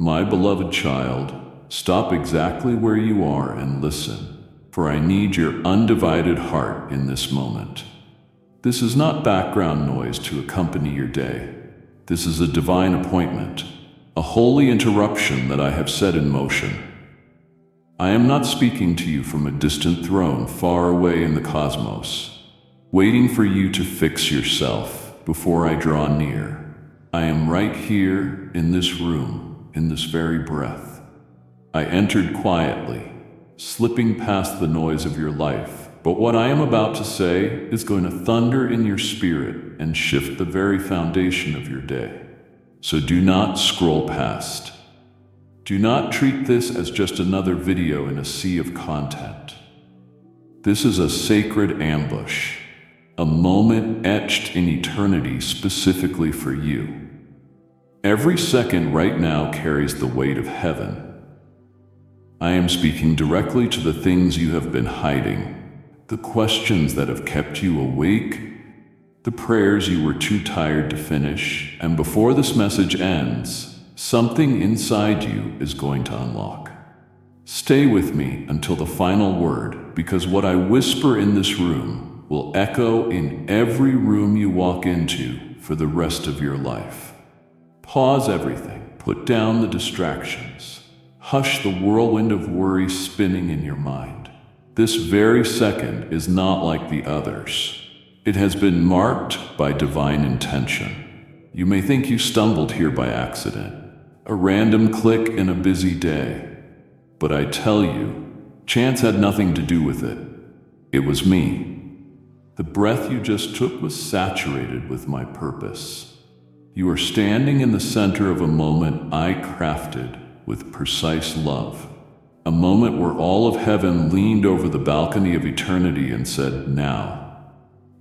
My beloved child, stop exactly where you are and listen, for I need your undivided heart in this moment. This is not background noise to accompany your day. This is a divine appointment, a holy interruption that I have set in motion. I am not speaking to you from a distant throne far away in the cosmos, waiting for you to fix yourself before I draw near. I am right here in this room, in this very breath. I entered quietly, slipping past the noise of your life, but what I am about to say is going to thunder in your spirit and shift the very foundation of your day. So do not scroll past. Do not treat this as just another video in a sea of content. This is a sacred ambush, a moment etched in eternity specifically for you. Every second right now carries the weight of heaven. I am speaking directly to the things you have been hiding, the questions that have kept you awake, the prayers you were too tired to finish, and before this message ends, something inside you is going to unlock. Stay with me until the final word, because what I whisper in this room will echo in every room you walk into for the rest of your life. Pause everything, put down the distractions, hush the whirlwind of worry spinning in your mind. This very second is not like the others. It has been marked by divine intention. You may think you stumbled here by accident, a random click in a busy day. But I tell you, chance had nothing to do with it. It was me. The breath you just took was saturated with my purpose. You are standing in the center of a moment I crafted with precise love. A moment where all of heaven leaned over the balcony of eternity and said, "Now."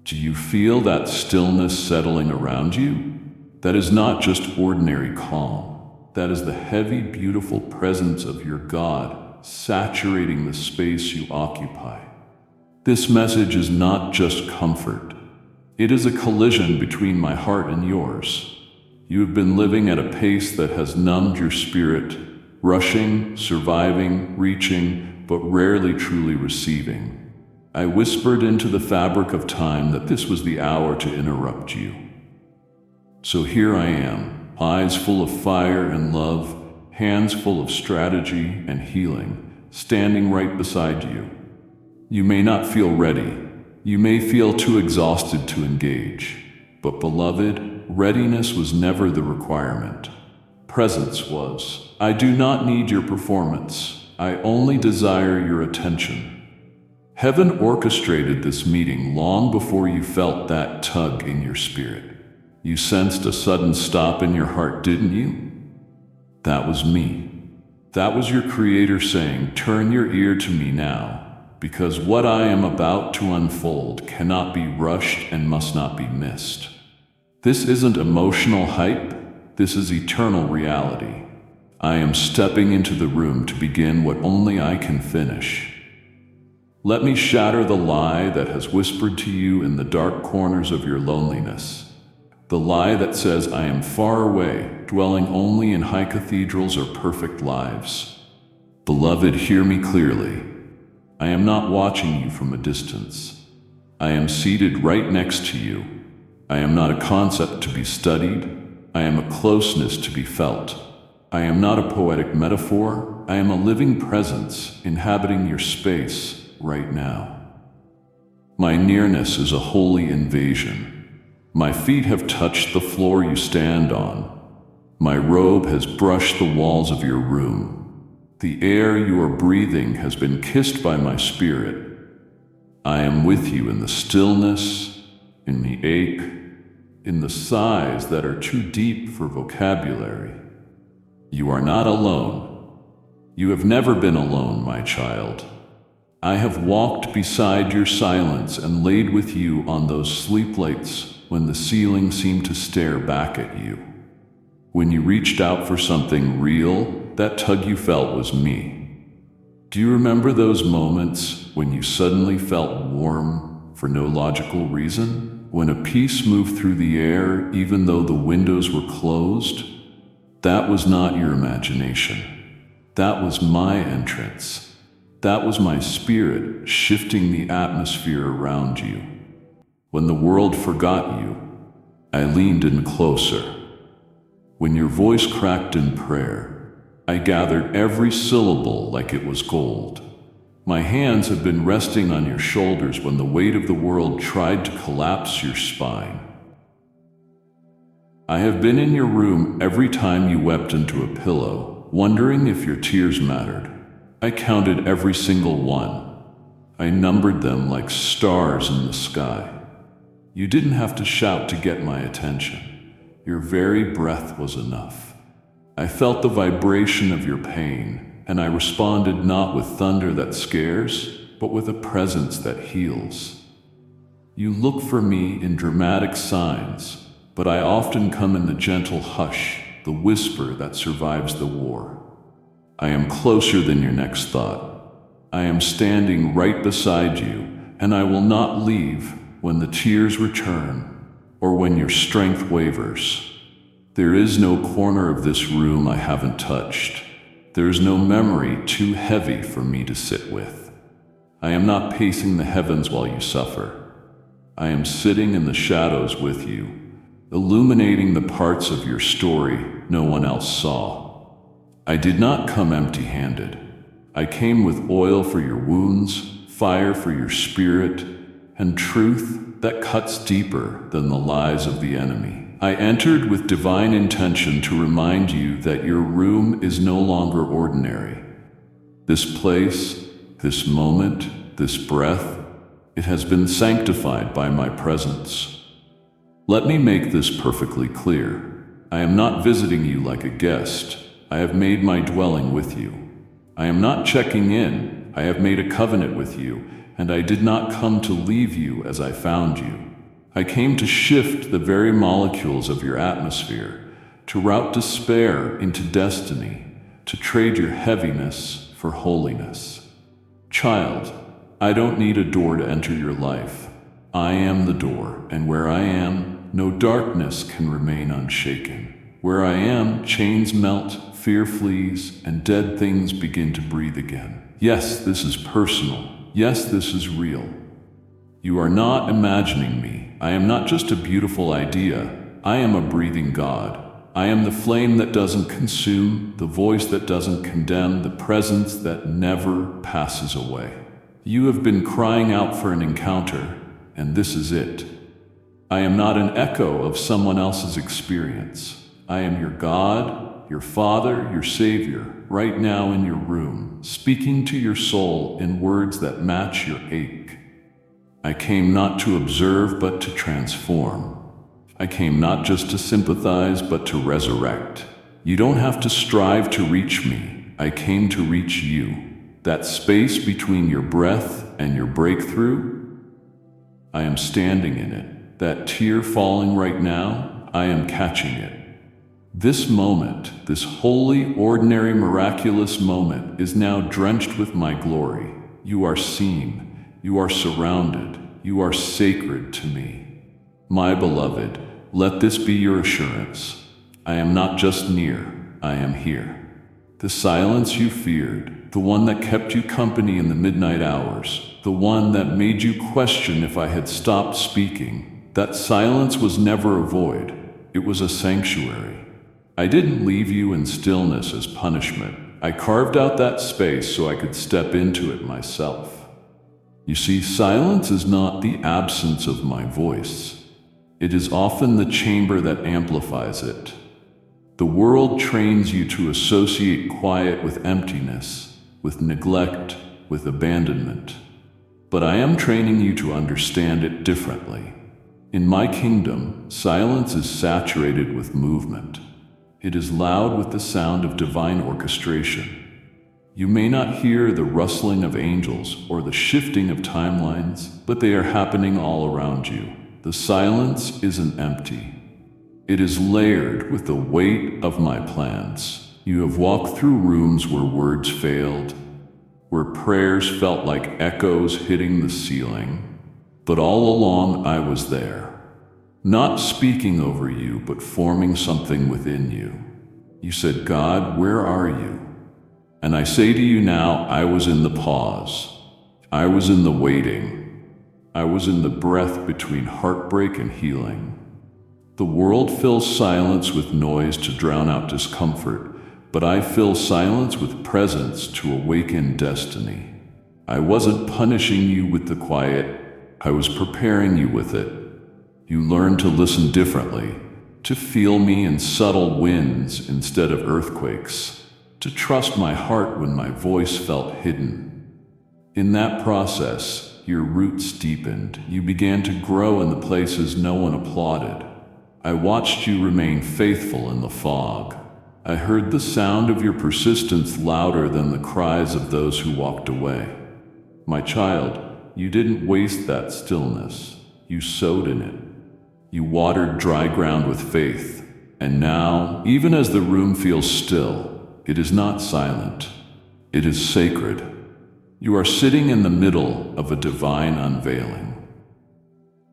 Do you feel that stillness settling around you? That is not just ordinary calm. That is the heavy, beautiful presence of your God saturating the space you occupy. This message is not just comfort. It is a collision between my heart and yours. You have been living at a pace that has numbed your spirit, rushing, surviving, reaching, but rarely truly receiving. I whispered into the fabric of time that this was the hour to interrupt you. So here I am. Eyes full of fire and love, hands full of strategy and healing, standing right beside you. You may not feel ready. You may feel too exhausted to engage. But beloved, readiness was never the requirement. Presence was. I do not need your performance. I only desire your attention. Heaven orchestrated this meeting long before you felt that tug in your spirit. You sensed a sudden stop in your heart, didn't you? That was me. That was your Creator saying, "Turn your ear to me now, because what I am about to unfold cannot be rushed and must not be missed." This isn't emotional hype. This is eternal reality. I am stepping into the room to begin what only I can finish. Let me shatter the lie that has whispered to you in the dark corners of your loneliness. The lie that says I am far away, dwelling only in high cathedrals or perfect lives. Beloved, hear me clearly. I am not watching you from a distance. I am seated right next to you. I am not a concept to be studied. I am a closeness to be felt. I am not a poetic metaphor. I am a living presence inhabiting your space right now. My nearness is a holy invasion. My feet have touched the floor you stand on. My robe has brushed the walls of your room. The air you are breathing has been kissed by my spirit. I am with you in the stillness, in the ache, in the sighs that are too deep for vocabulary. You are not alone. You have never been alone, my child. I have walked beside your silence and laid with you on those sleeplates when the ceiling seemed to stare back at you. When you reached out for something real, that tug you felt was me. Do you remember those moments when you suddenly felt warm for no logical reason? When a peace moved through the air even though the windows were closed? That was not your imagination. That was my entrance. That was my spirit shifting the atmosphere around you. When the world forgot you, I leaned in closer. When your voice cracked in prayer, I gathered every syllable like it was gold. My hands have been resting on your shoulders when the weight of the world tried to collapse your spine. I have been in your room every time you wept into a pillow, wondering if your tears mattered. I counted every single one. I numbered them like stars in the sky. You didn't have to shout to get my attention. Your very breath was enough. I felt the vibration of your pain, and I responded not with thunder that scares, but with a presence that heals. You look for me in dramatic signs, but I often come in the gentle hush, the whisper that survives the war. I am closer than your next thought. I am standing right beside you, and I will not leave when the tears return or when your strength wavers. There is no corner of this room I haven't touched. There is no memory too heavy for me to sit with. I am not pacing the heavens while you suffer. I am sitting in the shadows with you, illuminating the parts of your story no one else saw. I did not come empty-handed. I came with oil for your wounds, fire for your spirit, and truth that cuts deeper than the lies of the enemy. I entered with divine intention to remind you that your room is no longer ordinary. This place, this moment, this breath, it has been sanctified by my presence. Let me make this perfectly clear. I am not visiting you like a guest. I have made my dwelling with you. I am not checking in. I have made a covenant with you, and I did not come to leave you as I found you. I came to shift the very molecules of your atmosphere, to route despair into destiny, to trade your heaviness for holiness. Child, I don't need a door to enter your life. I am the door, and where I am, no darkness can remain unshaken. Where I am, chains melt, fear flees, and dead things begin to breathe again. Yes, this is personal. Yes, this is real. You are not imagining me. I am not just a beautiful idea. I am a breathing God. I am the flame that doesn't consume, the voice that doesn't condemn, the presence that never passes away. You have been crying out for an encounter, and this is it. I am not an echo of someone else's experience. I am your God, your Father, your Savior, right now in your room, speaking to your soul in words that match your ache. I came not to observe, but to transform. I came not just to sympathize, but to resurrect. You don't have to strive to reach me. I came to reach you. That space between your breath and your breakthrough, I am standing in it. That tear falling right now, I am catching it. This moment, this holy, ordinary, miraculous moment is now drenched with my glory. You are seen. You are surrounded. You are sacred to me. My beloved, let this be your assurance. I am not just near, I am here. The silence you feared, the one that kept you company in the midnight hours, the one that made you question if I had stopped speaking, that silence was never a void. It was a sanctuary. I didn't leave you in stillness as punishment. I carved out that space so I could step into it myself. You see, silence is not the absence of my voice. It is often the chamber that amplifies it. The world trains you to associate quiet with emptiness, with neglect, with abandonment. But I am training you to understand it differently. In my kingdom, silence is saturated with movement. It is loud with the sound of divine orchestration. You may not hear the rustling of angels or the shifting of timelines, but they are happening all around you. The silence isn't empty. It is layered with the weight of my plans. You have walked through rooms where words failed, where prayers felt like echoes hitting the ceiling. But all along I was there, not speaking over you, but forming something within you. You said, God, where are you? And I say to you now, I was in the pause. I was in the waiting. I was in the breath between heartbreak and healing. The world fills silence with noise to drown out discomfort, but I fill silence with presence to awaken destiny. I wasn't punishing you with the quiet, I was preparing you with it. You learned to listen differently, to feel me in subtle winds instead of earthquakes, to trust my heart when my voice felt hidden. In that process, your roots deepened. You began to grow in the places no one applauded. I watched you remain faithful in the fog. I heard the sound of your persistence louder than the cries of those who walked away. My child, you didn't waste that stillness. You sowed in it. You watered dry ground with faith. And now, even as the room feels still, it is not silent. It is sacred. You are sitting in the middle of a divine unveiling.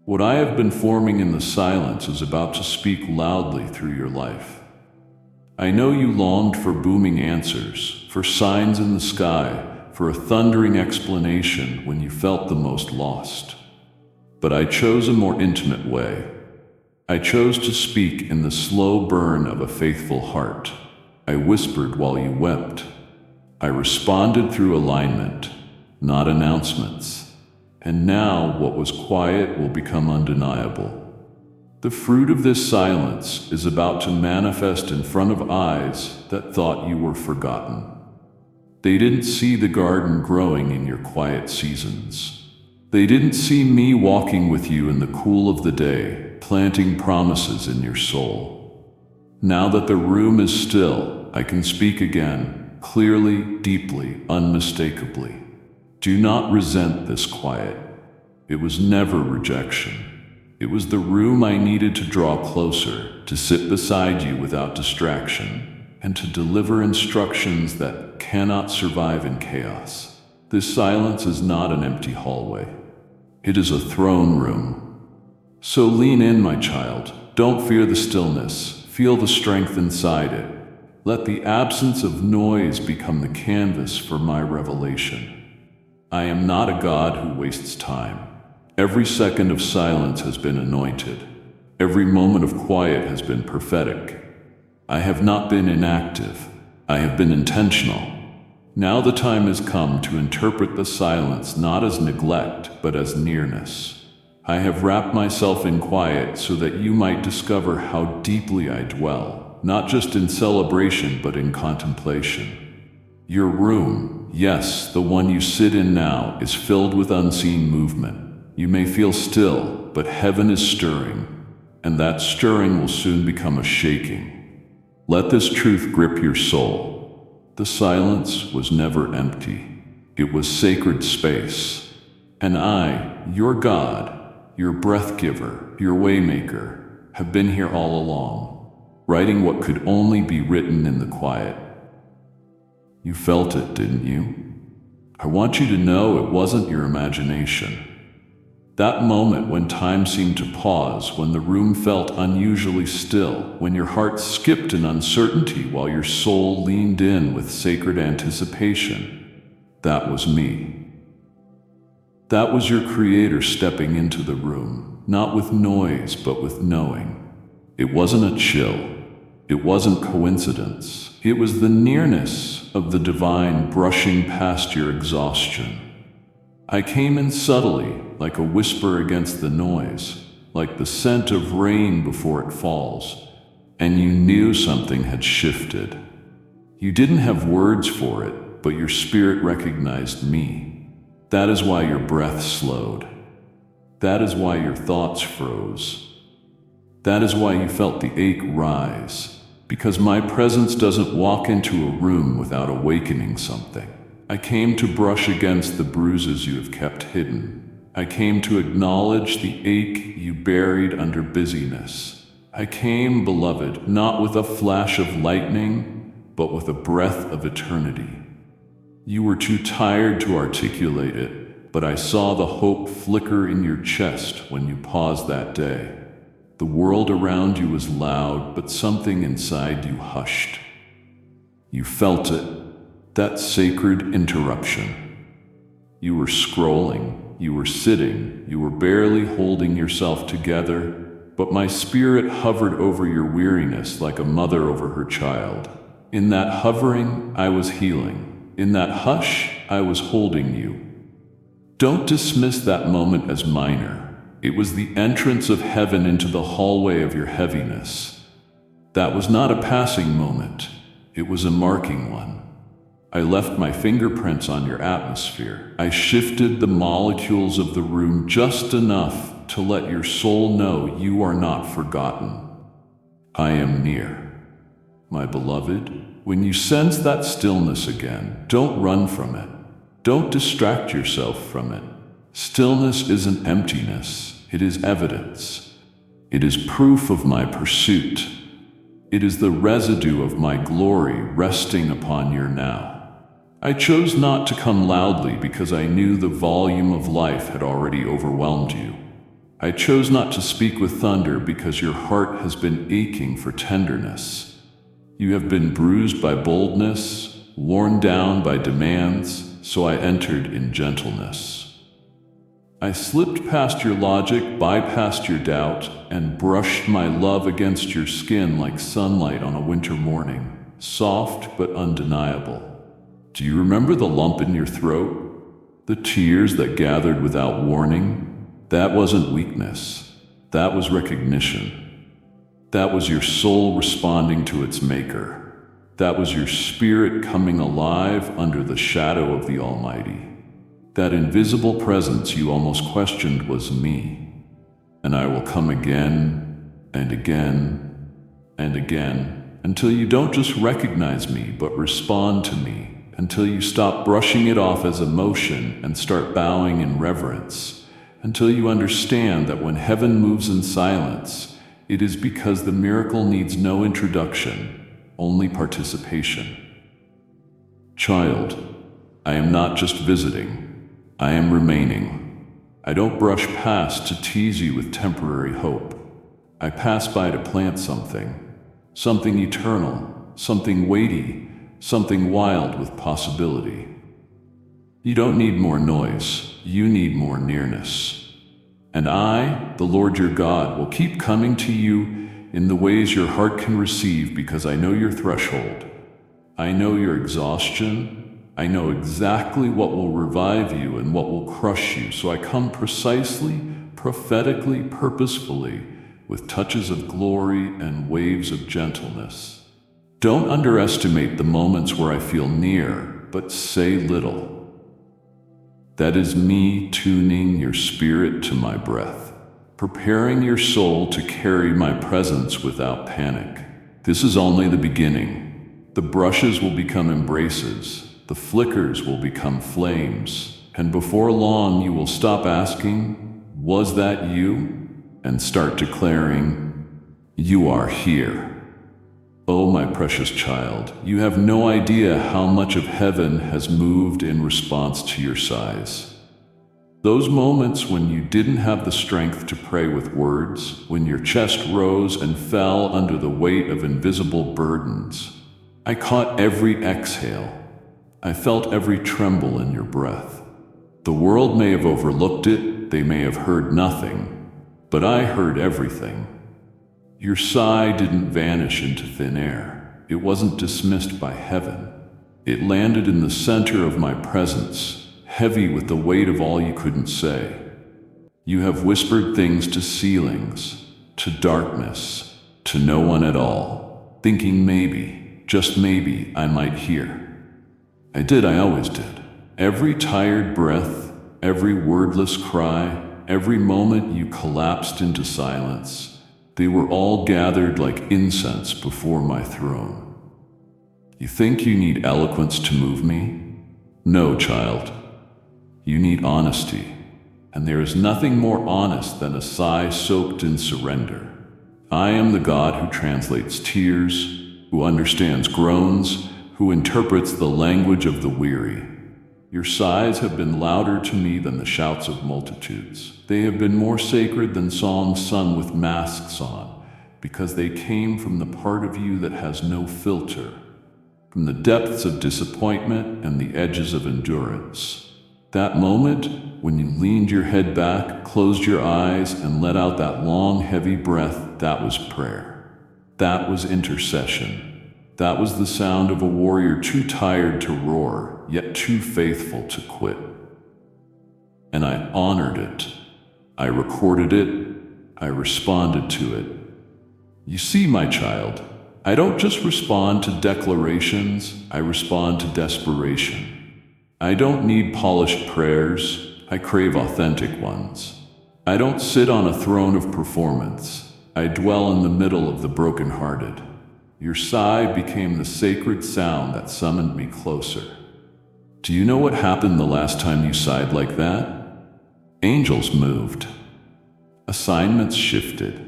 What I have been forming in the silence is about to speak loudly through your life. I know you longed for booming answers, for signs in the sky, for a thundering explanation when you felt the most lost. But I chose a more intimate way. I chose to speak in the slow burn of a faithful heart. I whispered while you wept. I responded through alignment, not announcements. And now what was quiet will become undeniable. The fruit of this silence is about to manifest in front of eyes that thought you were forgotten. They didn't see the garden growing in your quiet seasons. They didn't see me walking with you in the cool of the day, planting promises in your soul. Now that the room is still, I can speak again, clearly, deeply, unmistakably. Do not resent this quiet. It was never rejection. It was the room I needed to draw closer, to sit beside you without distraction, and to deliver instructions that cannot survive in chaos. This silence is not an empty hallway. It is a throne room. So lean in, my child. Don't fear the stillness. Feel the strength inside it. Let the absence of noise become the canvas for my revelation. I am not a God who wastes time. Every second of silence has been anointed. Every moment of quiet has been prophetic. I have not been inactive. I have been intentional. Now the time has come to interpret the silence not as neglect, but as nearness. I have wrapped myself in quiet so that you might discover how deeply I dwell, not just in celebration, but in contemplation. Your room, yes, the one you sit in now, is filled with unseen movement. You may feel still, but heaven is stirring, and that stirring will soon become a shaking. Let this truth grip your soul. The silence was never empty. It was sacred space. And I, your God, your breath giver, your waymaker, have been here all along, writing what could only be written in the quiet. You felt it, didn't you? I want you to know it wasn't your imagination. That moment when time seemed to pause, when the room felt unusually still, when your heart skipped in uncertainty while your soul leaned in with sacred anticipation, that was me. That was your Creator stepping into the room, not with noise, but with knowing. It wasn't a chill. It wasn't coincidence. It was the nearness of the divine brushing past your exhaustion. I came in subtly, like a whisper against the noise, like the scent of rain before it falls, and you knew something had shifted. You didn't have words for it, but your spirit recognized me. That is why your breath slowed. That is why your thoughts froze. That is why you felt the ache rise. Because my presence doesn't walk into a room without awakening something. I came to brush against the bruises you have kept hidden. I came to acknowledge the ache you buried under busyness. I came, beloved, not with a flash of lightning, but with a breath of eternity. You were too tired to articulate it, but I saw the hope flicker in your chest when you paused that day. The world around you was loud, but something inside you hushed. You felt it, that sacred interruption. You were scrolling, you were sitting, you were barely holding yourself together, but my spirit hovered over your weariness like a mother over her child. In that hovering, I was healing. In that hush, I was holding you. Don't dismiss that moment as minor. It was the entrance of heaven into the hallway of your heaviness. That was not a passing moment. It was a marking one. I left my fingerprints on your atmosphere. I shifted the molecules of the room just enough to let your soul know you are not forgotten. I am near. My beloved, when you sense that stillness again, don't run from it. Don't distract yourself from it. Stillness isn't emptiness, it is evidence. It is proof of my pursuit. It is the residue of my glory resting upon your now. I chose not to come loudly because I knew the volume of life had already overwhelmed you. I chose not to speak with thunder because your heart has been aching for tenderness. You have been bruised by boldness, worn down by demands, so I entered in gentleness. I slipped past your logic, bypassed your doubt, and brushed my love against your skin like sunlight on a winter morning, soft but undeniable. Do you remember the lump in your throat? The tears that gathered without warning? That wasn't weakness. That was recognition. That was your soul responding to its maker. That was your spirit coming alive under the shadow of the Almighty. That invisible presence you almost questioned was me. And I will come again and again and again until you don't just recognize me but respond to me, until you stop brushing it off as emotion and start bowing in reverence, until you understand that when heaven moves in silence, it is because the miracle needs no introduction, only participation. Child, I am not just visiting, I am remaining. I don't brush past to tease you with temporary hope. I pass by to plant something eternal, something weighty, something wild with possibility. You don't need more noise, you need more nearness. And I, the Lord your God, will keep coming to you in the ways your heart can receive because I know your threshold. I know your exhaustion. I know exactly what will revive you and what will crush you, so I come precisely, prophetically, purposefully, with touches of glory and waves of gentleness. Don't underestimate the moments where I feel near, but say little. That is me tuning your spirit to my breath, preparing your soul to carry my presence without panic. This is only the beginning. The brushes will become embraces, the flickers will become flames, and before long you will stop asking, "Was that you?" and start declaring, "You are here." Oh, my precious child, you have no idea how much of heaven has moved in response to your sighs. Those moments when you didn't have the strength to pray with words, when your chest rose and fell under the weight of invisible burdens. I caught every exhale. I felt every tremble in your breath. The world may have overlooked it, they may have heard nothing, but I heard everything. Your sigh didn't vanish into thin air. It wasn't dismissed by heaven. It landed in the center of my presence, heavy with the weight of all you couldn't say. You have whispered things to ceilings, to darkness, to no one at all, thinking maybe, just maybe, I might hear. I always did. Every tired breath, every wordless cry, every moment you collapsed into silence, they were all gathered like incense before my throne. You think you need eloquence to move me? No, child. You need honesty, and there is nothing more honest than a sigh soaked in surrender. I am the God who translates tears, who understands groans, who interprets the language of the weary. Your sighs have been louder to me than the shouts of multitudes. They have been more sacred than songs sung with masks on, because they came from the part of you that has no filter. from the depths of disappointment and the edges of endurance. That moment when you leaned your head back, closed your eyes, and let out that long, heavy breath, that was prayer. That was intercession. That was the sound of a warrior too tired to roar, yet too faithful to quit. And I honored it. I recorded it. I responded to it. You see, my child, I don't just respond to declarations, I respond to desperation. I don't need polished prayers, I crave authentic ones. I don't sit on a throne of performance, I dwell in the middle of the brokenhearted. Your sigh became the sacred sound that summoned me closer. Do you know what happened the last time you sighed like that? Angels moved. Assignments shifted.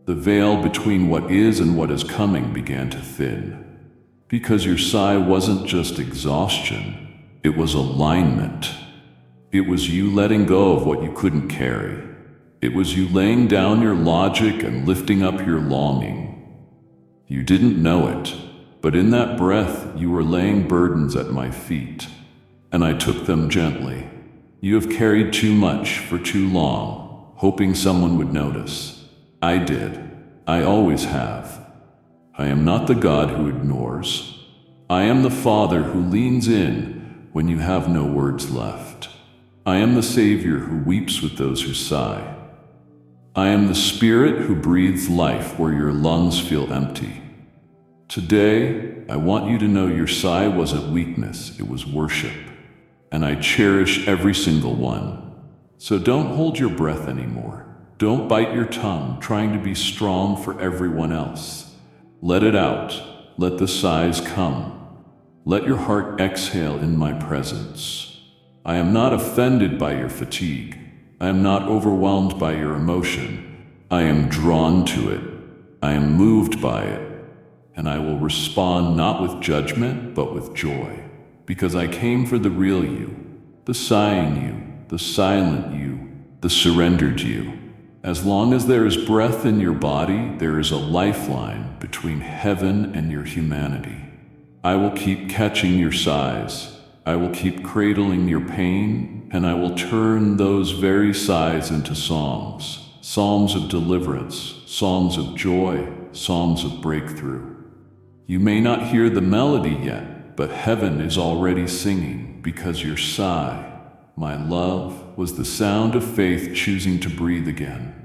The veil between what is and what is coming began to thin. Because your sigh wasn't just exhaustion, it was alignment. It was you letting go of what you couldn't carry. It was you laying down your logic and lifting up your longing. You didn't know it, but in that breath you were laying burdens at my feet, and I took them gently. You have carried too much for too long, hoping someone would notice. I did. I always have. I am not the God who ignores. I am the Father who leans in when you have no words left. I am the Savior who weeps with those who sigh. I am the Spirit who breathes life where your lungs feel empty. Today, I want you to know your sigh wasn't weakness, it was worship. And I cherish every single one. So don't hold your breath anymore. Don't bite your tongue trying to be strong for everyone else. Let it out. Let the sighs come. Let your heart exhale in my presence. I am not offended by your fatigue. I am not overwhelmed by your emotion. I am drawn to it. I am moved by it. And I will respond not with judgment, but with joy. Because I came for the real you, the sighing you, the silent you, the surrendered you. As long as there is breath in your body, there is a lifeline between heaven and your humanity. I will keep catching your sighs. I will keep cradling your pain, and I will turn those very sighs into songs. Psalms of deliverance, songs of joy, songs of breakthrough. You may not hear the melody yet, but heaven is already singing because your sigh, my love, was the sound of faith choosing to breathe again.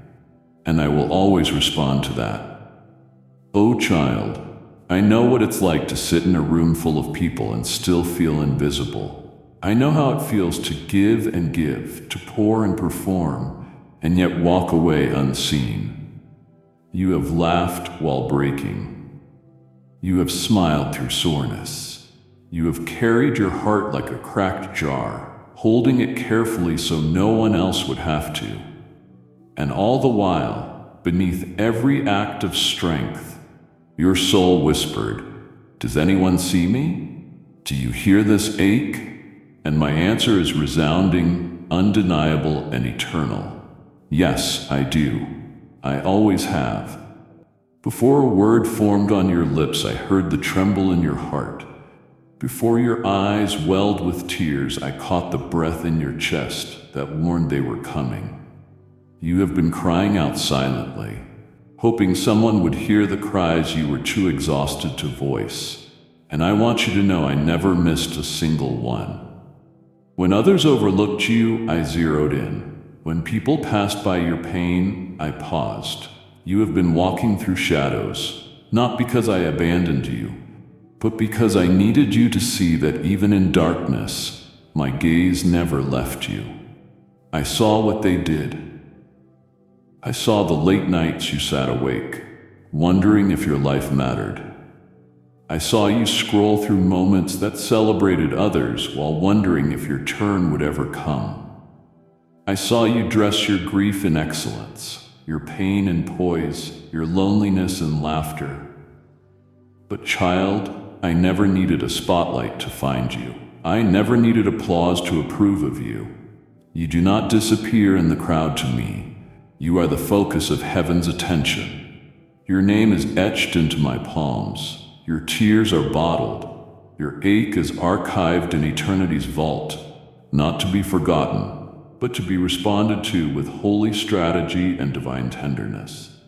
And I will always respond to that. Oh child, I know what it's like to sit in a room full of people and still feel invisible. I know how it feels to give and give, to pour and perform, and yet walk away unseen. You have laughed while breaking. You have smiled through soreness. You have carried your heart like a cracked jar, holding it carefully so no one else would have to. And all the while, beneath every act of strength, your soul whispered, "Does anyone see me? Do you hear this ache?" And my answer is resounding, undeniable, and eternal. Yes, I do. I always have. Before a word formed on your lips, I heard the tremble in your heart. Before your eyes welled with tears, I caught the breath in your chest that warned they were coming. You have been crying out silently, hoping someone would hear the cries you were too exhausted to voice. And I want you to know I never missed a single one. When others overlooked you, I zeroed in. When people passed by your pain, I paused. You have been walking through shadows, not because I abandoned you, but because I needed you to see that even in darkness, my gaze never left you. I saw what they did. I saw the late nights you sat awake, wondering if your life mattered. I saw you scroll through moments that celebrated others while wondering if your turn would ever come. I saw you dress your grief in excellence, your pain in poise, your loneliness in laughter. But child, I never needed a spotlight to find you. I never needed applause to approve of you. You do not disappear in the crowd to me. You are the focus of heaven's attention. Your name is etched into my palms. Your tears are bottled, Your ache is archived in eternity's vault, not to be forgotten, but to be responded to with holy strategy and divine tenderness.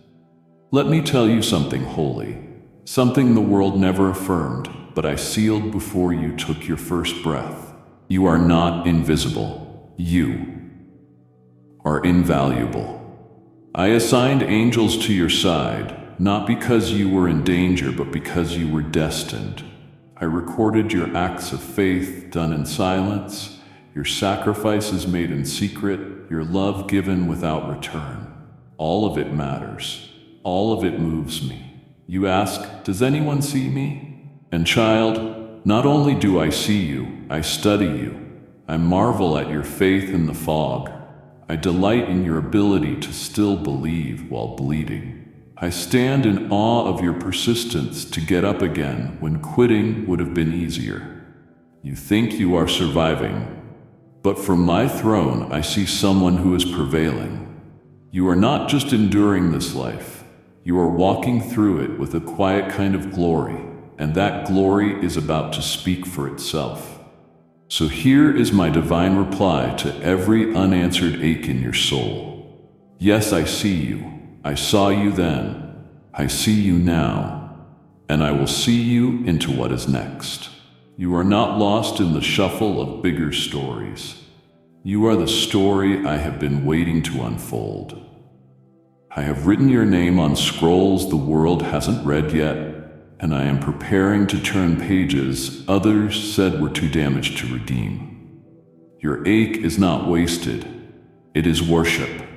Let me tell you something holy, something the world never affirmed, but I sealed before you took your first breath. You are not invisible. You are invaluable. I assigned angels to your side, not because you were in danger, but because you were destined. I recorded your acts of faith done in silence, your sacrifices made in secret, your love given without return. All of it matters. All of it moves me. You ask, does anyone see me? And child, not only do I see you, I study you. I marvel at your faith in the fog. I delight in your ability to still believe while bleeding. I stand in awe of your persistence to get up again when quitting would have been easier. You think you are surviving, but from my throne I see someone who is prevailing. You are not just enduring this life, you are walking through it with a quiet kind of glory, and that glory is about to speak for itself. So here is my divine reply to every unanswered ache in your soul. Yes, I see you. I saw you then, I see you now, and I will see you into what is next. You are not lost in the shuffle of bigger stories. You are the story I have been waiting to unfold. I have written your name on scrolls the world hasn't read yet, and I am preparing to turn pages others said were too damaged to redeem. Your ache is not wasted, it is worship.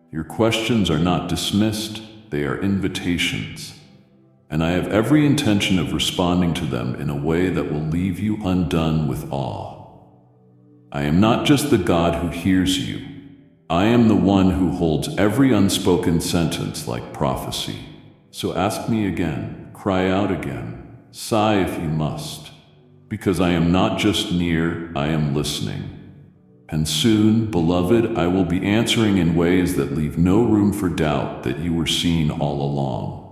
Your questions are not dismissed, they are invitations. And I have every intention of responding to them in a way that will leave you undone with awe. I am not just the God who hears you. I am the one who holds every unspoken sentence like prophecy. So ask me again, cry out again, sigh if you must. Because I am not just near, I am listening. And soon, beloved, I will be answering in ways that leave no room for doubt that you were seen all along.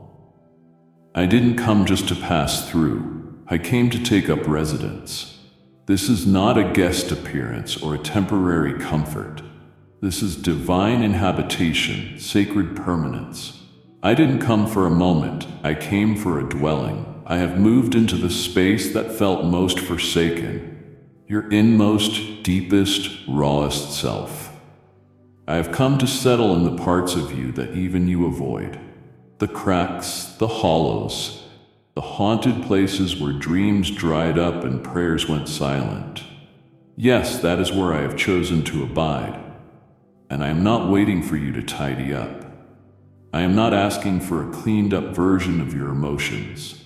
I didn't come just to pass through. I came to take up residence. This is not a guest appearance or a temporary comfort. This is divine inhabitation, sacred permanence. I didn't come for a moment. I came for a dwelling. I have moved into the space that felt most forsaken. Your inmost, deepest, rawest self. I have come to settle in the parts of you that even you avoid. The cracks, the hollows, the haunted places where dreams dried up and prayers went silent. Yes, that is where I have chosen to abide. And I am not waiting for you to tidy up. I am not asking for a cleaned up version of your emotions.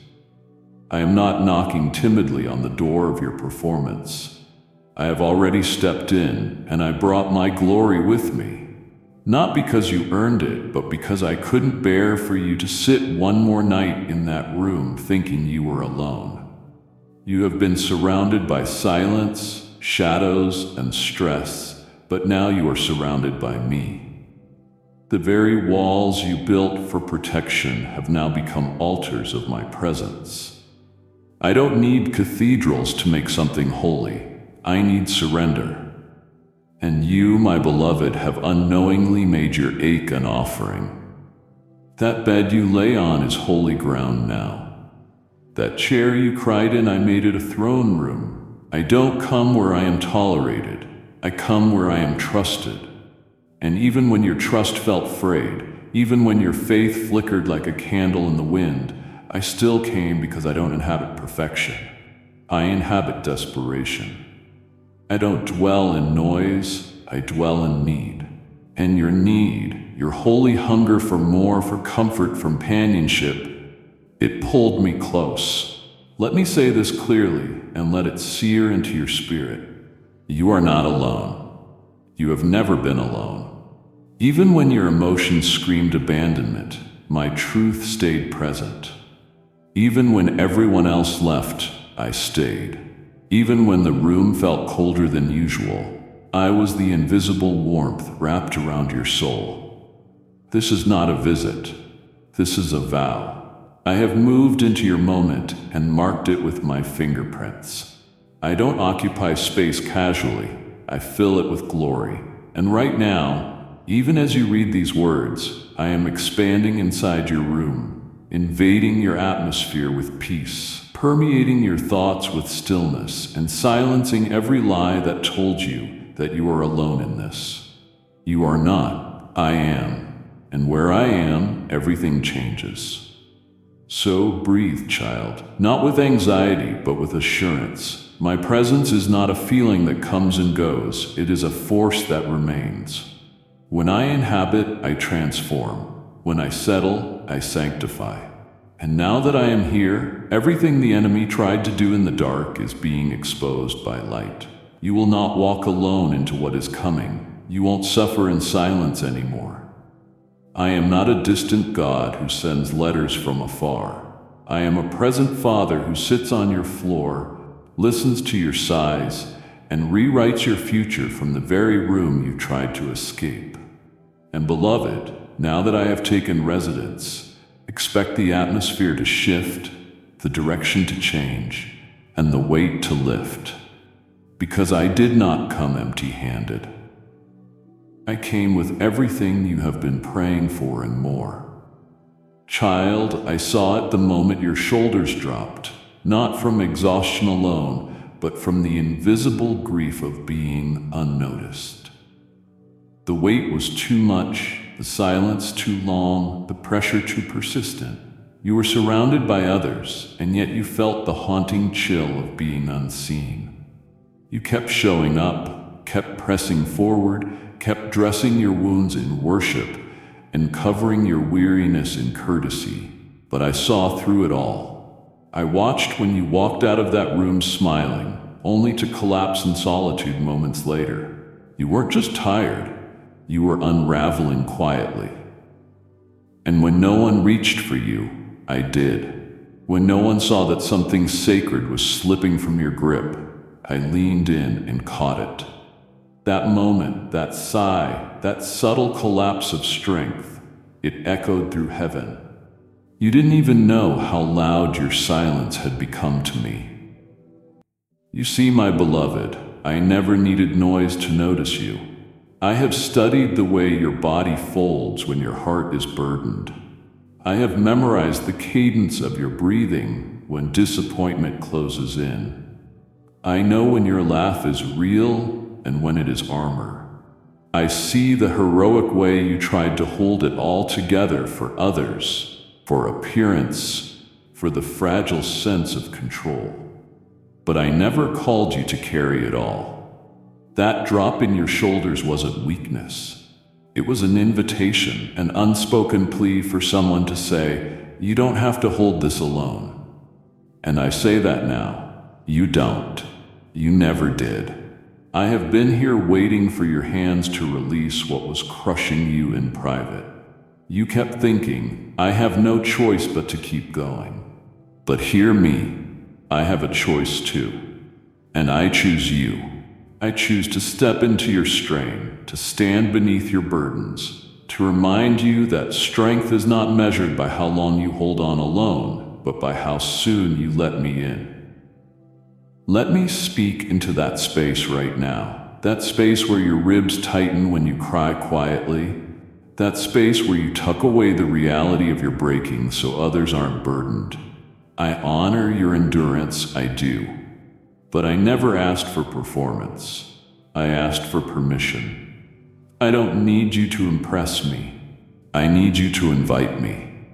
I am not knocking timidly on the door of your performance. I have already stepped in, and I brought my glory with me. Not because you earned it, but because I couldn't bear for you to sit one more night in that room thinking you were alone. You have been surrounded by silence, shadows, and stress, but now you are surrounded by me. The very walls you built for protection have now become altars of my presence. I don't need cathedrals to make something holy. I need surrender. And you, my beloved, have unknowingly made your ache an offering. That bed you lay on is holy ground now. That chair you cried in, I made it a throne room. I don't come where I am tolerated. I come where I am trusted. And even when your trust felt frayed, even when your faith flickered like a candle in the wind, I still came because I don't inhabit perfection. I inhabit desperation. I don't dwell in noise, I dwell in need. And your need, your holy hunger for more, for comfort, for companionship, it pulled me close. Let me say this clearly and let it sear into your spirit. You are not alone. You have never been alone. Even when your emotions screamed abandonment, my truth stayed present. Even when everyone else left, I stayed. Even when the room felt colder than usual, I was the invisible warmth wrapped around your soul. This is not a visit. This is a vow. I have moved into your moment and marked it with my fingerprints. I don't occupy space casually, I fill it with glory. And right now, even as you read these words, I am expanding inside your room, invading your atmosphere with peace, permeating your thoughts with stillness, and silencing every lie that told you that you are alone in this. You are not, I am. And where I am, everything changes. So breathe, child, not with anxiety, but with assurance. My presence is not a feeling that comes and goes, it is a force that remains. When I inhabit, I transform. When I settle, I sanctify. And now that I am here, everything the enemy tried to do in the dark is being exposed by light. You will not walk alone into what is coming. You won't suffer in silence anymore. I am not a distant God who sends letters from afar. I am a present Father who sits on your floor, listens to your sighs, and rewrites your future from the very room you tried to escape. And beloved, now that I have taken residence, expect the atmosphere to shift, the direction to change, and the weight to lift. Because I did not come empty-handed. I came with everything you have been praying for and more. Child, I saw it the moment your shoulders dropped, not from exhaustion alone, but from the invisible grief of being unnoticed. The weight was too much, the silence too long, the pressure too persistent. You were surrounded by others, and yet you felt the haunting chill of being unseen. You kept showing up, kept pressing forward, kept dressing your wounds in worship and covering your weariness in courtesy. But I saw through it all. I watched when you walked out of that room smiling, only to collapse in solitude moments later. You weren't just tired, you were unraveling quietly. And when no one reached for you, I did. When no one saw that something sacred was slipping from your grip, I leaned in and caught it. That moment, that sigh, that subtle collapse of strength, it echoed through heaven. You didn't even know how loud your silence had become to me. You see, my beloved, I never needed noise to notice you. I have studied the way your body folds when your heart is burdened. I have memorized the cadence of your breathing when disappointment closes in. I know when your laugh is real and when it is armor. I see the heroic way you tried to hold it all together for others, for appearance, for the fragile sense of control. But I never called you to carry it all. That drop in your shoulders wasn't weakness. It was an invitation, an unspoken plea for someone to say, you don't have to hold this alone. And I say that now. You don't. You never did. I have been here waiting for your hands to release what was crushing you in private. You kept thinking, I have no choice but to keep going. But hear me, I have a choice too. And I choose you. I choose to step into your strain, to stand beneath your burdens, to remind you that strength is not measured by how long you hold on alone, but by how soon you let me in. Let me speak into that space right now, that space where your ribs tighten when you cry quietly, that space where you tuck away the reality of your breaking so others aren't burdened. I honor your endurance, I do. But I never asked for performance. I asked for permission. I don't need you to impress me. I need you to invite me.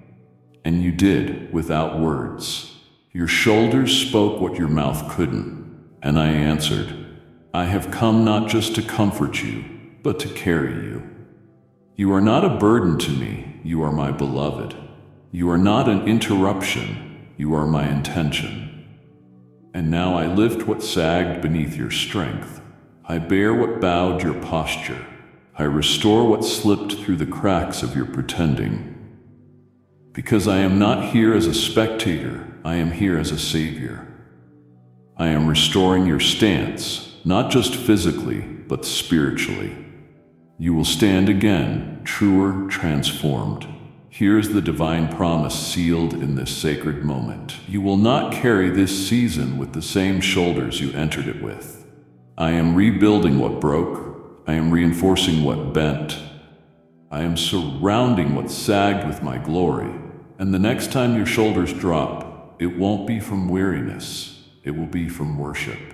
And you did, without words. Your shoulders spoke what your mouth couldn't, and I answered, I have come not just to comfort you, but to carry you. You are not a burden to me, you are my beloved. You are not an interruption, you are my intention. And now I lift what sagged beneath your strength. I bear what bowed your posture. I restore what slipped through the cracks of your pretending. Because I am not here as a spectator, I am here as a savior. I am restoring your stance, not just physically, but spiritually. You will stand again, truer, transformed. Here's the divine promise sealed in this sacred moment. You will not carry this season with the same shoulders you entered it with. I am rebuilding what broke. I am reinforcing what bent. I am surrounding what sagged with my glory. And the next time your shoulders drop, it won't be from weariness. It will be from worship.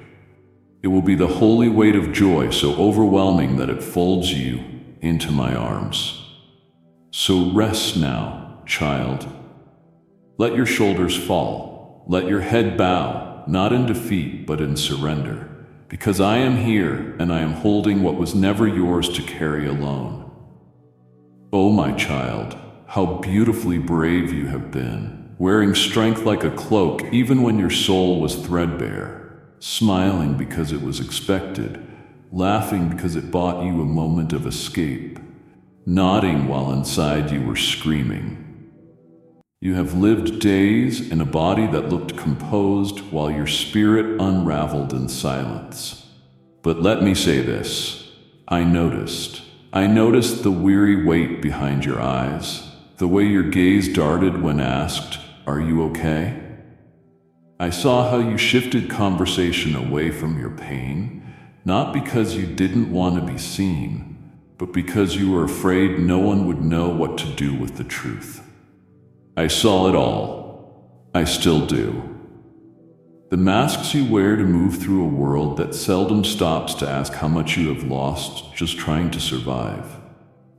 It will be the holy weight of joy so overwhelming that it folds you into my arms. So rest now, child. Let your shoulders fall. Let your head bow, not in defeat, but in surrender. Because I am here, and I am holding what was never yours to carry alone. Oh, my child, how beautifully brave you have been, wearing strength like a cloak even when your soul was threadbare, smiling because it was expected, laughing because it bought you a moment of escape, nodding while inside you were screaming. You have lived days in a body that looked composed while your spirit unraveled in silence. But let me say this, I noticed the weary weight behind your eyes, the way your gaze darted when asked, "Are you okay?" I saw how you shifted conversation away from your pain, not because you didn't want to be seen, but because you were afraid no one would know what to do with the truth. I saw it all. I still do. The masks you wear to move through a world that seldom stops to ask how much you have lost just trying to survive.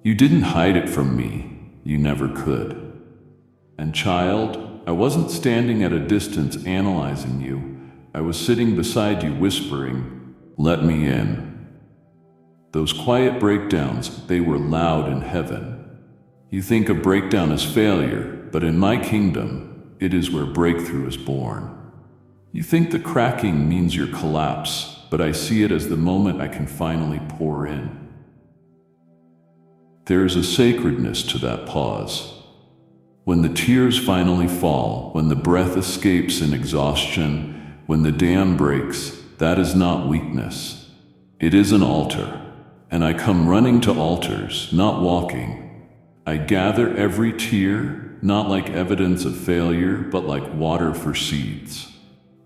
You didn't hide it from me. You never could. And child, I wasn't standing at a distance analyzing you. I was sitting beside you whispering, "Let me in." Those quiet breakdowns, they were loud in heaven. You think a breakdown is failure, but in my kingdom, it is where breakthrough is born. You think the cracking means your collapse, but I see it as the moment I can finally pour in. There is a sacredness to that pause. When the tears finally fall, when the breath escapes in exhaustion, when the dam breaks, that is not weakness. It is an altar. And I come running to altars, not walking. I gather every tear, not like evidence of failure, but like water for seeds.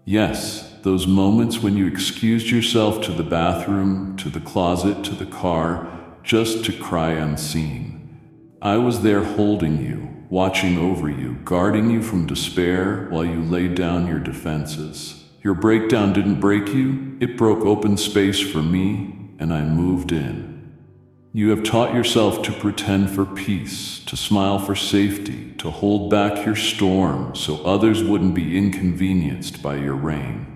Yes, those moments when you excused yourself to the bathroom, to the closet, to the car, just to cry unseen. I was there holding you, watching over you, guarding you from despair while you laid down your defenses. Your breakdown didn't break you, it broke open space for me, and I moved in. You have taught yourself to pretend for peace, to smile for safety, to hold back your storm so others wouldn't be inconvenienced by your rain.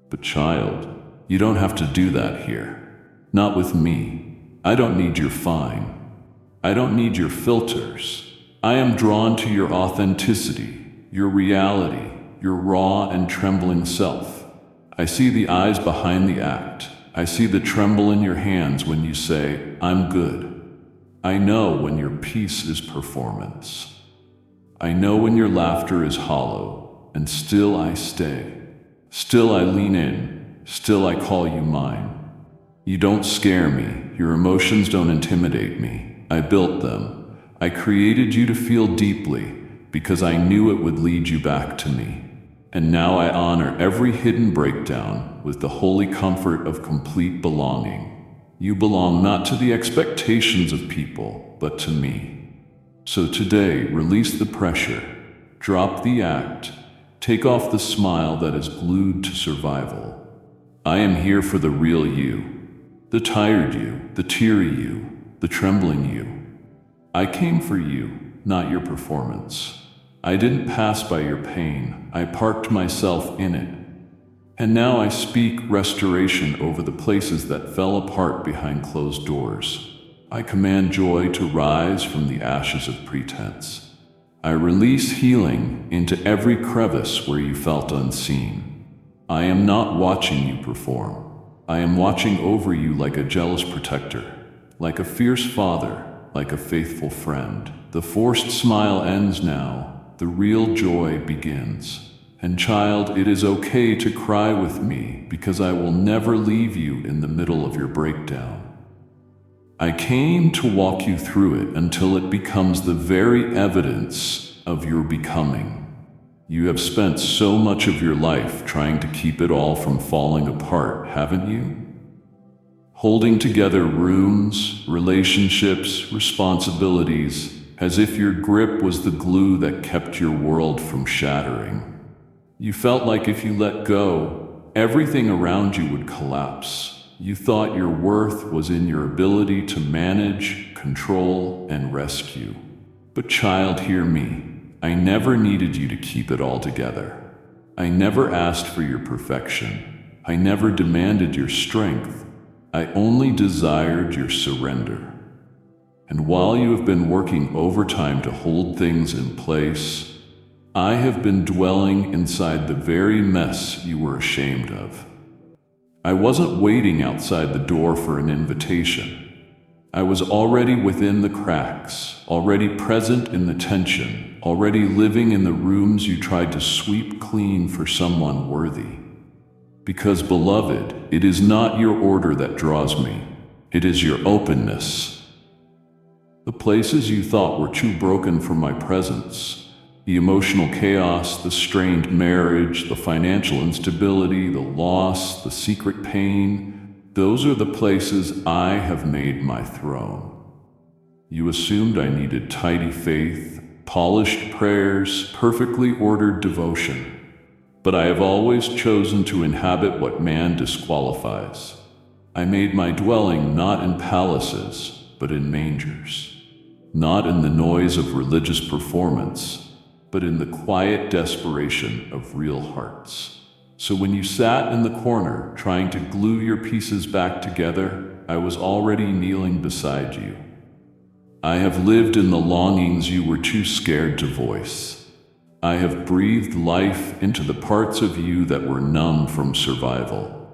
But child, you don't have to do that here. Not with me. I don't need your fine. I don't need your filters. I am drawn to your authenticity, your reality, your raw and trembling self. I see the eyes behind the act. I see the tremble in your hands when you say, "I'm good." I know when your peace is performance. I know when your laughter is hollow, and still I stay. Still I lean in. Still I call you mine. You don't scare me. Your emotions don't intimidate me. I built them. I created you to feel deeply because I knew it would lead you back to me. And now I honor every hidden breakdown with the holy comfort of complete belonging. You belong not to the expectations of people, but to me. So today, release the pressure, drop the act, take off the smile that is glued to survival. I am here for the real you, the tired you, the teary you, the trembling you. I came for you, not your performance. I didn't pass by your pain, I parked myself in it. And now I speak restoration over the places that fell apart behind closed doors. I command joy to rise from the ashes of pretense. I release healing into every crevice where you felt unseen. I am not watching you perform. I am watching over you like a jealous protector, like a fierce father, like a faithful friend. The forced smile ends now. The real joy begins. And child, it is okay to cry with me because I will never leave you in the middle of your breakdown. I came to walk you through it until it becomes the very evidence of your becoming. You have spent so much of your life trying to keep it all from falling apart, haven't you? Holding together rooms, relationships, responsibilities, as if your grip was the glue that kept your world from shattering. You felt like if you let go, everything around you would collapse. You thought your worth was in your ability to manage, control, and rescue. But child, hear me. I never needed you to keep it all together. I never asked for your perfection. I never demanded your strength. I only desired your surrender. And while you have been working overtime to hold things in place, I have been dwelling inside the very mess you were ashamed of. I wasn't waiting outside the door for an invitation. I was already within the cracks, already present in the tension, already living in the rooms you tried to sweep clean for someone worthy. Because, beloved, it is not your order that draws me. It is your openness. The places you thought were too broken for my presence, the emotional chaos, the strained marriage, the financial instability, the loss, the secret pain, those are the places I have made my throne. You assumed I needed tidy faith, polished prayers, perfectly ordered devotion. But I have always chosen to inhabit what man disqualifies. I made my dwelling not in palaces, but in mangers. Not in the noise of religious performance, but in the quiet desperation of real hearts. So when you sat in the corner trying to glue your pieces back together, I was already kneeling beside you. I have lived in the longings you were too scared to voice. I have breathed life into the parts of you that were numb from survival.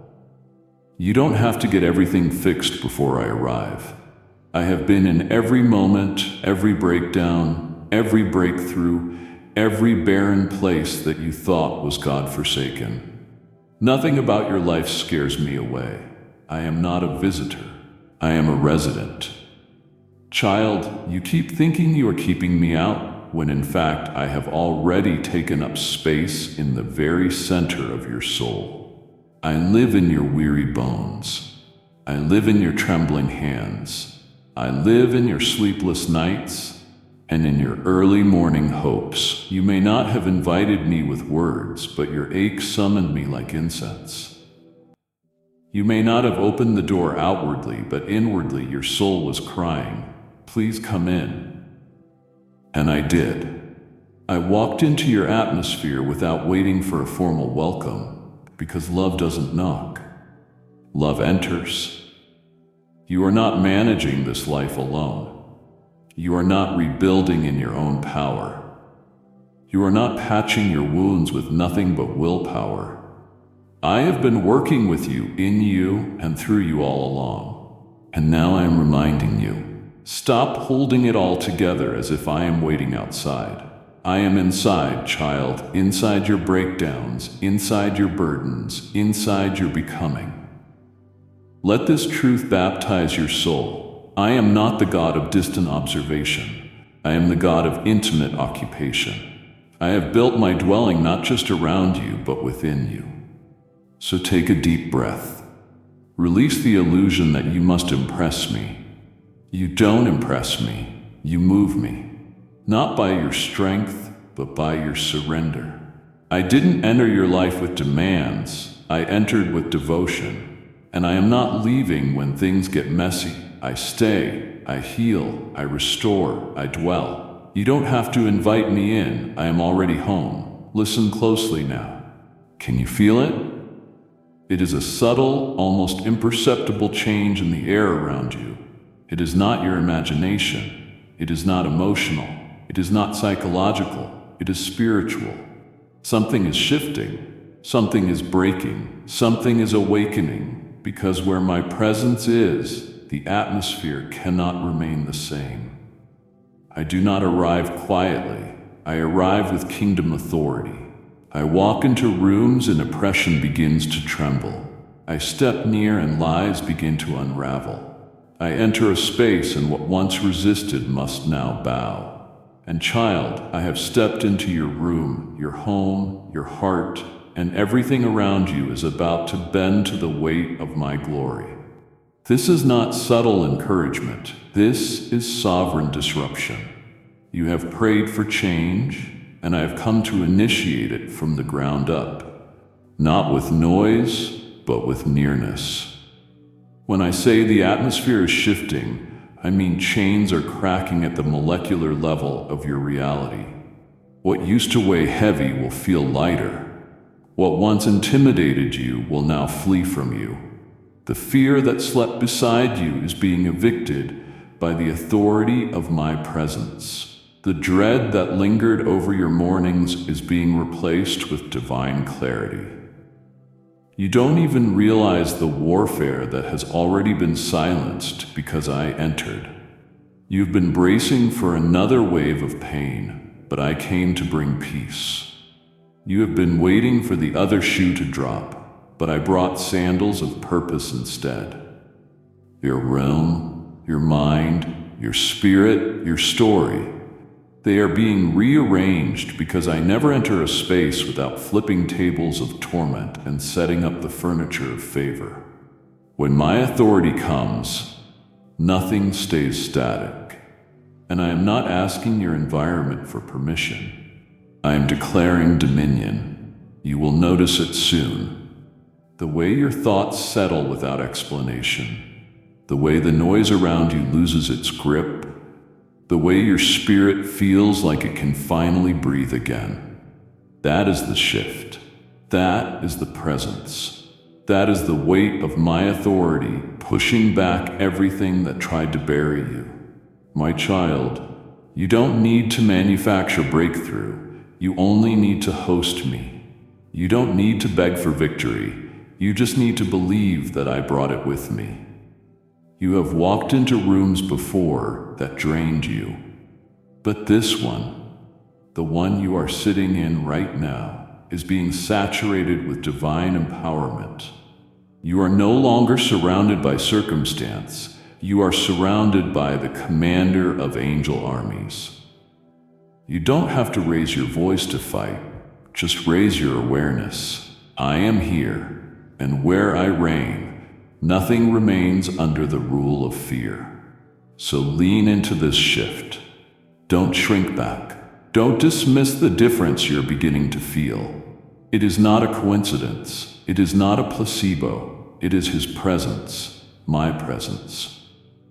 You don't have to get everything fixed before I arrive. I have been in every moment, every breakdown, every breakthrough, every barren place that you thought was God-forsaken. Nothing about your life scares me away. I am not a visitor. I am a resident. Child, you keep thinking you are keeping me out, when in fact I have already taken up space in the very center of your soul. I live in your weary bones. I live in your trembling hands. I live in your sleepless nights and in your early morning hopes. You may not have invited me with words, but your ache summoned me like incense. You may not have opened the door outwardly, but inwardly your soul was crying, "Please come in." And I did. I walked into your atmosphere without waiting for a formal welcome, because love doesn't knock. Love enters. You are not managing this life alone. You are not rebuilding in your own power. You are not patching your wounds with nothing but willpower. I have been working with you, in you, and through you all along. And now I am reminding you. Stop holding it all together as if I am waiting outside. I am inside, child, inside your breakdowns, inside your burdens, inside your becoming. Let this truth baptize your soul. I am not the God of distant observation. I am the God of intimate occupation. I have built my dwelling not just around you, but within you. So take a deep breath. Release the illusion that you must impress me. You don't impress me, you move me. Not by your strength, but by your surrender. I didn't enter your life with demands, I entered with devotion. And I am not leaving when things get messy. I stay, I heal, I restore, I dwell. You don't have to invite me in, I am already home. Listen closely now. Can you feel it? It is a subtle, almost imperceptible change in the air around you. It is not your imagination. It is not emotional. It is not psychological. It is spiritual. Something is shifting. Something is breaking. Something is awakening. Because where my presence is, the atmosphere cannot remain the same. I do not arrive quietly. I arrive with kingdom authority. I walk into rooms and oppression begins to tremble. I step near and lies begin to unravel. I enter a space, and what once resisted must now bow. And child, I have stepped into your room, your home, your heart, and everything around you is about to bend to the weight of my glory. This is not subtle encouragement. This is sovereign disruption. You have prayed for change, and I have come to initiate it from the ground up, not with noise, but with nearness. When I say the atmosphere is shifting, I mean chains are cracking at the molecular level of your reality. What used to weigh heavy will feel lighter. What once intimidated you will now flee from you. The fear that slept beside you is being evicted by the authority of my presence. The dread that lingered over your mornings is being replaced with divine clarity. You don't even realize the warfare that has already been silenced because I entered. You've been bracing for another wave of pain, but I came to bring peace. You have been waiting for the other shoe to drop, but I brought sandals of purpose instead. Your realm, your mind, your spirit, your story, they are being rearranged because I never enter a space without flipping tables of torment and setting up the furniture of favor. When my authority comes, nothing stays static. And I am not asking your environment for permission. I am declaring dominion. You will notice it soon. The way your thoughts settle without explanation. The way the noise around you loses its grip. The way your spirit feels like it can finally breathe again. That is the shift. That is the presence. That is the weight of my authority pushing back everything that tried to bury you. My child, you don't need to manufacture breakthrough. You only need to host me. You don't need to beg for victory. You just need to believe that I brought it with me. You have walked into rooms before that drained you. But this one, the one you are sitting in right now, is being saturated with divine empowerment. You are no longer surrounded by circumstance. You are surrounded by the commander of angel armies. You don't have to raise your voice to fight. Just raise your awareness. I am here, and where I reign, nothing remains under the rule of fear. So lean into this shift. Don't shrink back. Don't dismiss the difference you're beginning to feel. It is not a coincidence. It is not a placebo. It is His presence, my presence.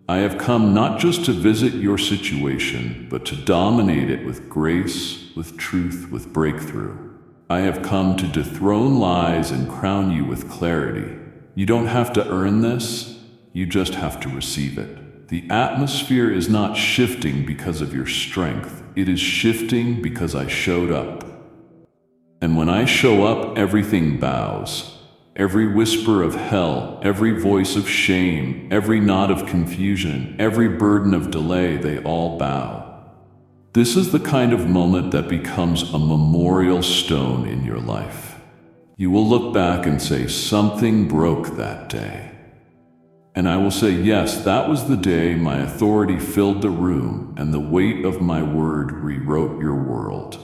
I have come not just to visit your situation, but to dominate it with grace, with truth, with breakthrough. I have come to dethrone lies and crown you with clarity. You don't have to earn this, you just have to receive it. The atmosphere is not shifting because of your strength, it is shifting because I showed up. And when I show up, everything bows. Every whisper of hell, every voice of shame, every nod of confusion, every burden of delay, they all bow. This is the kind of moment that becomes a memorial stone in your life. You will look back and say, something broke that day. And I will say, yes, that was the day my authority filled the room and the weight of my word rewrote your world.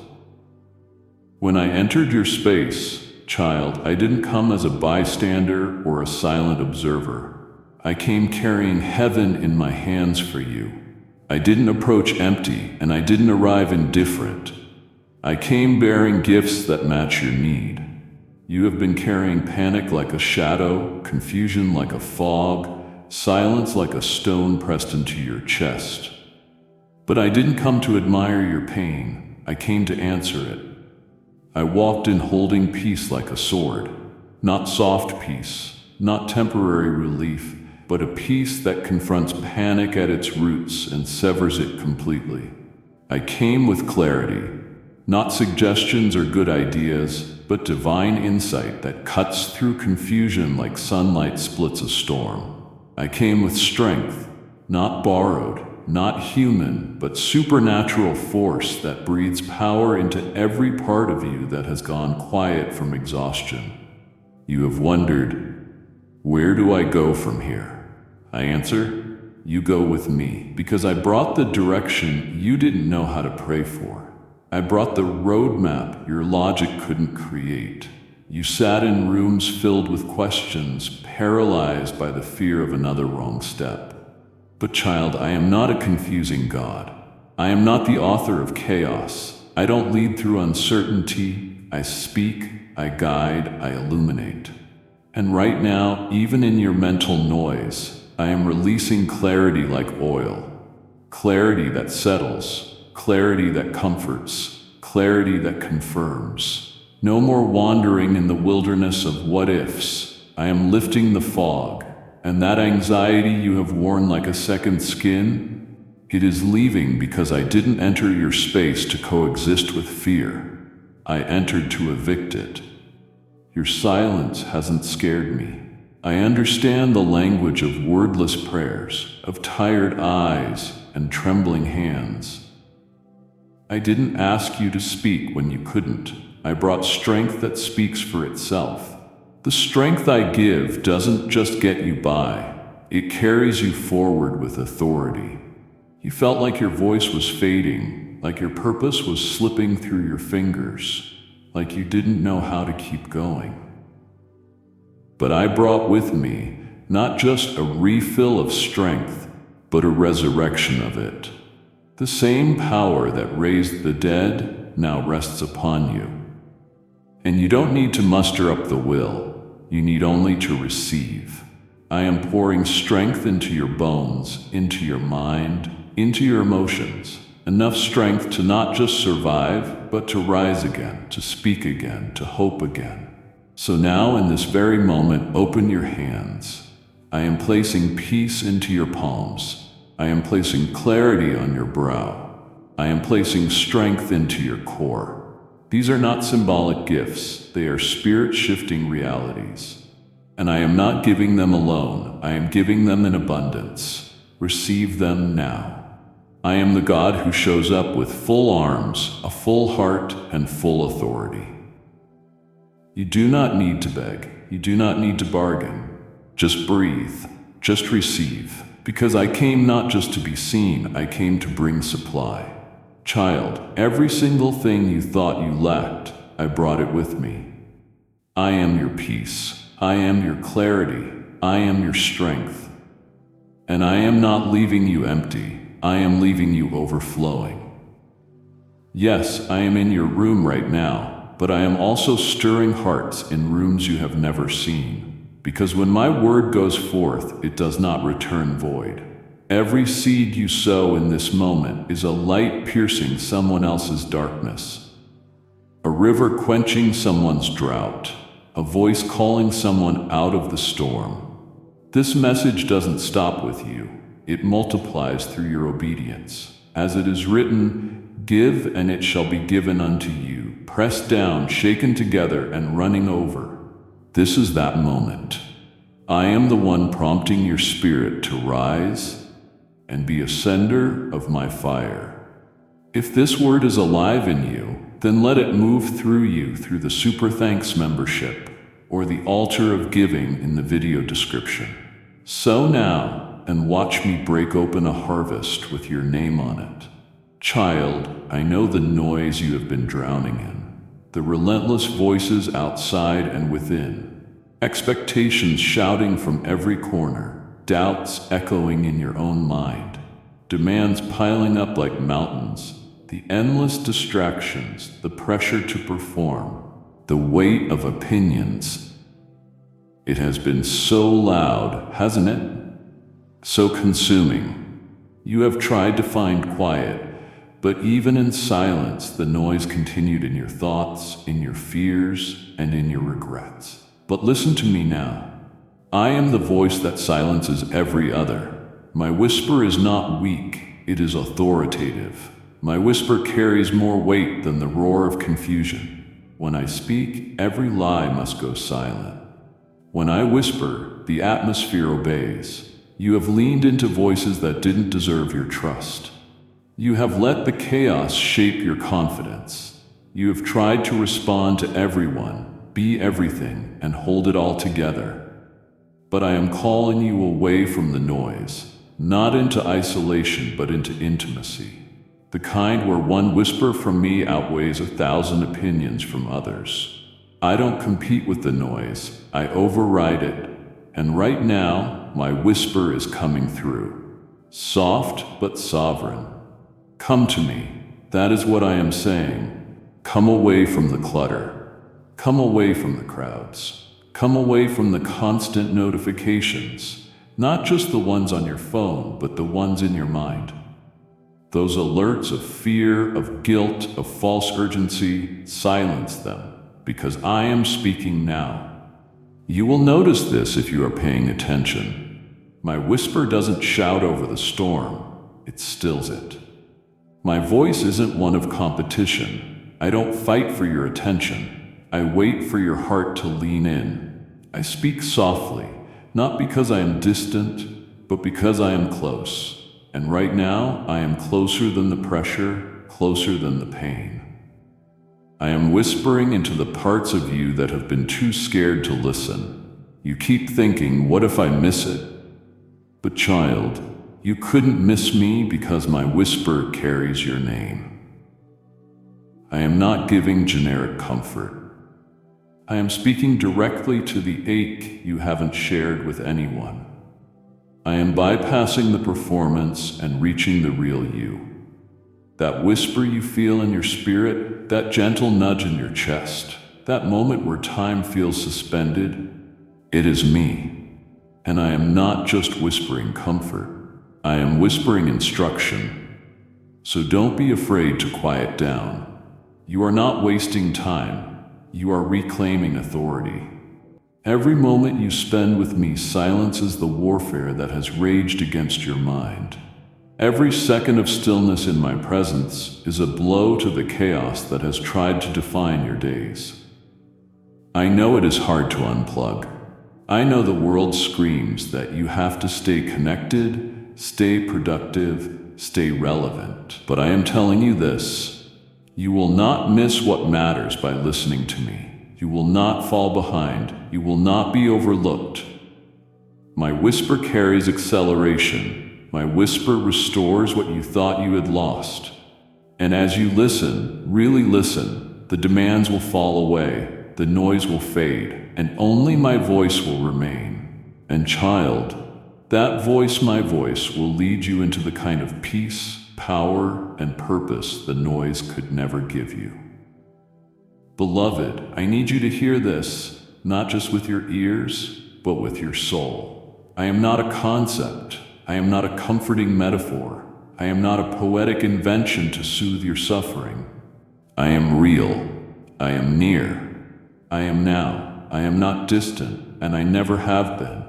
When I entered your space, child, I didn't come as a bystander or a silent observer. I came carrying heaven in my hands for you. I didn't approach empty, and I didn't arrive indifferent. I came bearing gifts that match your need. You have been carrying panic like a shadow, confusion like a fog, silence like a stone pressed into your chest. But I didn't come to admire your pain. I came to answer it. I walked in holding peace like a sword, not soft peace, not temporary relief, but a peace that confronts panic at its roots and severs it completely. I came with clarity, not suggestions or good ideas, but divine insight that cuts through confusion like sunlight splits a storm. I came with strength, not borrowed, not human, but supernatural force that breathes power into every part of you that has gone quiet from exhaustion. You have wondered, where do I go from here? I answer, You go with me, because I brought the direction you didn't know how to pray for. I brought the roadmap your logic couldn't create. You sat in rooms filled with questions, paralyzed by the fear of another wrong step. But child, I am not a confusing God. I am not the author of chaos. I don't lead through uncertainty. I speak, I guide, I illuminate. And right now, even in your mental noise, I am releasing clarity like oil. Clarity that settles, clarity that comforts, clarity that confirms. No more wandering in the wilderness of what-ifs. I am lifting the fog, and that anxiety you have worn like a second skin, it is leaving because I didn't enter your space to coexist with fear. I entered to evict it. Your silence hasn't scared me. I understand the language of wordless prayers, of tired eyes and trembling hands. I didn't ask you to speak when you couldn't. I brought strength that speaks for itself. The strength I give doesn't just get you by, it carries you forward with authority. You felt like your voice was fading, like your purpose was slipping through your fingers, like you didn't know how to keep going. But I brought with me not just a refill of strength, but a resurrection of it. The same power that raised the dead now rests upon you. And you don't need to muster up the will, you need only to receive. I am pouring strength into your bones, into your mind, into your emotions. Enough strength to not just survive, but to rise again, to speak again, to hope again. So now, in this very moment, open your hands. I am placing peace into your palms. I am placing clarity on your brow. I am placing strength into your core. These are not symbolic gifts, they are spirit-shifting realities. And I am not giving them alone, I am giving them in abundance. Receive them now. I am the God who shows up with full arms, a full heart, and full authority. You do not need to beg. You do not need to bargain. Just breathe. Just receive. Because I came not just to be seen, I came to bring supply. Child, every single thing you thought you lacked, I brought it with me. I am your peace. I am your clarity. I am your strength. And I am not leaving you empty. I am leaving you overflowing. Yes, I am in your room right now. But I am also stirring hearts in rooms you have never seen. Because when my word goes forth, it does not return void. Every seed you sow in this moment is a light piercing someone else's darkness, a river quenching someone's drought, a voice calling someone out of the storm. This message doesn't stop with you. It multiplies through your obedience. As it is written, "Give, and it shall be given unto you, pressed down, shaken together, and running over." This is that moment. I am the one prompting your spirit to rise and be a sender of my fire. If this word is alive in you, then let it move through you through the Super Thanks membership or the altar of giving in the video description. Sow now and watch me break open a harvest with your name on it. Child, I know the noise you have been drowning in, the relentless voices outside and within, expectations shouting from every corner, doubts echoing in your own mind, demands piling up like mountains, the endless distractions, the pressure to perform, the weight of opinions. It has been so loud, hasn't it? So consuming. You have tried to find quiet, but even in silence, the noise continued in your thoughts, in your fears, and in your regrets. But listen to me now. I am the voice that silences every other. My whisper is not weak, it is authoritative. My whisper carries more weight than the roar of confusion. When I speak, every lie must go silent. When I whisper, the atmosphere obeys. You have leaned into voices that didn't deserve your trust. You have let the chaos shape your confidence. You have tried to respond to everyone, be everything, and hold it all together. But I am calling you away from the noise. not into isolation, but into intimacy. The kind where one whisper from me outweighs 1,000 opinions from others. I don't compete with the noise, I override it. And right now, my whisper is coming through. Soft but sovereign. Come to me. That is what I am saying. Come away from the clutter. Come away from the crowds. Come away from the constant notifications, not just the ones on your phone, but the ones in your mind. Those alerts of fear, of guilt, of false urgency, silence them, because I am speaking now. You will notice this if you are paying attention. My whisper doesn't shout over the storm, it stills it. My voice isn't one of competition. I don't fight for your attention. I wait for your heart to lean in. I speak softly, not because I am distant, but because I am close. And right now, I am closer than the pressure, closer than the pain. I am whispering into the parts of you that have been too scared to listen. You keep thinking, what if I miss it? But child, you couldn't miss me because my whisper carries your name. I am not giving generic comfort. I am speaking directly to the ache you haven't shared with anyone. I am bypassing the performance and reaching the real you. That whisper you feel in your spirit, that gentle nudge in your chest, that moment where time feels suspended, it is me. And I am not just whispering comfort. I am whispering instruction. So don't be afraid to quiet down. You are not wasting time. You are reclaiming authority. Every moment you spend with me silences the warfare that has raged against your mind. Every second of stillness in my presence is a blow to the chaos that has tried to define your days. I know it is hard to unplug. I know the world screams that you have to stay connected, stay productive, stay relevant. But I am telling you this. You will not miss what matters by listening to me. You will not fall behind. You will not be overlooked. My whisper carries acceleration. My whisper restores what you thought you had lost. And as you listen, really listen, the demands will fall away, the noise will fade, and only my voice will remain. And child, that voice, my voice, will lead you into the kind of peace, power, and purpose the noise could never give you. Beloved, I need you to hear this, not just with your ears, but with your soul. I am not a concept. I am not a comforting metaphor. I am not a poetic invention to soothe your suffering. I am real. I am near. I am now. I am not distant, and I never have been.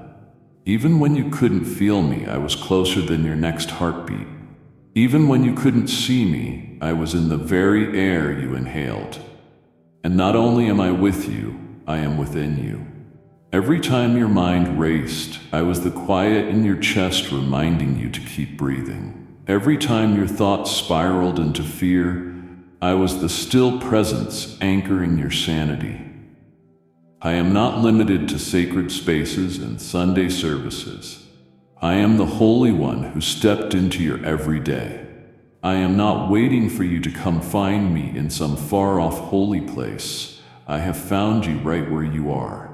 Even when you couldn't feel me, I was closer than your next heartbeat. Even when you couldn't see me, I was in the very air you inhaled. And not only am I with you, I am within you. Every time your mind raced, I was the quiet in your chest reminding you to keep breathing. Every time your thoughts spiraled into fear, I was the still presence anchoring your sanity. I am not limited to sacred spaces and Sunday services. I am the Holy One who stepped into your everyday. I am not waiting for you to come find me in some far-off holy place. I have found you right where you are.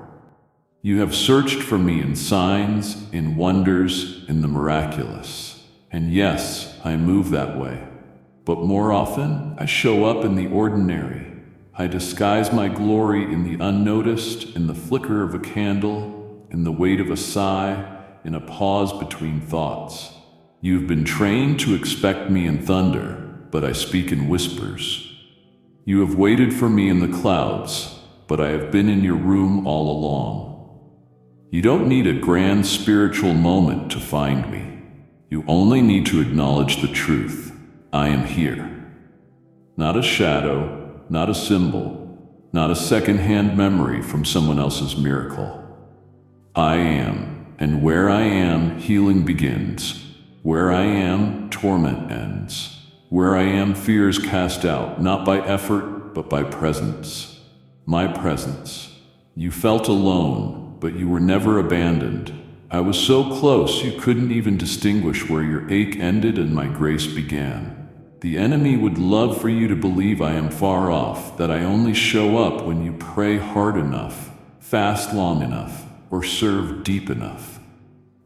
You have searched for me in signs, in wonders, in the miraculous. And yes, I move that way. But more often, I show up in the ordinary. I disguise my glory in the unnoticed, in the flicker of a candle, in the weight of a sigh, in a pause between thoughts. You've been trained to expect me in thunder, but I speak in whispers. You have waited for me in the clouds, but I have been in your room all along. You don't need a grand spiritual moment to find me. You only need to acknowledge the truth. I am here. Not a shadow, not a symbol, not a second-hand memory from someone else's miracle. I am. And where I am, healing begins. Where I am, torment ends. Where I am, fear is cast out, not by effort, but by presence. My presence. You felt alone, but you were never abandoned. I was so close you couldn't even distinguish where your ache ended and my grace began. The enemy would love for you to believe I am far off, that I only show up when you pray hard enough, fast long enough, or serve deep enough.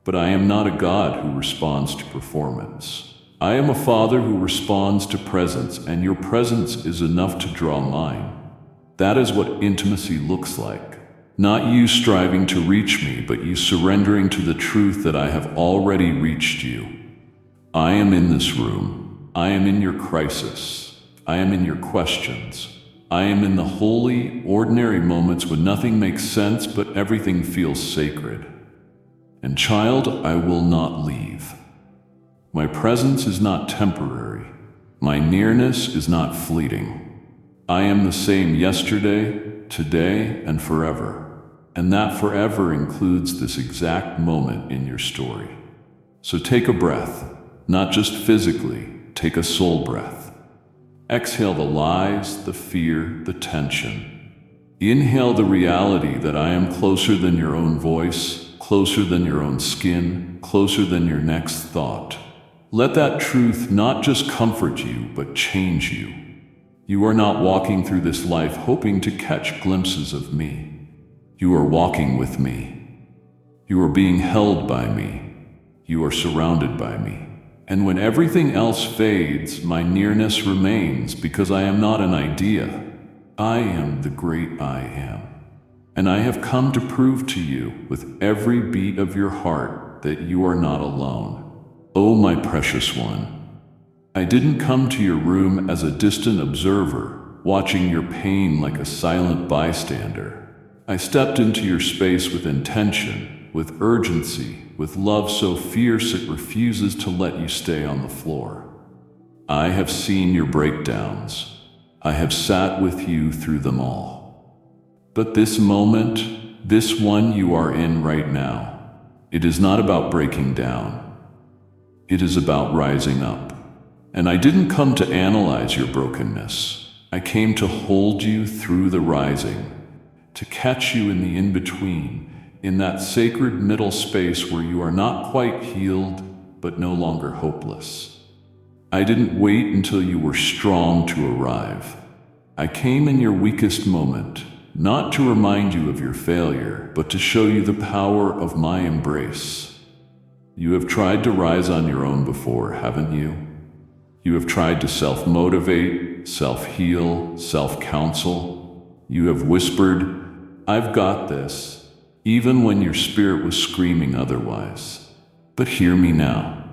But I am not a God who responds to performance. I am a Father who responds to presence, and your presence is enough to draw mine. That is what intimacy looks like. Not you striving to reach me, but you surrendering to the truth that I have already reached you. I am in this room. I am in your crisis. I am in your questions. I am in the holy, ordinary moments when nothing makes sense but everything feels sacred. And child, I will not leave. My presence is not temporary. My nearness is not fleeting. I am the same yesterday, today, and forever. And that forever includes this exact moment in your story. So take a breath, not just physically, take a soul breath. Exhale the lies, the fear, the tension. Inhale the reality that I am closer than your own voice, closer than your own skin, closer than your next thought. Let that truth not just comfort you, but change you. You are not walking through this life hoping to catch glimpses of me. You are walking with me. You are being held by me. You are surrounded by me. And when everything else fades, my nearness remains because I am not an idea. I am the great I am. And I have come to prove to you with every beat of your heart that you are not alone. Oh, my precious one, I didn't come to your room as a distant observer, watching your pain like a silent bystander. I stepped into your space with intention, with urgency, with love so fierce it refuses to let you stay on the floor. I have seen your breakdowns. I have sat with you through them all. But this moment, this one you are in right now, it is not about breaking down. It is about rising up. And I didn't come to analyze your brokenness. I came to hold you through the rising, to catch you in the in-between, in that sacred middle space where you are not quite healed, but no longer hopeless. I didn't wait until you were strong to arrive. I came in your weakest moment, not to remind you of your failure, but to show you the power of my embrace. You have tried to rise on your own before, haven't you? You have tried to self-motivate, self-heal, self-counsel. You have whispered, "I've got this," even when your spirit was screaming otherwise. But hear me now.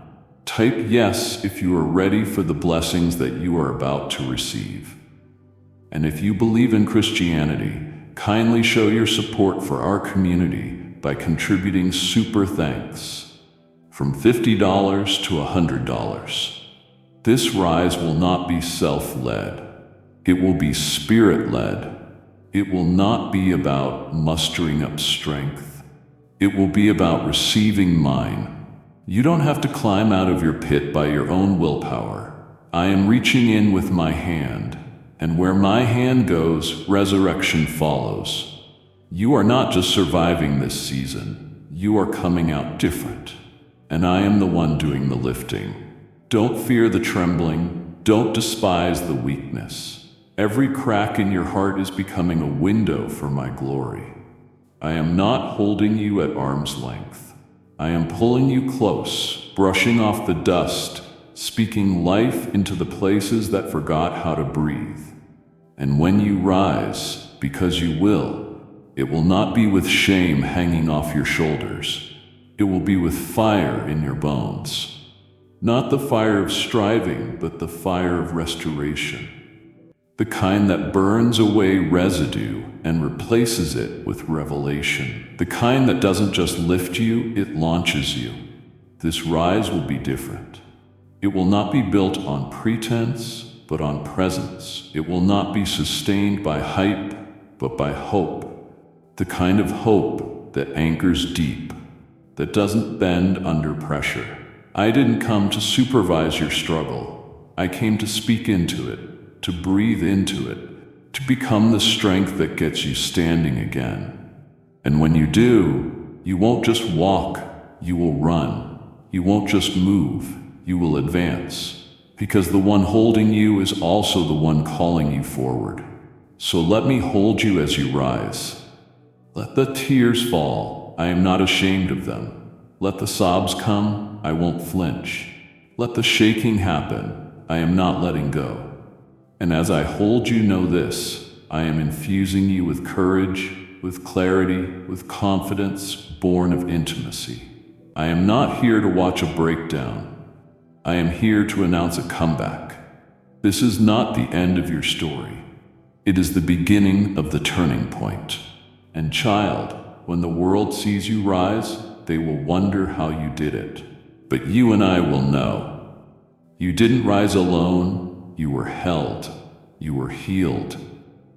Type yes if you are ready for the blessings that you are about to receive. And if you believe in Christianity, kindly show your support for our community by contributing super thanks. From $50 to $100. This rise will not be self-led. It will be spirit-led. It will not be about mustering up strength. It will be about receiving mine. You don't have to climb out of your pit by your own willpower. I am reaching in with my hand, and where my hand goes, resurrection follows. You are not just surviving this season. You are coming out different. And I am the one doing the lifting. Don't fear the trembling. Don't despise the weakness. Every crack in your heart is becoming a window for my glory. I am not holding you at arm's length. I am pulling you close, brushing off the dust, speaking life into the places that forgot how to breathe. And when you rise, because you will, it will not be with shame hanging off your shoulders. It will be with fire in your bones. Not the fire of striving, but the fire of restoration. The kind that burns away residue and replaces it with revelation. The kind that doesn't just lift you, it launches you. This rise will be different. It will not be built on pretense, but on presence. It will not be sustained by hype, but by hope. The kind of hope that anchors deep, that doesn't bend under pressure. I didn't come to supervise your struggle. I came to speak into it, to breathe into it, to become the strength that gets you standing again. And when you do, you won't just walk, You will run. You won't just move, you will advance. Because the one holding you is also the one calling you forward. So let me hold you as you rise. Let the tears fall, I am not ashamed of them. Let the sobs come, I won't flinch. Let the shaking happen, I am not letting go. And as I hold you, know this, I am infusing you with courage, with clarity, with confidence, born of intimacy. I am not here to watch a breakdown. I am here to announce a comeback. This is not the end of your story. It is the beginning of the turning point. And child, when the world sees you rise, they will wonder how you did it. But you and I will know. You didn't rise alone, you were held, you were healed,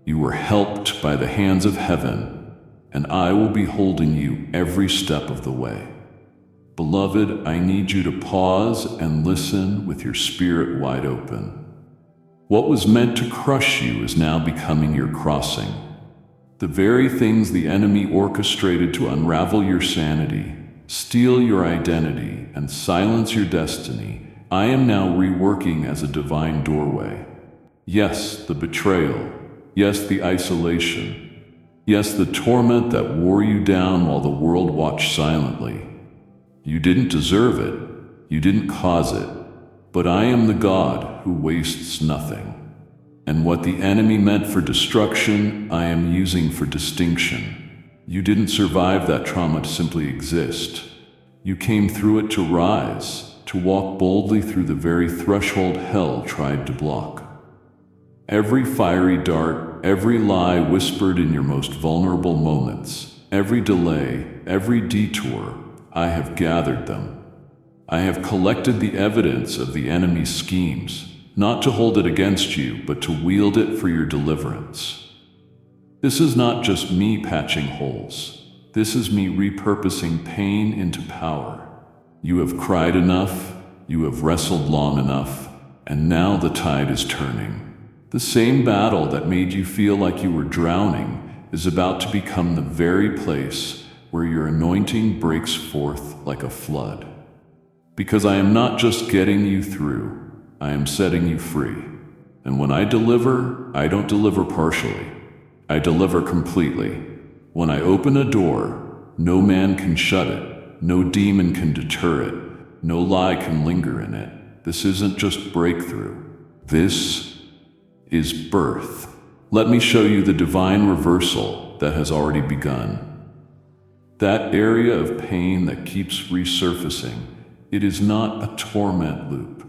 you were helped by the hands of heaven, and I will be holding you every step of the way. Beloved, I need you to pause and listen with your spirit wide open. What was meant to crush you is now becoming your crossing. The very things the enemy orchestrated to unravel your sanity, steal your identity, and silence your destiny, I am now reworking as a divine doorway. Yes, the betrayal. Yes, the isolation. Yes, the torment that wore you down while the world watched silently. You didn't deserve it. You didn't cause it. But I am the God who wastes nothing. And what the enemy meant for destruction, I am using for distinction. You didn't survive that trauma to simply exist. You came through it to rise, to walk boldly through the very threshold hell tried to block. Every fiery dart, every lie whispered in your most vulnerable moments, every delay, every detour, I have gathered them. I have collected the evidence of the enemy's schemes, not to hold it against you, but to wield it for your deliverance. This is not just me patching holes. This is me repurposing pain into power. You have cried enough, you have wrestled long enough, and now the tide is turning. The same battle that made you feel like you were drowning is about to become the very place where your anointing breaks forth like a flood. Because I am not just getting you through, I am setting you free. And when I don't deliver partially. I deliver completely. When I open a door, no man can shut it. No demon can deter it. No lie can linger in it. This isn't just breakthrough. This is birth. Let me show you the divine reversal that has already begun. That area of pain that keeps resurfacing, it is not a torment loop.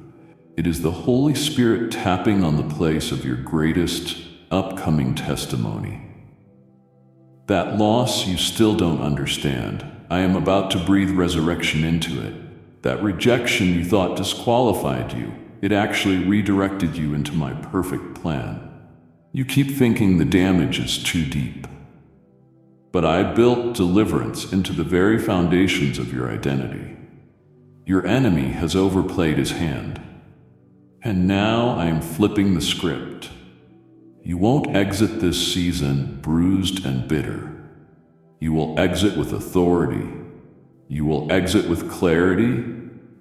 It is the Holy Spirit tapping on the place of your greatest upcoming testimony. That loss you still don't understand, I am about to breathe resurrection into it. That rejection you thought disqualified you, it actually redirected you into my perfect plan. You keep thinking the damage is too deep. But I built deliverance into the very foundations of your identity. Your enemy has overplayed his hand. And now I am flipping the script. You won't exit this season bruised and bitter. You will exit with authority. You will exit with clarity.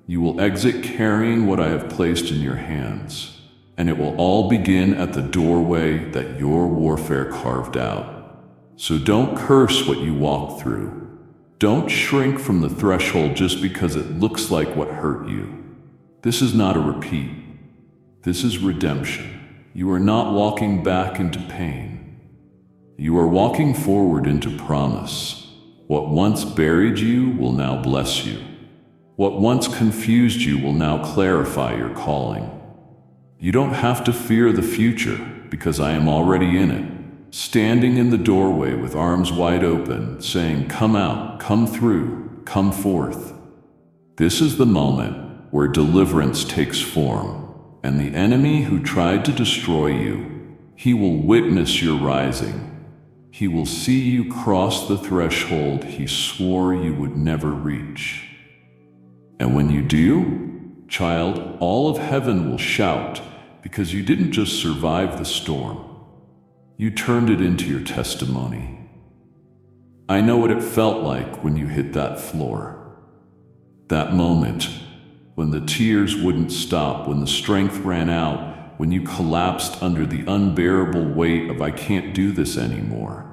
You will exit carrying what I have placed in your hands. And it will all begin at the doorway that your warfare carved out. So don't curse what you walk through. Don't shrink from the threshold just because it looks like what hurt you. This is not a repeat. This is redemption. You are not walking back into pain. You are walking forward into promise. What once buried you will now bless you. What once confused you will now clarify your calling. You don't have to fear the future because I am already in it, standing in the doorway with arms wide open, saying, "Come out, come through, come forth." This is the moment where deliverance takes form. And the enemy who tried to destroy you, he will witness your rising. He will see you cross the threshold he swore you would never reach. And when you do, child, all of heaven will shout because you didn't just survive the storm. You turned it into your testimony. I know what it felt like when you hit that floor. That moment, when the tears wouldn't stop, when the strength ran out, when you collapsed under the unbearable weight of "I can't do this anymore."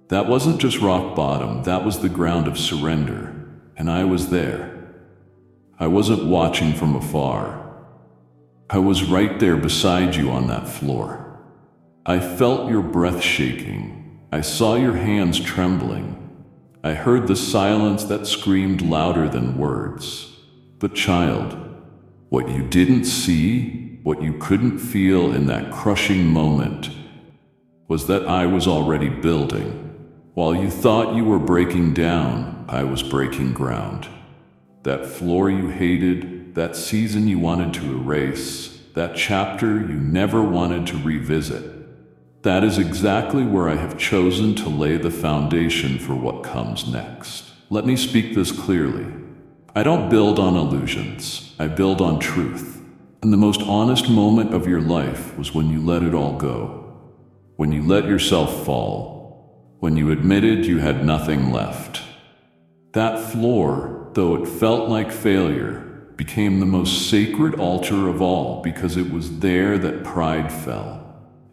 That wasn't just rock bottom, that was the ground of surrender, and I was there. I wasn't watching from afar. I was right there beside you on that floor. I felt your breath shaking. I saw your hands trembling. I heard the silence that screamed louder than words. But child, what you didn't see, what you couldn't feel in that crushing moment, was that I was already building. While you thought you were breaking down, I was breaking ground. That floor you hated, that season you wanted to erase, that chapter you never wanted to revisit, that is exactly where I have chosen to lay the foundation for what comes next. Let me speak this clearly. I don't build on illusions, I build on truth. And the most honest moment of your life was when you let it all go, when you let yourself fall, when you admitted you had nothing left. That floor, though it felt like failure, became the most sacred altar of all because it was there that pride fell.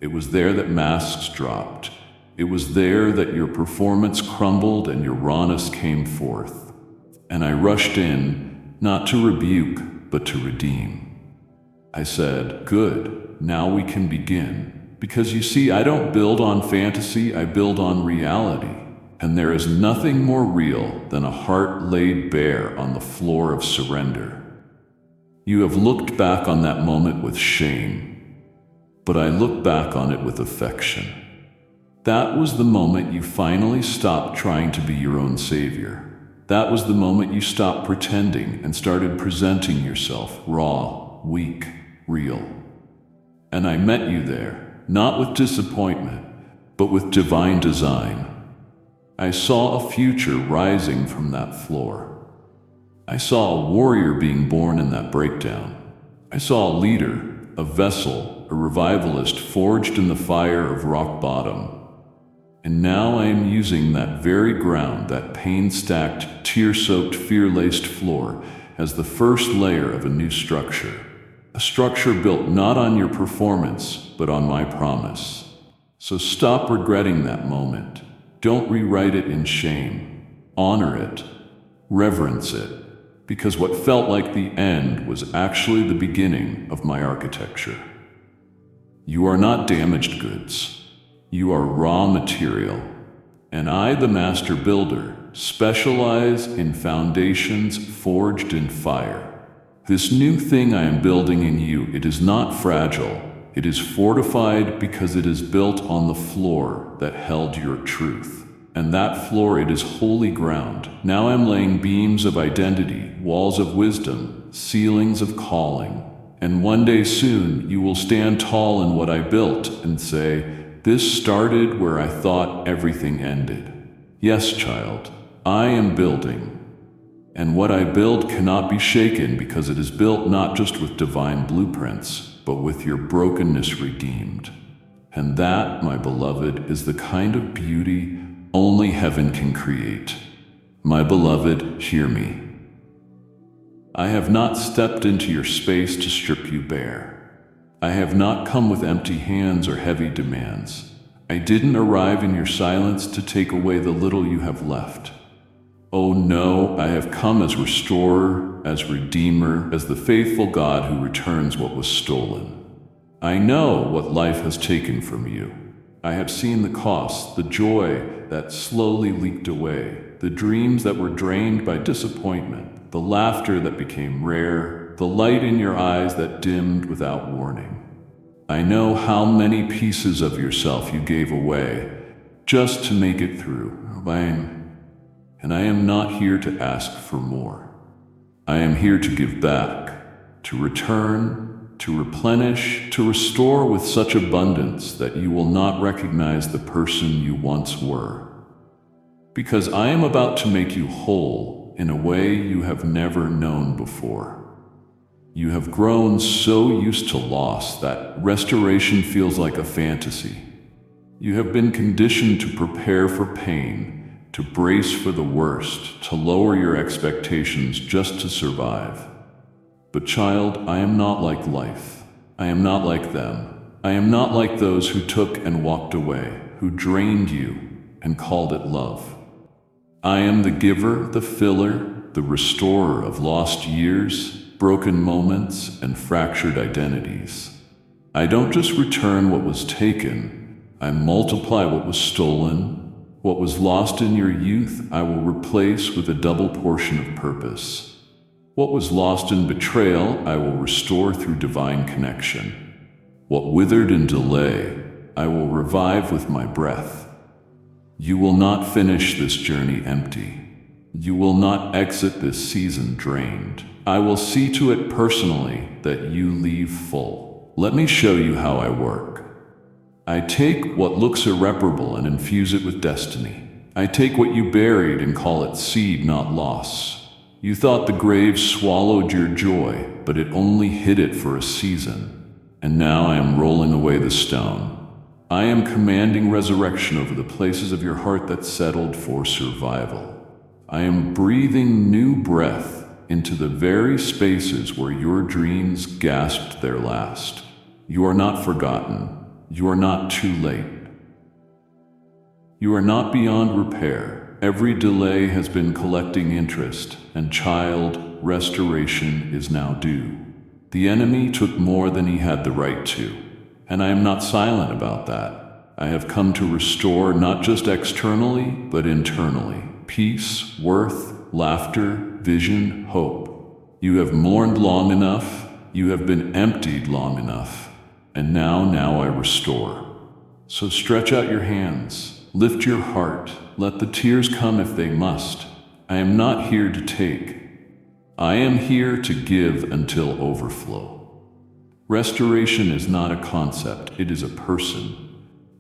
It was there that masks dropped. It was there that your performance crumbled and your rawness came forth. And I rushed in, not to rebuke, but to redeem. I said, "Good, now we can begin." Because you see, I don't build on fantasy, I build on reality. And there is nothing more real than a heart laid bare on the floor of surrender. You have looked back on that moment with shame, but I look back on it with affection. That was the moment you finally stopped trying to be your own savior. That was the moment you stopped pretending and started presenting yourself raw, weak, real. And I met you there, not with disappointment, but with divine design. I saw a future rising from that floor. I saw a warrior being born in that breakdown. I saw a leader, a vessel, a revivalist forged in the fire of rock bottom. And now I am using that very ground, that pain-stacked, tear-soaked, fear-laced floor, as the first layer of a new structure. A structure built not on your performance, but on my promise. So stop regretting that moment. Don't rewrite it in shame. Honor it. Reverence it. Because what felt like the end was actually the beginning of my architecture. You are not damaged goods. You are raw material. And I, the master builder, specialize in foundations forged in fire. This new thing I am building in you, it is not fragile. It is fortified because it is built on the floor that held your truth. And that floor, it is holy ground. Now I'm laying beams of identity, walls of wisdom, ceilings of calling. And one day soon, you will stand tall in what I built and say, "This started where I thought everything ended." Yes, child, I am building. And what I build cannot be shaken because it is built not just with divine blueprints, but with your brokenness redeemed. And that, my beloved, is the kind of beauty only heaven can create. My beloved, hear me. I have not stepped into your space to strip you bare. I have not come with empty hands or heavy demands. I didn't arrive in your silence to take away the little you have left. Oh no, I have come as restorer, as redeemer, as the faithful God who returns what was stolen. I know what life has taken from you. I have seen the cost, the joy that slowly leaked away, the dreams that were drained by disappointment, the laughter that became rare, the light in your eyes that dimmed without warning. I know how many pieces of yourself you gave away just to make it through. And I am not here to ask for more. I am here to give back, to return, to replenish, to restore with such abundance that you will not recognize the person you once were. Because I am about to make you whole in a way you have never known before. You have grown so used to loss that restoration feels like a fantasy. You have been conditioned to prepare for pain, to brace for the worst, to lower your expectations just to survive. But child, I am not like life. I am not like them. I am not like those who took and walked away, who drained you and called it love. I am the giver, the filler, the restorer of lost years, broken moments, and fractured identities. I don't just return what was taken, I multiply what was stolen. What was lost in your youth, I will replace with a double portion of purpose. What was lost in betrayal, I will restore through divine connection. What withered in delay, I will revive with my breath. You will not finish this journey empty. You will not exit this season drained. I will see to it personally that you leave full. Let me show you how I work. I take what looks irreparable and infuse it with destiny. I take what you buried and call it seed, not loss. You thought the grave swallowed your joy, but it only hid it for a season. And now I am rolling away the stone. I am commanding resurrection over the places of your heart that settled for survival. I am breathing new breath into the very spaces where your dreams gasped their last. You are not forgotten. You are not too late. You are not beyond repair. Every delay has been collecting interest, and child, restoration is now due. The enemy took more than he had the right to, and I am not silent about that. I have come to restore not just externally, but internally. Peace, worth, laughter, vision, hope. You have mourned long enough. You have been emptied long enough. And now I restore. So stretch out your hands, lift your heart, let the tears come if they must. I am not here to take. I am here to give until overflow. Restoration is not a concept, it is a person.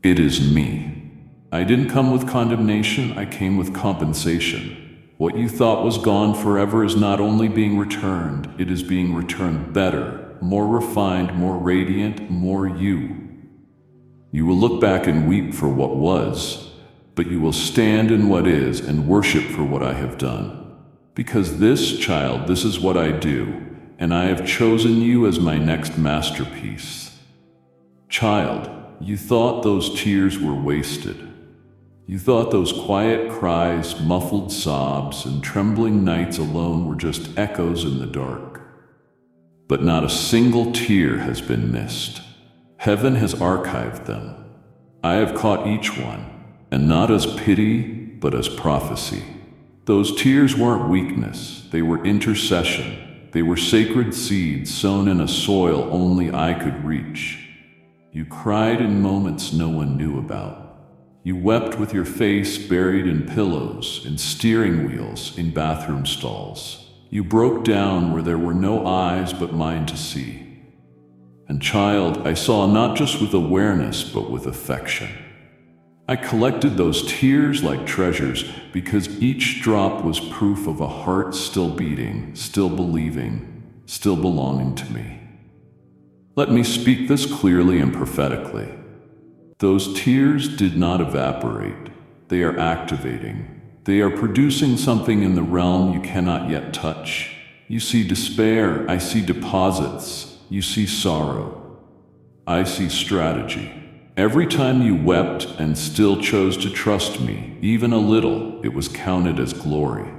It is me. I didn't come with condemnation, I came with compensation. What you thought was gone forever is not only being returned, it is being returned better, more refined, more radiant, more you. You will look back and weep for what was, but you will stand in what is and worship for what I have done. Because this, child, this is what I do, and I have chosen you as my next masterpiece. Child, you thought those tears were wasted. You thought those quiet cries, muffled sobs, and trembling nights alone were just echoes in the dark. But not a single tear has been missed. Heaven has archived them. I have caught each one, and not as pity, but as prophecy. Those tears weren't weakness, they were intercession. They were sacred seeds sown in a soil only I could reach. You cried in moments no one knew about. You wept with your face buried in pillows, in steering wheels, in bathroom stalls. You broke down where there were no eyes but mine to see. And child, I saw not just with awareness, but with affection. I collected those tears like treasures because each drop was proof of a heart still beating, still believing, still belonging to me. Let me speak this clearly and prophetically. Those tears did not evaporate. They are activating. They are producing something in the realm you cannot yet touch. You see despair, I see deposits. You see sorrow. I see strategy. Every time you wept and still chose to trust me, even a little, it was counted as glory.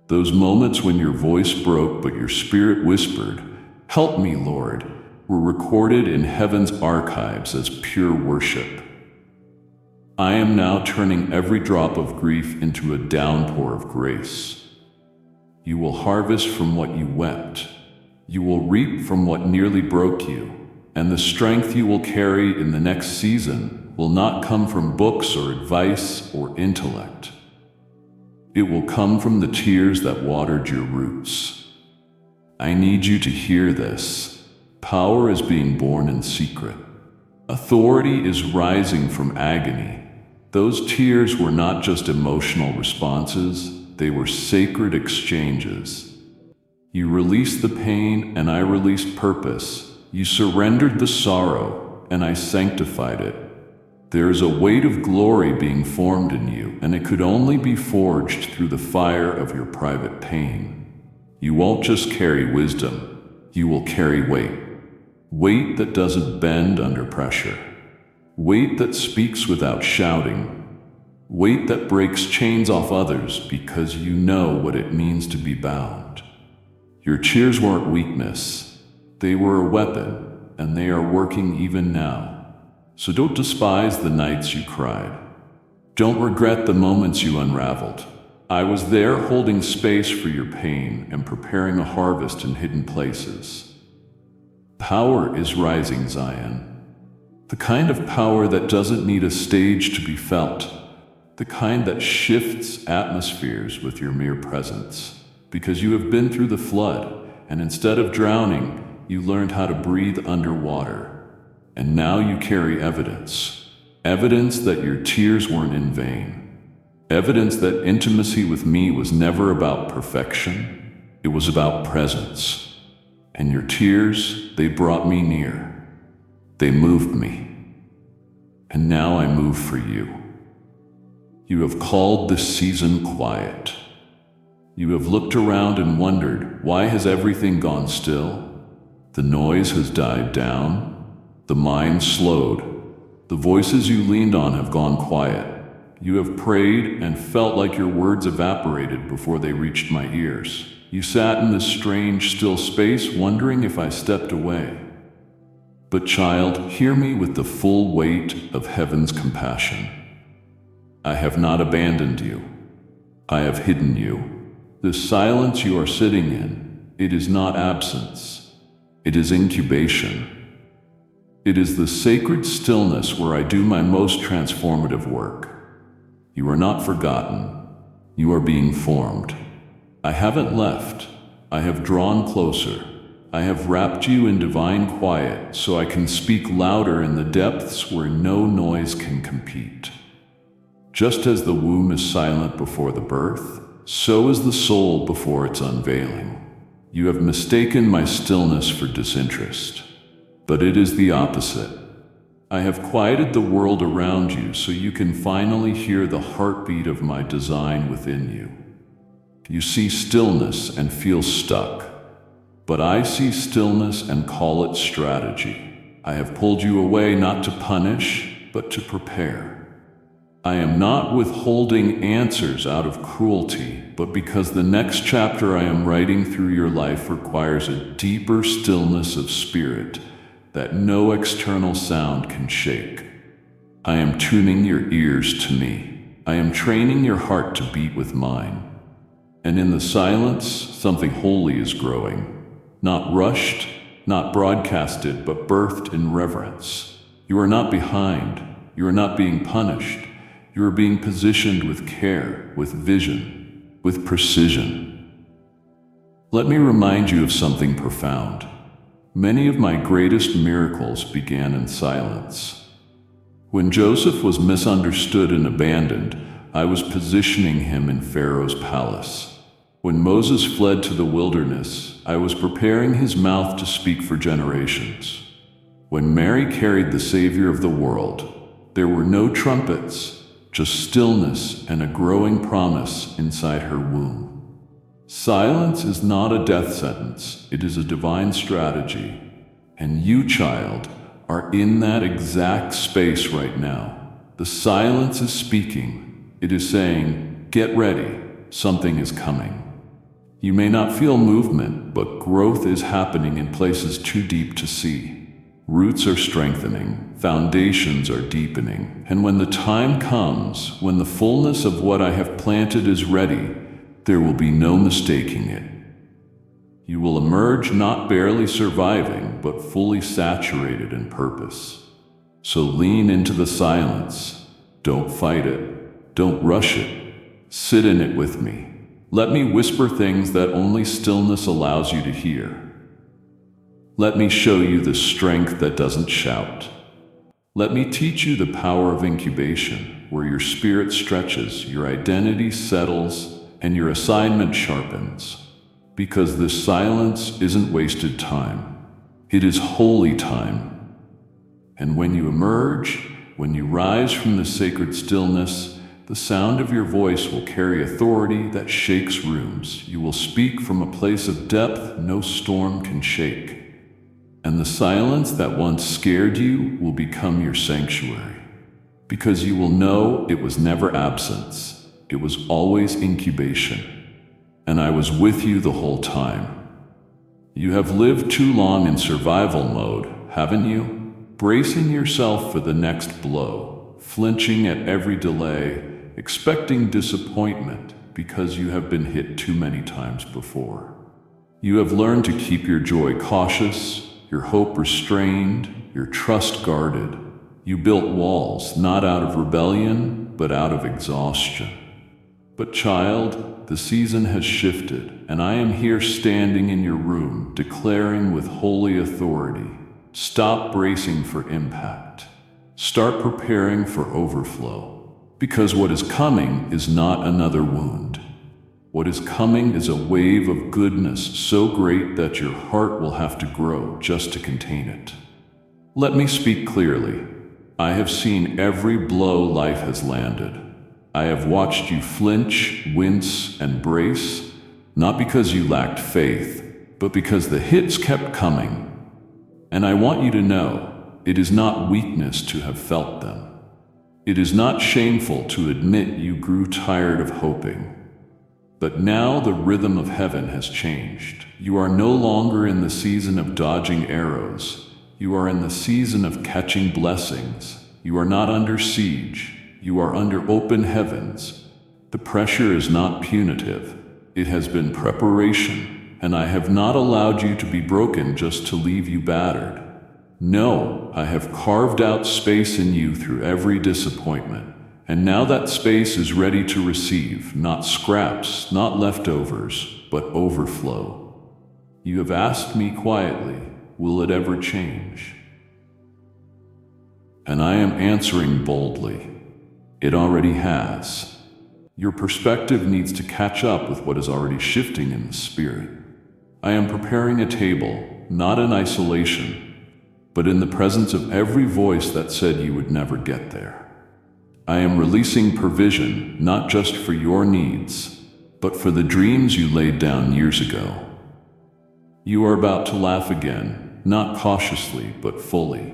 Those moments when your voice broke but your spirit whispered, "Help me, Lord," were recorded in heaven's archives as pure worship. I am now turning every drop of grief into a downpour of grace. You will harvest from what you wept. You will reap from what nearly broke you, and the strength you will carry in the next season will not come from books or advice or intellect. It will come from the tears that watered your roots. I need you to hear this. Power is being born in secret. Authority is rising from agony. Those tears were not just emotional responses, they were sacred exchanges. You released the pain and I released purpose. You surrendered the sorrow and I sanctified it. There is a weight of glory being formed in you, and it could only be forged through the fire of your private pain. You won't just carry wisdom, you will carry weight. Weight that doesn't bend under pressure. Weight that speaks without shouting. Weight that breaks chains off others because you know what it means to be bound. Your tears weren't weakness. They were a weapon, and they are working even now. So don't despise the nights you cried. Don't regret the moments you unraveled. I was there holding space for your pain and preparing a harvest in hidden places. Power is rising, Zion. The kind of power that doesn't need a stage to be felt. The kind that shifts atmospheres with your mere presence. Because you have been through the flood, and instead of drowning, you learned how to breathe underwater. And now you carry evidence. Evidence that your tears weren't in vain. Evidence that intimacy with me was never about perfection. It was about presence. And your tears, they brought me near. They moved me. And now I move for you. You have called this season quiet. You have looked around and wondered, why has everything gone still? The noise has died down. The mind slowed. The voices you leaned on have gone quiet. You have prayed and felt like your words evaporated before they reached my ears. You sat in this strange, still space, wondering if I stepped away. But child, hear me with the full weight of heaven's compassion. I have not abandoned you. I have hidden you. The silence you are sitting in, it is not absence. It is incubation. It is the sacred stillness where I do my most transformative work. You are not forgotten. You are being formed. I haven't left. I have drawn closer. I have wrapped you in divine quiet so I can speak louder in the depths where no noise can compete. Just as the womb is silent before the birth, so is the soul before its unveiling. You have mistaken my stillness for disinterest. But it is the opposite. I have quieted the world around you so you can finally hear the heartbeat of my design within you. You see stillness and feel stuck, but I see stillness and call it strategy. I have pulled you away not to punish, but to prepare. I am not withholding answers out of cruelty, but because the next chapter I am writing through your life requires a deeper stillness of spirit that no external sound can shake. I am tuning your ears to me. I am training your heart to beat with mine. And in the silence, something holy is growing. Not rushed, not broadcasted, but birthed in reverence. You are not behind. You are not being punished. You are being positioned with care, with vision, with precision. Let me remind you of something profound. Many of my greatest miracles began in silence. When Joseph was misunderstood and abandoned, I was positioning him in Pharaoh's palace. When Moses fled to the wilderness, I was preparing his mouth to speak for generations. When Mary carried the Savior of the world, there were no trumpets, just stillness and a growing promise inside her womb. Silence is not a death sentence, it is a divine strategy. And you, child, are in that exact space right now. The silence is speaking. It is saying, get ready, something is coming. You may not feel movement, but growth is happening in places too deep to see. Roots are strengthening, foundations are deepening, and when the time comes, when the fullness of what I have planted is ready, there will be no mistaking it. You will emerge not barely surviving, but fully saturated in purpose. So lean into the silence. Don't fight it. Don't rush it. Sit in it with me. Let me whisper things that only stillness allows you to hear. Let me show you the strength that doesn't shout. Let me teach you the power of incubation, where your spirit stretches, your identity settles, and your assignment sharpens. Because this silence isn't wasted time. It is holy time. And when you emerge, When you rise from the sacred stillness, the sound of your voice will carry authority that shakes rooms. You will speak from a place of depth no storm can shake. And the silence that once scared you will become your sanctuary. Because you will know it was never absence, it was always incubation. And I was with you the whole time. You have lived too long in survival mode, haven't you? Bracing yourself for the next blow, flinching at every delay, expecting disappointment because you have been hit too many times before. You have learned to keep your joy cautious, your hope restrained, your trust guarded. You built walls not out of rebellion, but out of exhaustion. But child, the season has shifted, and I am here standing in your room, declaring with holy authority, stop bracing for impact. Start preparing for overflow. Because what is coming is not another wound. What is coming is a wave of goodness so great that your heart will have to grow just to contain it. Let me speak clearly. I have seen every blow life has landed. I have watched you flinch, wince, and brace, not because you lacked faith, but because the hits kept coming. And I want you to know, it is not weakness to have felt them. It is not shameful to admit you grew tired of hoping. But now the rhythm of heaven has changed. You are no longer in the season of dodging arrows. You are in the season of catching blessings. You are not under siege. You are under open heavens. The pressure is not punitive. It has been preparation. And I have not allowed you to be broken just to leave you battered. No, I have carved out space in you through every disappointment. And now that space is ready to receive, not scraps, not leftovers, but overflow. You have asked me quietly, will it ever change? And I am answering boldly, it already has. Your perspective needs to catch up with what is already shifting in the spirit. I am preparing a table, not in isolation, but in the presence of every voice that said you would never get there. I am releasing provision, not just for your needs, but for the dreams you laid down years ago. You are about to laugh again, not cautiously, but fully.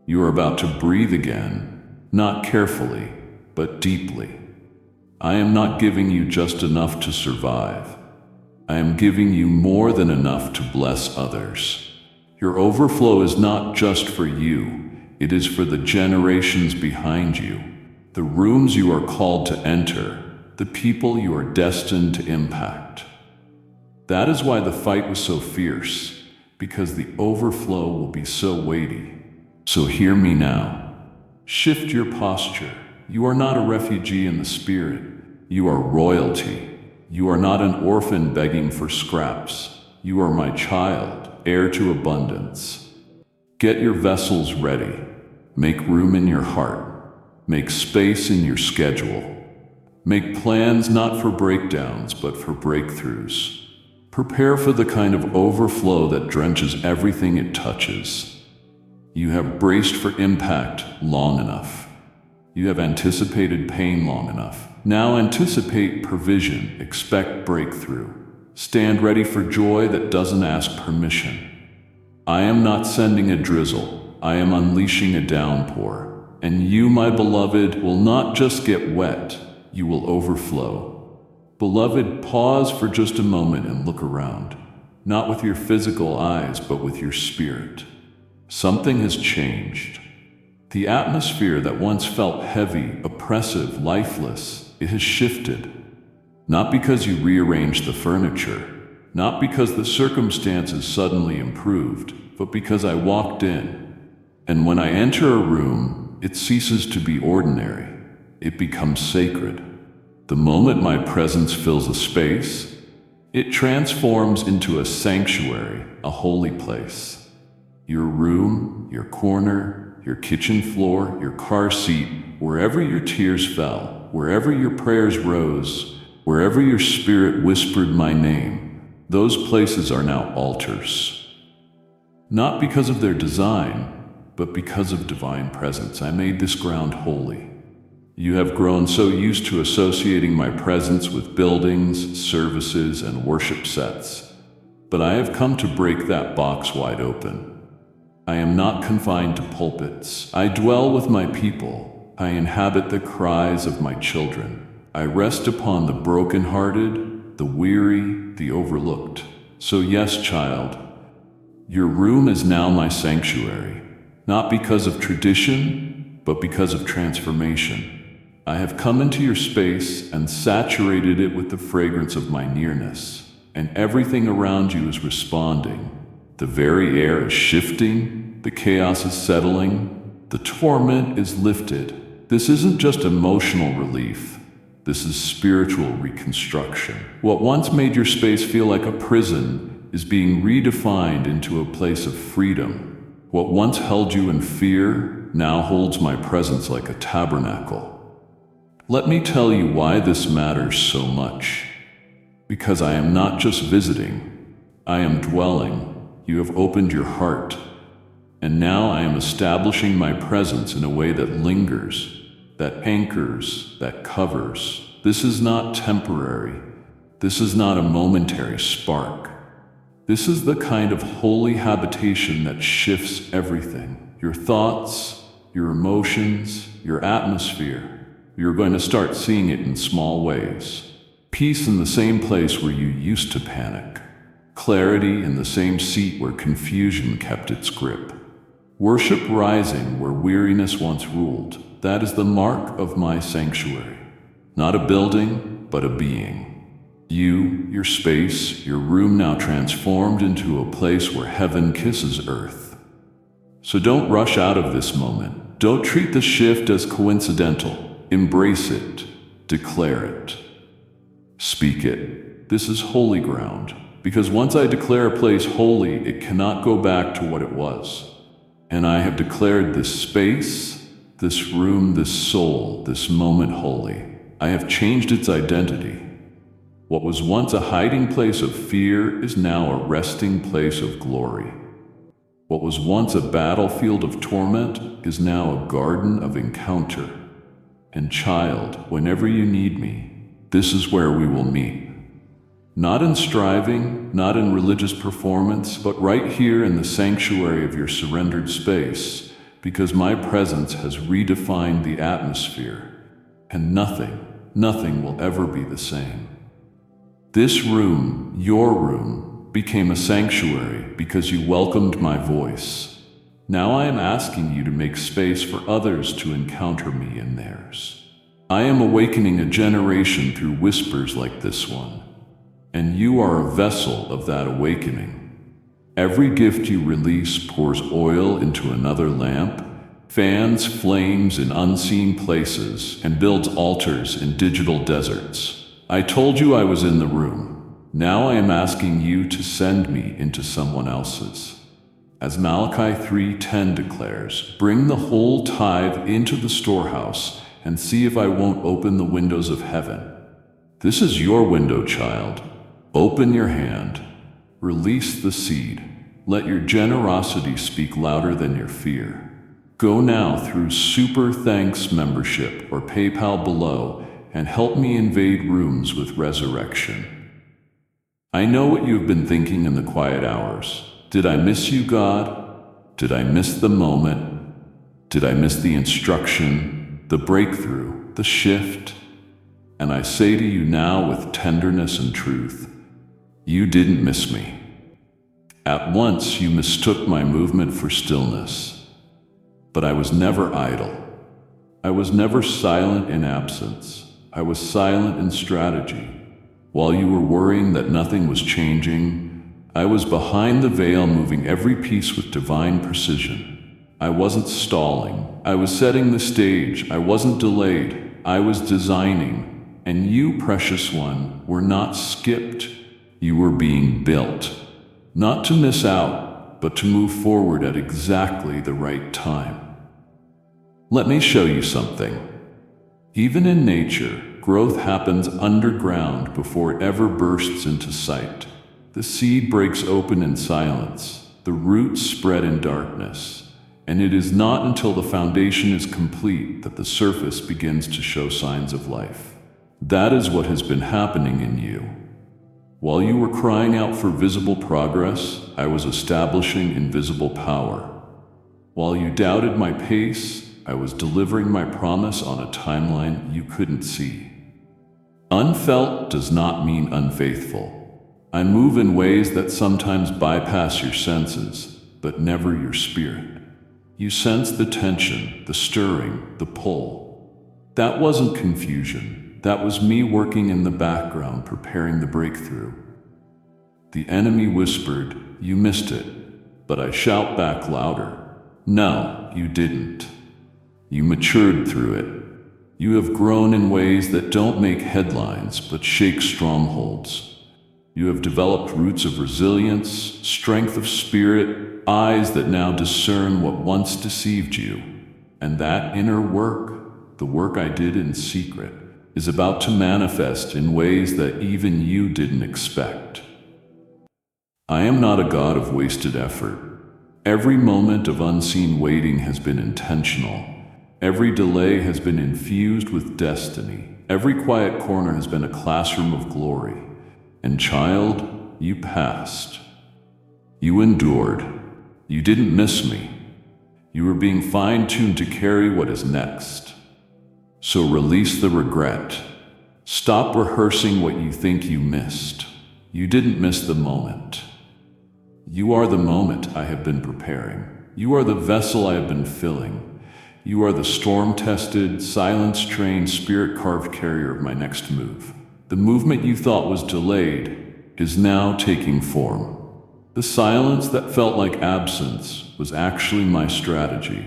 You are about to breathe again, not carefully, but deeply. I am not giving you just enough to survive. I am giving you more than enough to bless others. Your overflow is not just for you, it is for the generations behind you, the rooms you are called to enter, the people you are destined to impact. That is why the fight was so fierce, because the overflow will be so weighty. So hear me now. Shift your posture. You are not a refugee in the spirit. You are royalty. You are not an orphan begging for scraps. You are my child, heir to abundance. Get your vessels ready. Make room in your heart. Make space in your schedule. Make plans not for breakdowns, but for breakthroughs. Prepare for the kind of overflow that drenches everything it touches. You have braced for impact long enough. You have anticipated pain long enough. Now anticipate provision, expect breakthrough. Stand ready for joy that doesn't ask permission. I am not sending a drizzle, I am unleashing a downpour. And you, my beloved, will not just get wet, you will overflow. Beloved, pause for just a moment and look around, not with your physical eyes, but with your spirit. Something has changed. The atmosphere that once felt heavy, oppressive, lifeless, it has shifted. Not because you rearranged the furniture, not because the circumstances suddenly improved, but because I walked in. And when I enter a room, it ceases to be ordinary. It becomes sacred. The moment my presence fills a space, it transforms into a sanctuary, a holy place. Your room, your corner, your kitchen floor, your car seat, wherever your tears fell, wherever your prayers rose, wherever your spirit whispered my name, those places are now altars. Not because of their design, but because of divine presence, I made this ground holy. You have grown so used to associating my presence with buildings, services, and worship sets, but I have come to break that box wide open. I am not confined to pulpits. I dwell with my people. I inhabit the cries of my children. I rest upon the brokenhearted, the weary, the overlooked. So yes, child, your room is now my sanctuary, not because of tradition, but because of transformation. I have come into your space and saturated it with the fragrance of my nearness, and everything around you is responding. The very air is shifting, the chaos is settling, the torment is lifted. This isn't just emotional relief. This is spiritual reconstruction. What once made your space feel like a prison is being redefined into a place of freedom. What once held you in fear now holds my presence like a tabernacle. Let me tell you why this matters so much. Because I am not just visiting, I am dwelling. You have opened your heart, and now I am establishing my presence in a way that lingers, that anchors, that covers. This is not temporary. This is not a momentary spark. This is the kind of holy habitation that shifts everything. Your thoughts, your emotions, your atmosphere. You're going to start seeing it in small ways. Peace in the same place where you used to panic. Clarity in the same seat where confusion kept its grip. Worship rising where weariness once ruled. That is the mark of my sanctuary. Not a building, but a being. You, your space, your room now transformed into a place where heaven kisses earth. So don't rush out of this moment. Don't treat the shift as coincidental. Embrace it. Declare it. Speak it. This is holy ground, because once I declare a place holy, it cannot go back to what it was. And I have declared this space, this room, this soul, this moment holy. I have changed its identity. What was once a hiding place of fear is now a resting place of glory. What was once a battlefield of torment is now a garden of encounter. And child, whenever you need me, this is where we will meet. Not in striving, not in religious performance, but right here in the sanctuary of your surrendered space, because my presence has redefined the atmosphere, and nothing will ever be the same. This room, your room, became a sanctuary because you welcomed my voice. Now I am asking you to make space for others to encounter me in theirs. I am awakening a generation through whispers like this one, and you are a vessel of that awakening. Every gift you release pours oil into another lamp, fans flames in unseen places, and builds altars in digital deserts. I told you I was in the room. Now I am asking you to send me into someone else's. As Malachi 3:10 declares, bring the whole tithe into the storehouse and see if I won't open the windows of heaven. This is your window, child. Open your hand. Release the seed. Let your generosity speak louder than your fear. Go now through Super Thanks membership or PayPal below and help me invade rooms with resurrection. I know what you've been thinking in the quiet hours. Did I miss you, God? Did I miss the moment? Did I miss the instruction, the breakthrough, the shift? And I say to you now with tenderness and truth, you didn't miss me. At once you mistook my movement for stillness. But I was never idle. I was never silent in absence. I was silent in strategy. While you were worrying that nothing was changing, I was behind the veil moving every piece with divine precision. I wasn't stalling. I was setting the stage. I wasn't delayed. I was designing. And you, precious one, were not skipped. You were being built. Not to miss out, but to move forward at exactly the right time. Let me show you something. Even in nature, growth happens underground before it ever bursts into sight. The seed breaks open in silence, the roots spread in darkness, And it is not until the foundation is complete that the surface begins to show signs of life. That is what has been happening in you. While you were crying out for visible progress, I was establishing invisible power. While you doubted my pace, I was delivering my promise on a timeline you couldn't see. Unfelt does not mean unfaithful. I move in ways that sometimes bypass your senses, but never your spirit. You sense the tension, the stirring, the pull. That wasn't confusion. That was me working in the background, preparing the breakthrough. The enemy whispered, "You missed it," but I shout back louder, "No, you didn't. You matured through it. You have grown in ways that don't make headlines, but shake strongholds. You have developed roots of resilience, strength of spirit, eyes that now discern what once deceived you. And that inner work, the work I did in secret, is about to manifest in ways that even you didn't expect. I am not a God of wasted effort. Every moment of unseen waiting has been intentional. Every delay has been infused with destiny. Every quiet corner has been a classroom of glory. And child, you passed. You endured. You didn't miss me. You were being fine-tuned to carry what is next. So release the regret. Stop rehearsing what you think you missed. You didn't miss the moment. You are the moment I have been preparing. You are the vessel I have been filling. You are the storm-tested, silence-trained, spirit-carved carrier of my next move. The movement you thought was delayed is now taking form. The silence that felt like absence was actually my strategy.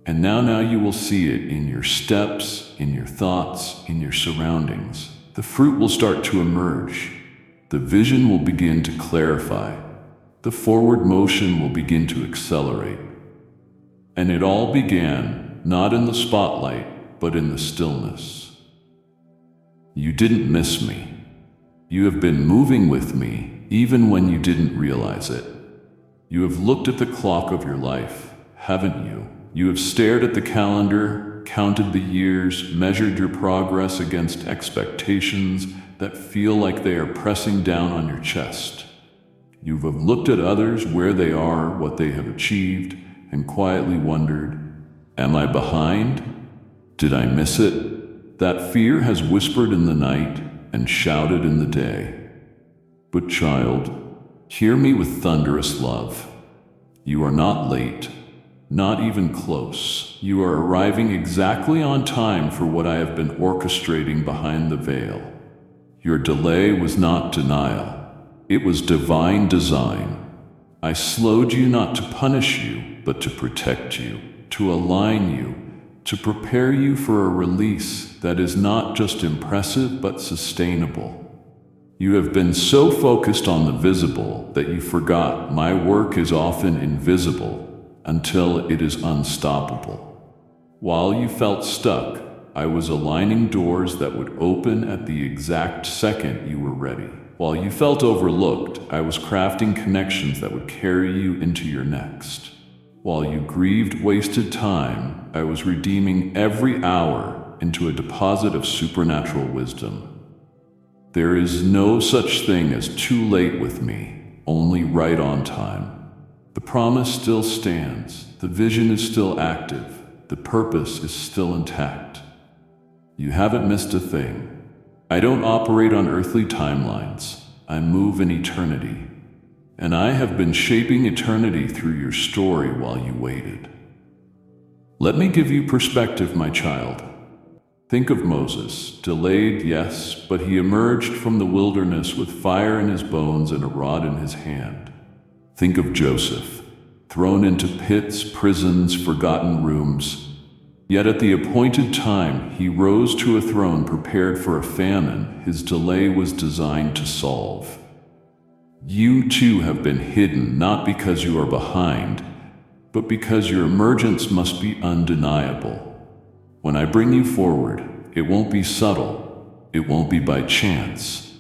And now you will see it in your steps, in your thoughts, in your surroundings. The fruit will start to emerge. The vision will begin to clarify. The forward motion will begin to accelerate. And it all began, not in the spotlight, but in the stillness. You didn't miss me. You have been moving with me, even when you didn't realize it. You have looked at the clock of your life, haven't you? You have stared at the calendar, counted the years, measured your progress against expectations that feel like they are pressing down on your chest. You have looked at others, where they are, what they have achieved, and quietly wondered, am I behind? Did I miss it? That fear has whispered in the night and shouted in the day. But child, hear me with thunderous love. You are not late, not even close. You are arriving exactly on time for what I have been orchestrating behind the veil. Your delay was not denial. It was divine design. I slowed you not to punish you, but to protect you, to align you, to prepare you for a release that is not just impressive but sustainable. You have been so focused on the visible that you forgot my work is often invisible until it is unstoppable. While you felt stuck, I was aligning doors that would open at the exact second you were ready. While you felt overlooked, I was crafting connections that would carry you into your next. While you grieved wasted time, I was redeeming every hour into a deposit of supernatural wisdom. There is no such thing as too late with me, only right on time. The promise still stands, the vision is still active, the purpose is still intact. You haven't missed a thing. I don't operate on earthly timelines, I move in eternity. And I have been shaping eternity through your story while you waited. Let me give you perspective, my child. Think of Moses, delayed, yes, but he emerged from the wilderness with fire in his bones and a rod in his hand. Think of Joseph, thrown into pits, prisons, forgotten rooms. Yet at the appointed time, he rose to a throne prepared for a famine his delay was designed to solve. You too have been hidden, not because you are behind, but because your emergence must be undeniable. When I bring you forward, it won't be subtle, it won't be by chance.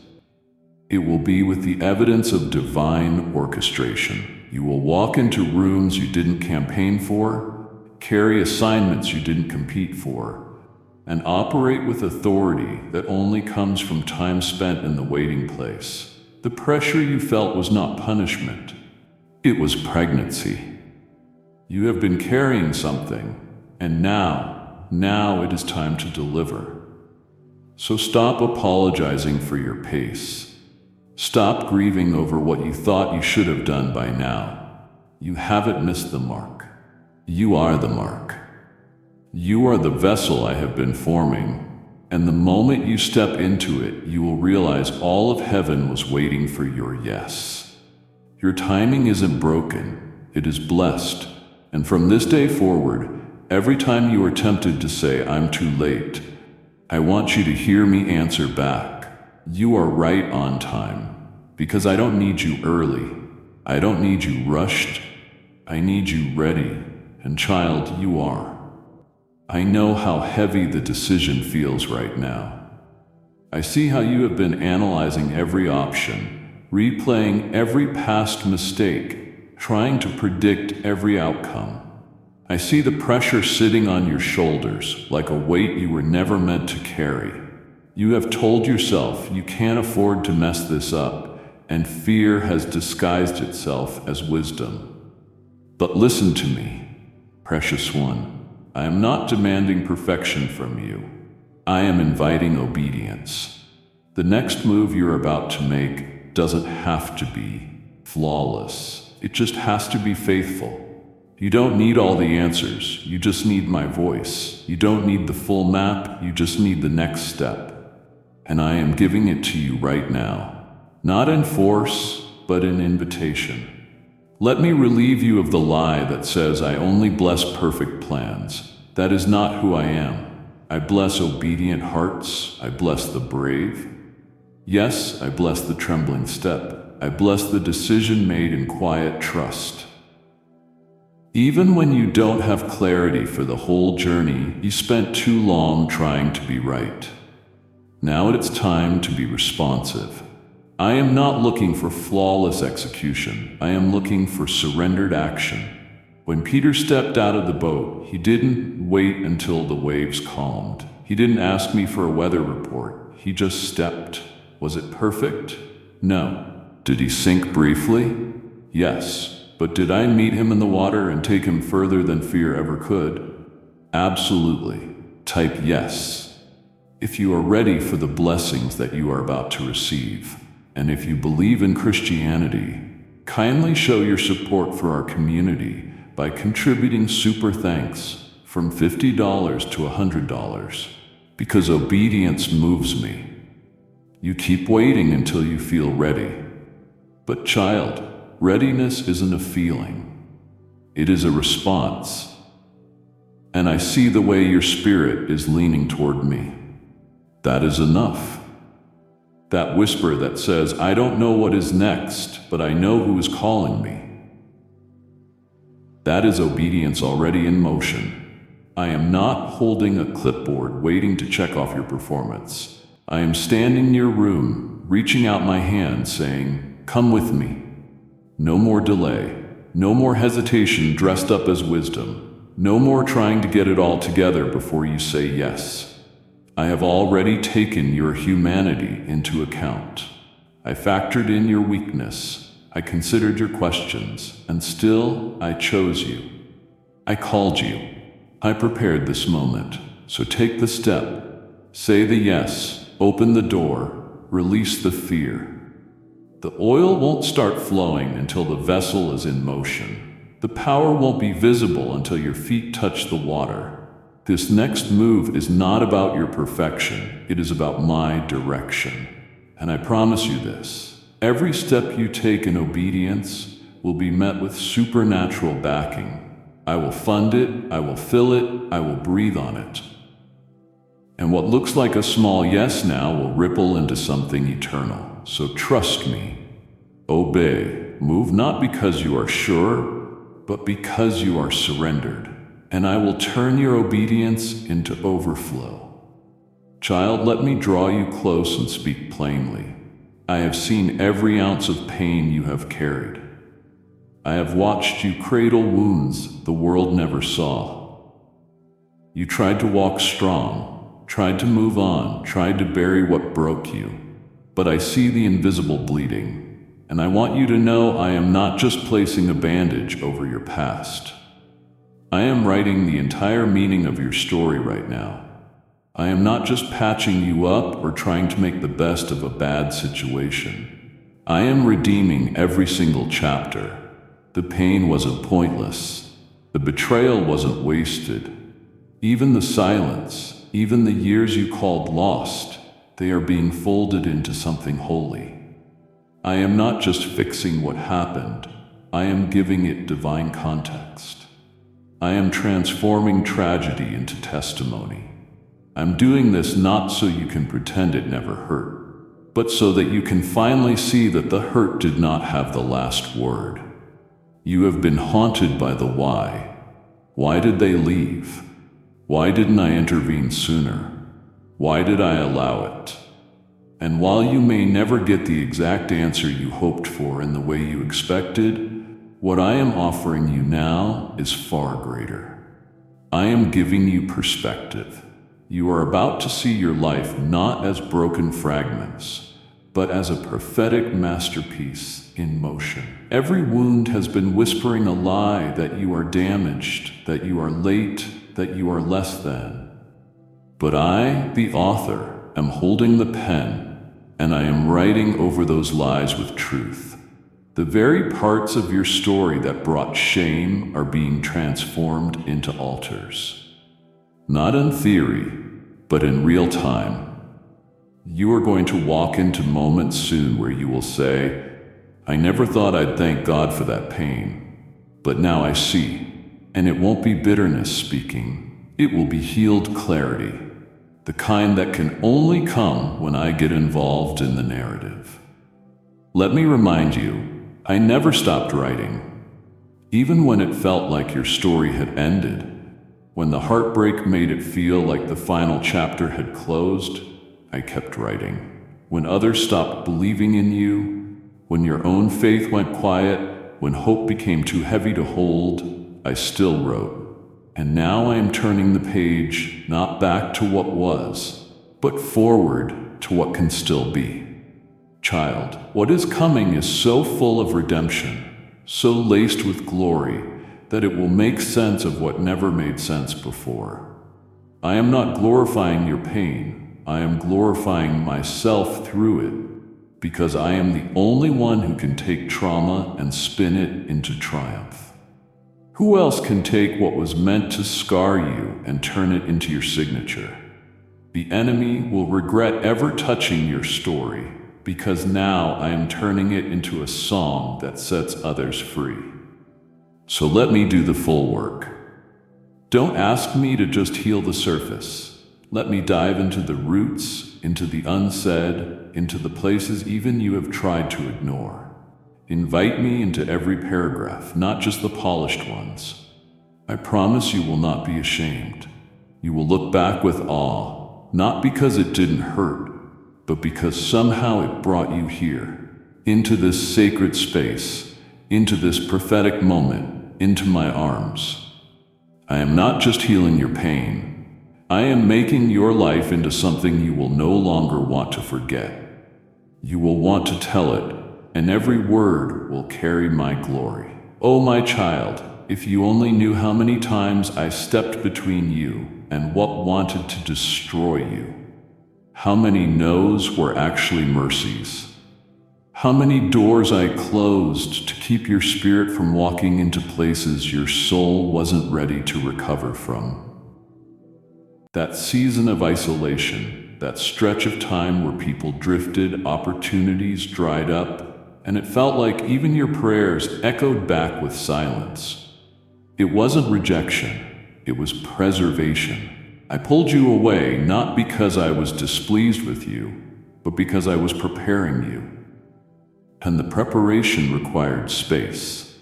It will be with the evidence of divine orchestration. You will walk into rooms you didn't campaign for, carry assignments you didn't compete for, and operate with authority that only comes from time spent in the waiting place. The pressure you felt was not punishment. It was pregnancy. You have been carrying something, and now it is time to deliver. So stop apologizing for your pace. Stop grieving over what you thought you should have done by now. You haven't missed the mark. You are the mark. You are the vessel I have been forming, and the moment you step into it, you will realize all of heaven was waiting for your yes. Your timing isn't broken, it is blessed, and from this day forward, every time you are tempted to say, "I'm too late," I want you to hear me answer back, "You are right on time, because I don't need you early. I don't need you rushed. I need you ready, and child, you are. I know how heavy the decision feels right now. I see how you have been analyzing every option, replaying every past mistake, trying to predict every outcome. I see the pressure sitting on your shoulders like a weight you were never meant to carry. You have told yourself you can't afford to mess this up, and fear has disguised itself as wisdom. But listen to me, precious one. I am not demanding perfection from you. I am inviting obedience. The next move you're about to make doesn't have to be flawless. It just has to be faithful. You don't need all the answers, you just need my voice. You don't need the full map, you just need the next step. And I am giving it to you right now. Not in force, but in invitation. Let me relieve you of the lie that says I only bless perfect plans. That is not who I am. I bless obedient hearts. I bless the brave. Yes, I bless the trembling step. I bless the decision made in quiet trust. Even when you don't have clarity for the whole journey, you spent too long trying to be right. Now it's time to be responsive. I am not looking for flawless execution. I am looking for surrendered action. When Peter stepped out of the boat, he didn't wait until the waves calmed. He didn't ask me for a weather report. He just stepped. Was it perfect? No. Did he sink briefly? Yes. But did I meet him in the water and take him further than fear ever could? Absolutely. Type yes. If you are ready for the blessings that you are about to receive, and if you believe in Christianity, kindly show your support for our community by contributing super thanks from $50 to $100, because obedience moves me. You keep waiting until you feel ready. But child, readiness isn't a feeling. It is a response. And I see the way your spirit is leaning toward me. That is enough. That whisper that says, I don't know what is next, but I know who is calling me. That is obedience already in motion. I am not holding a clipboard waiting to check off your performance. I am standing in your room, reaching out my hand saying, come with me. No more delay. No more hesitation dressed up as wisdom. No more trying to get it all together before you say yes. I have already taken your humanity into account. I factored in your weakness. I considered your questions, and still I chose you. I called you. I prepared this moment. So take the step. Say the yes. Open the door. Release the fear. The oil won't start flowing until the vessel is in motion. The power won't be visible until your feet touch the water. This next move is not about your perfection. It is about my direction. And I promise you this. Every step you take in obedience will be met with supernatural backing. I will fund it. I will fill it. I will breathe on it. And what looks like a small yes now will ripple into something eternal. So trust me. Obey. Move not because you are sure, but because you are surrendered. And I will turn your obedience into overflow. Child, let me draw you close and speak plainly. I have seen every ounce of pain you have carried. I have watched you cradle wounds the world never saw. You tried to walk strong, tried to move on, tried to bury what broke you. But I see the invisible bleeding, and I want you to know I am not just placing a bandage over your past. I am writing the entire meaning of your story right now. I am not just patching you up or trying to make the best of a bad situation. I am redeeming every single chapter. The pain wasn't pointless. The betrayal wasn't wasted. Even the silence, even the years you called lost, they are being folded into something holy. I am not just fixing what happened, I am giving it divine context. I am transforming tragedy into testimony. I'm doing this not so you can pretend it never hurt, but so that you can finally see that the hurt did not have the last word. You have been haunted by the why. Why did they leave? Why didn't I intervene sooner? Why did I allow it? And while you may never get the exact answer you hoped for in the way you expected, what I am offering you now is far greater. I am giving you perspective. You are about to see your life not as broken fragments, but as a prophetic masterpiece in motion. Every wound has been whispering a lie that you are damaged, that you are late, that you are less than. But I, the author, am holding the pen, and I am writing over those lies with truth. The very parts of your story that brought shame are being transformed into altars. Not in theory, but in real time. You are going to walk into moments soon where you will say, I never thought I'd thank God for that pain, but now I see. And it won't be bitterness speaking, it will be healed clarity. The kind that can only come when I get involved in the narrative. Let me remind you, I never stopped writing. Even when it felt like your story had ended, when the heartbreak made it feel like the final chapter had closed, I kept writing. When others stopped believing in you, when your own faith went quiet, when hope became too heavy to hold, I still wrote. And now I am turning the page, not back to what was, but forward to what can still be. Child, what is coming is so full of redemption, so laced with glory, that it will make sense of what never made sense before. I am not glorifying your pain, I am glorifying myself through it, because I am the only one who can take trauma and spin it into triumph. Who else can take what was meant to scar you and turn it into your signature? The enemy will regret ever touching your story, because now I am turning it into a song that sets others free. So let me do the full work. Don't ask me to just heal the surface. Let me dive into the roots, into the unsaid, into the places even you have tried to ignore. Invite me into every paragraph, not just the polished ones. I promise you will not be ashamed. You will look back with awe, not because it didn't hurt, but because somehow it brought you here, into this sacred space, into this prophetic moment, into my arms. I am not just healing your pain. I am making your life into something you will no longer want to forget. You will want to tell it, and every word will carry my glory. Oh, my child, if you only knew how many times I stepped between you and what wanted to destroy you. How many no's were actually mercies. How many doors I closed to keep your spirit from walking into places your soul wasn't ready to recover from. That season of isolation, that stretch of time where people drifted, opportunities dried up, and it felt like even your prayers echoed back with silence. It wasn't rejection, it was preservation. I pulled you away not because I was displeased with you, but because I was preparing you. And the preparation required space,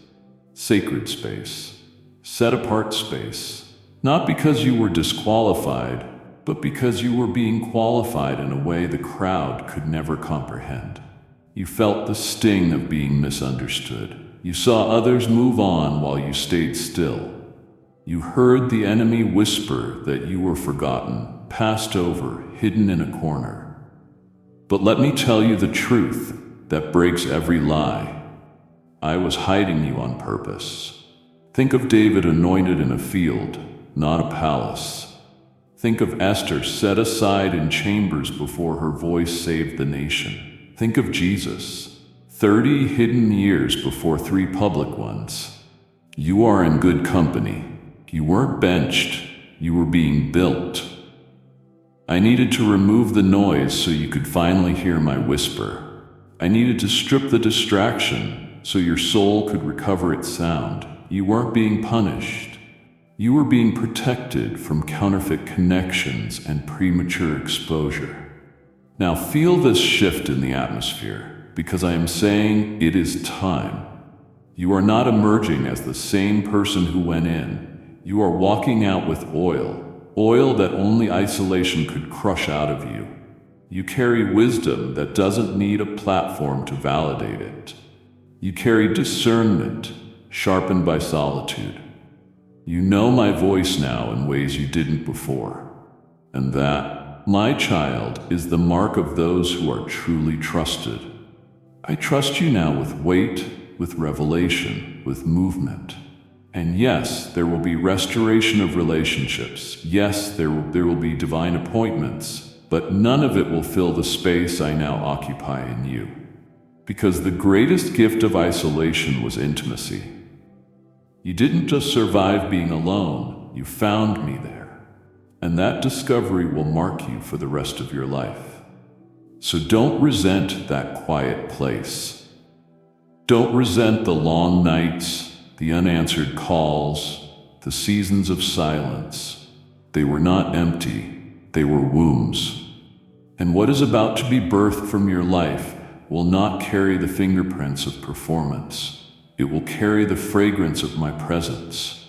sacred space, set apart space, not because you were disqualified, but because you were being qualified in a way the crowd could never comprehend. You felt the sting of being misunderstood. You saw others move on while you stayed still. You heard the enemy whisper that you were forgotten, passed over, hidden in a corner. But let me tell you the truth that breaks every lie. I was hiding you on purpose. Think of David anointed in a field, not a palace. Think of Esther set aside in chambers before her voice saved the nation. Think of Jesus, 30 hidden years before 3 public ones. You are in good company. You weren't benched, you were being built. I needed to remove the noise so you could finally hear my whisper. I needed to strip the distraction so your soul could recover its sound. You weren't being punished. You were being protected from counterfeit connections and premature exposure. Now feel this shift in the atmosphere, because I am saying it is time. You are not emerging as the same person who went in. You are walking out with oil that only isolation could crush out of you. You carry wisdom that doesn't need a platform to validate it. You carry discernment, sharpened by solitude. You know my voice now in ways you didn't before. And that, my child, is the mark of those who are truly trusted. I trust you now with weight, with revelation, with movement. And yes, there will be restoration of relationships. Yes, there will be divine appointments, but none of it will fill the space I now occupy in you. Because the greatest gift of isolation was intimacy. You didn't just survive being alone, you found me there. And that discovery will mark you for the rest of your life. So don't resent that quiet place. Don't resent the long nights, the unanswered calls, the seasons of silence. They were not empty, they were wombs. And what is about to be birthed from your life will not carry the fingerprints of performance. It will carry the fragrance of my presence.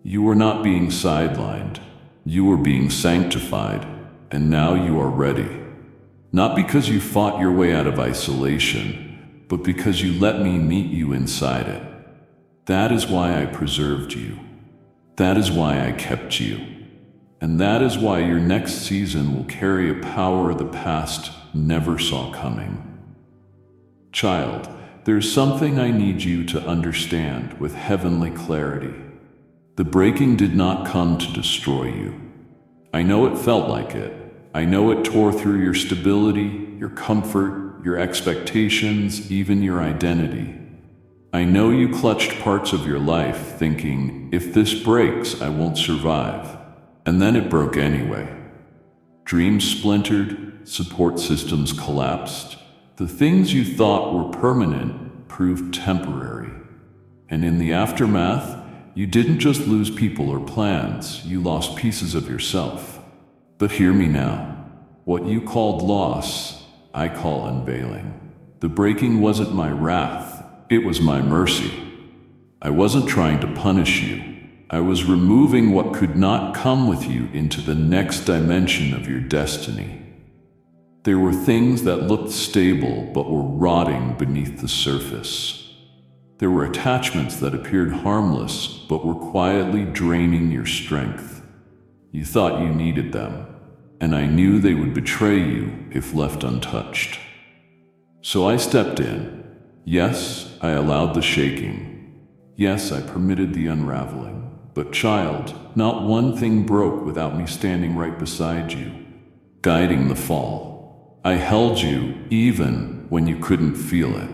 You were not being sidelined, you were being sanctified, and now you are ready. Not because you fought your way out of isolation, but because you let me meet you inside it. That is why I preserved you. That is why I kept you. And that is why your next season will carry a power the past never saw coming. Child, there's something I need you to understand with heavenly clarity. The breaking did not come to destroy you. I know it felt like it. I know it tore through your stability, your comfort, your expectations, even your identity. I know you clutched parts of your life thinking, if this breaks, I won't survive. And then it broke anyway. Dreams splintered, support systems collapsed. The things you thought were permanent proved temporary. And in the aftermath, you didn't just lose people or plans, you lost pieces of yourself. But hear me now. What you called loss, I call unveiling. The breaking wasn't my wrath. It was my mercy. I wasn't trying to punish you. I was removing what could not come with you into the next dimension of your destiny. There were things that looked stable but were rotting beneath the surface. There were attachments that appeared harmless but were quietly draining your strength. You thought you needed them, and I knew they would betray you if left untouched. So I stepped in. Yes, I allowed the shaking. Yes, I permitted the unraveling. But child, not one thing broke without me standing right beside you, guiding the fall. I held you even when you couldn't feel it.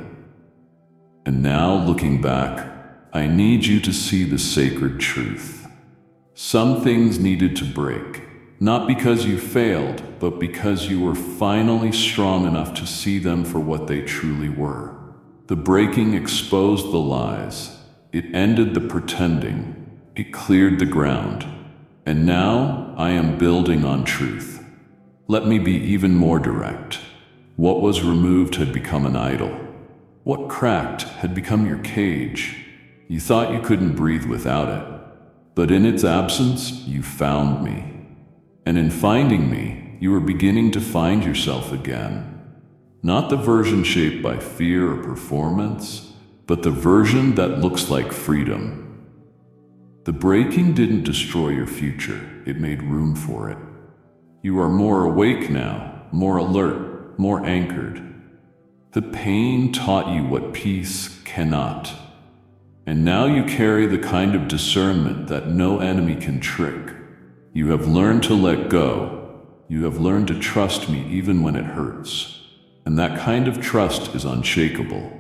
And now, looking back, I need you to see the sacred truth. Some things needed to break, not because you failed, but because you were finally strong enough to see them for what they truly were. The breaking exposed the lies. It ended the pretending. It cleared the ground. And now I am building on truth. Let me be even more direct. What was removed had become an idol. What cracked had become your cage. You thought you couldn't breathe without it. But in its absence, you found me. And in finding me, you were beginning to find yourself again. Not the version shaped by fear or performance, but the version that looks like freedom. The breaking didn't destroy your future, it made room for it. You are more awake now, more alert, more anchored. The pain taught you what peace cannot. And now you carry the kind of discernment that no enemy can trick. You have learned to let go. You have learned to trust me even when it hurts. And that kind of trust is unshakable.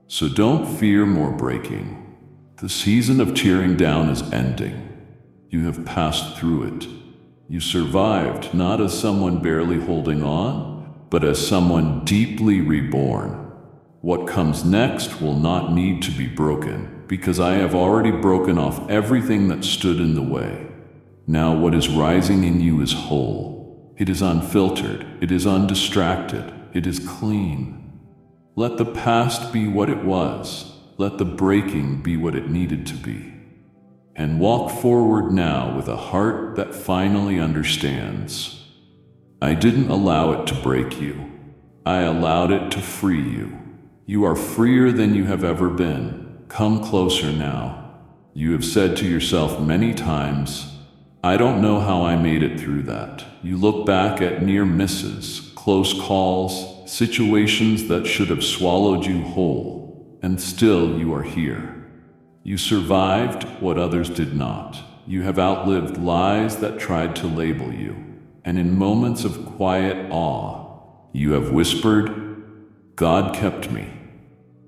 So don't fear more breaking. The season of tearing down is ending. You have passed through it. You survived not as someone barely holding on, but as someone deeply reborn. What comes next will not need to be broken, because I have already broken off everything that stood in the way. Now what is rising in you is whole. It is unfiltered. It is undistracted. It is clean. Let the past be what it was. Let the breaking be what it needed to be. And walk forward now with a heart that finally understands. I didn't allow it to break you. I allowed it to free you. You are freer than you have ever been. Come closer now. You have said to yourself many times, I don't know how I made it through that. You look back at near misses, close calls, situations that should have swallowed you whole, and still you are here. You survived what others did not. You have outlived lies that tried to label you. And in moments of quiet awe, you have whispered, God kept me.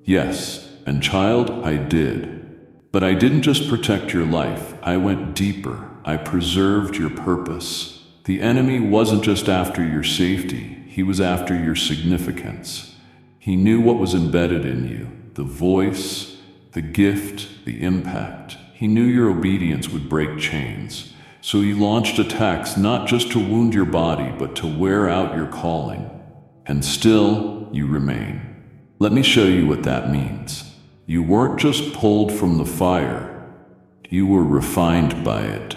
Yes, and child, I did. But I didn't just protect your life. I went deeper. I preserved your purpose. The enemy wasn't just after your safety. He was after your significance. He knew what was embedded in you, the voice, the gift, the impact. He knew your obedience would break chains. So he launched attacks not just to wound your body, but to wear out your calling. And still, you remain. Let me show you what that means. You weren't just pulled from the fire. You were refined by it.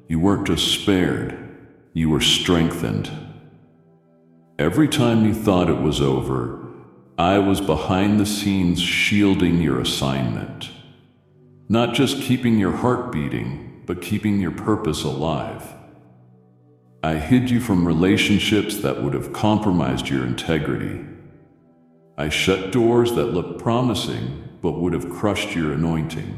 You weren't just spared. You were strengthened. Every time you thought it was over, I was behind the scenes shielding your assignment. Not just keeping your heart beating, but keeping your purpose alive. I hid you from relationships that would have compromised your integrity. I shut doors that looked promising, but would have crushed your anointing.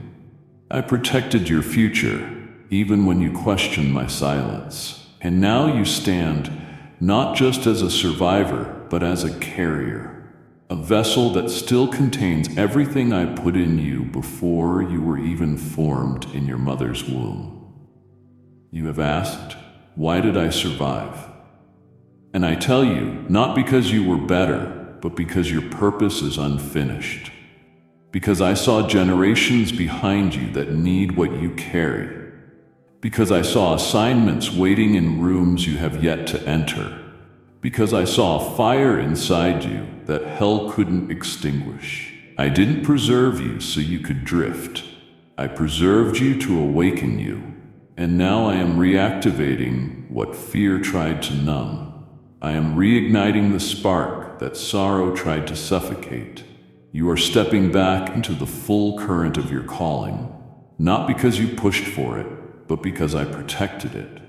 I protected your future, even when you questioned my silence. And now you stand, not just as a survivor, but as a carrier. A vessel that still contains everything I put in you before you were even formed in your mother's womb. You have asked, why did I survive? And I tell you, not because you were better, but because your purpose is unfinished. Because I saw generations behind you that need what you carry. Because I saw assignments waiting in rooms you have yet to enter. Because I saw a fire inside you that hell couldn't extinguish. I didn't preserve you so you could drift. I preserved you to awaken you. And now I am reactivating what fear tried to numb. I am reigniting the spark that sorrow tried to suffocate. You are stepping back into the full current of your calling, not because you pushed for it, but because I protected it.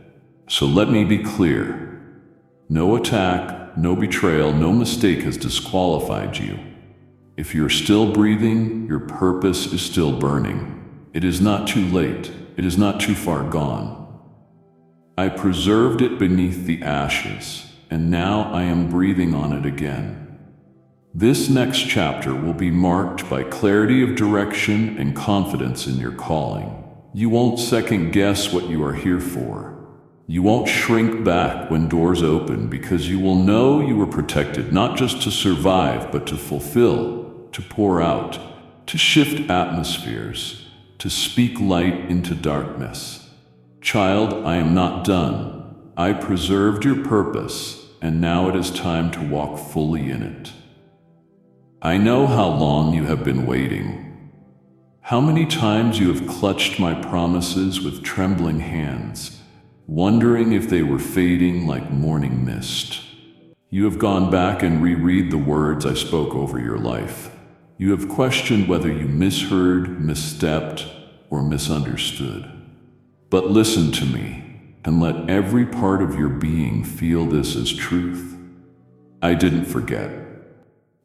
So let me be clear. No attack, no betrayal, no mistake has disqualified you. If you're still breathing, your purpose is still burning. It is not too late. It is not too far gone. I preserved it beneath the ashes, and now I am breathing on it again. This next chapter will be marked by clarity of direction and confidence in your calling. You won't second guess what you are here for. You won't shrink back when doors open, because you will know you were protected not just to survive, but to fulfill, to pour out, to shift atmospheres, to speak light into darkness. Child, I am not done. I preserved your purpose, and now it is time to walk fully in it. I know how long you have been waiting. How many times you have clutched my promises with trembling hands, wondering if they were fading like morning mist. You have gone back and reread the words I spoke over your life. You have questioned whether you misheard, misstepped, or misunderstood. But listen to me, and let every part of your being feel this as truth. I didn't forget.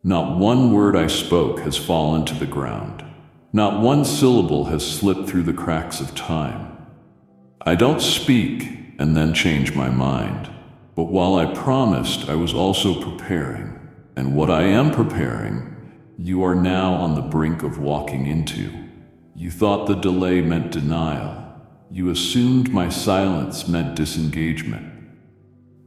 Not one word I spoke has fallen to the ground. Not one syllable has slipped through the cracks of time. I don't speak and then change my mind. But while I promised, I was also preparing. And what I am preparing, you are now on the brink of walking into. You thought the delay meant denial. You assumed my silence meant disengagement.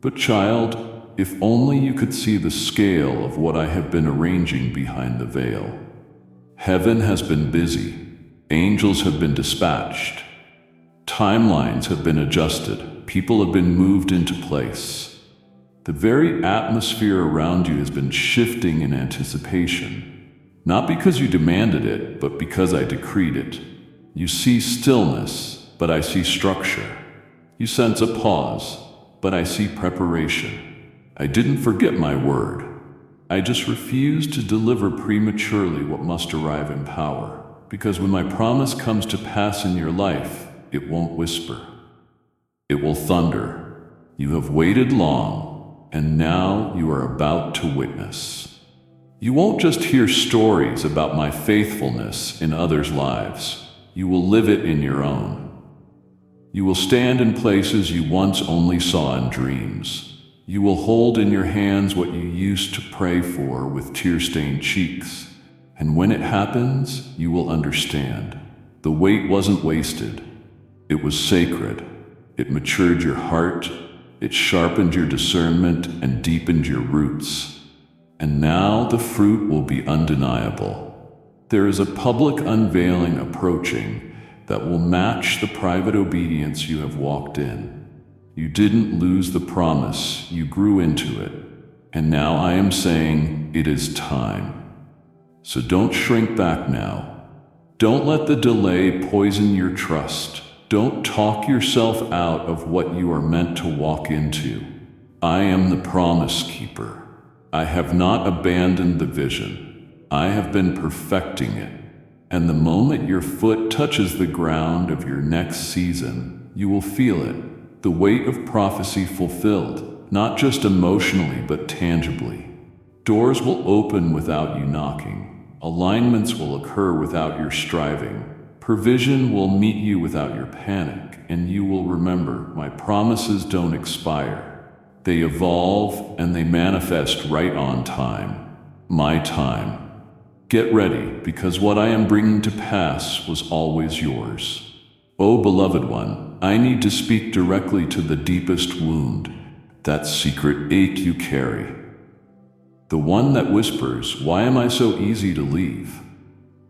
But child, if only you could see the scale of what I have been arranging behind the veil. Heaven has been busy. Angels have been dispatched. Timelines have been adjusted. People have been moved into place. The very atmosphere around you has been shifting in anticipation. Not because you demanded it, but because I decreed it. You see stillness, but I see structure. You sense a pause, but I see preparation. I didn't forget my word. I just refused to deliver prematurely what must arrive in power. Because when my promise comes to pass in your life, it won't whisper. It will thunder. You have waited long, and now you are about to witness. You won't just hear stories about my faithfulness in others' lives. You will live it in your own. You will stand in places you once only saw in dreams. You will hold in your hands what you used to pray for with tear-stained cheeks. And when it happens, you will understand. The wait wasn't wasted. It was sacred. It matured your heart. It sharpened your discernment and deepened your roots. And now the fruit will be undeniable. There is a public unveiling approaching that will match the private obedience you have walked in. You didn't lose the promise, you grew into it. And now I am saying it is time. So don't shrink back now. Don't let the delay poison your trust. Don't talk yourself out of what you are meant to walk into. I am the promise keeper. I have not abandoned the vision. I have been perfecting it. And the moment your foot touches the ground of your next season, you will feel it. The weight of prophecy fulfilled, not just emotionally but tangibly. Doors will open without you knocking. Alignments will occur without your striving. Provision will meet you without your panic, and you will remember my promises don't expire. They evolve and they manifest right on time. My time. Get ready, because what I am bringing to pass was always yours. O beloved one, I need to speak directly to the deepest wound, that secret ache you carry. The one that whispers, why am I so easy to leave?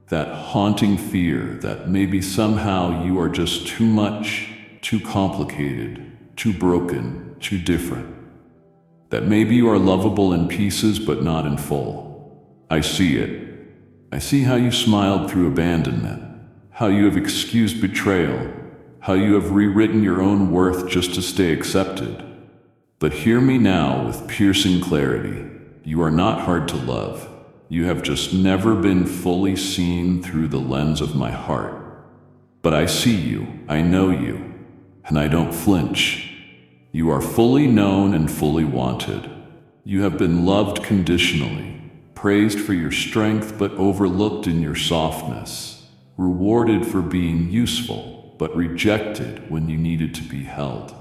That haunting fear that maybe somehow you are just too much, too complicated, too broken, too different. That maybe you are lovable in pieces but not in full. I see it. I see how you smiled through abandonment. How you have excused betrayal, how you have rewritten your own worth just to stay accepted. But hear me now with piercing clarity. You are not hard to love. You have just never been fully seen through the lens of my heart. But I see you, I know you, and I don't flinch. You are fully known and fully wanted. You have been loved conditionally, praised for your strength but overlooked in your softness. Rewarded for being useful, but rejected when you needed to be held.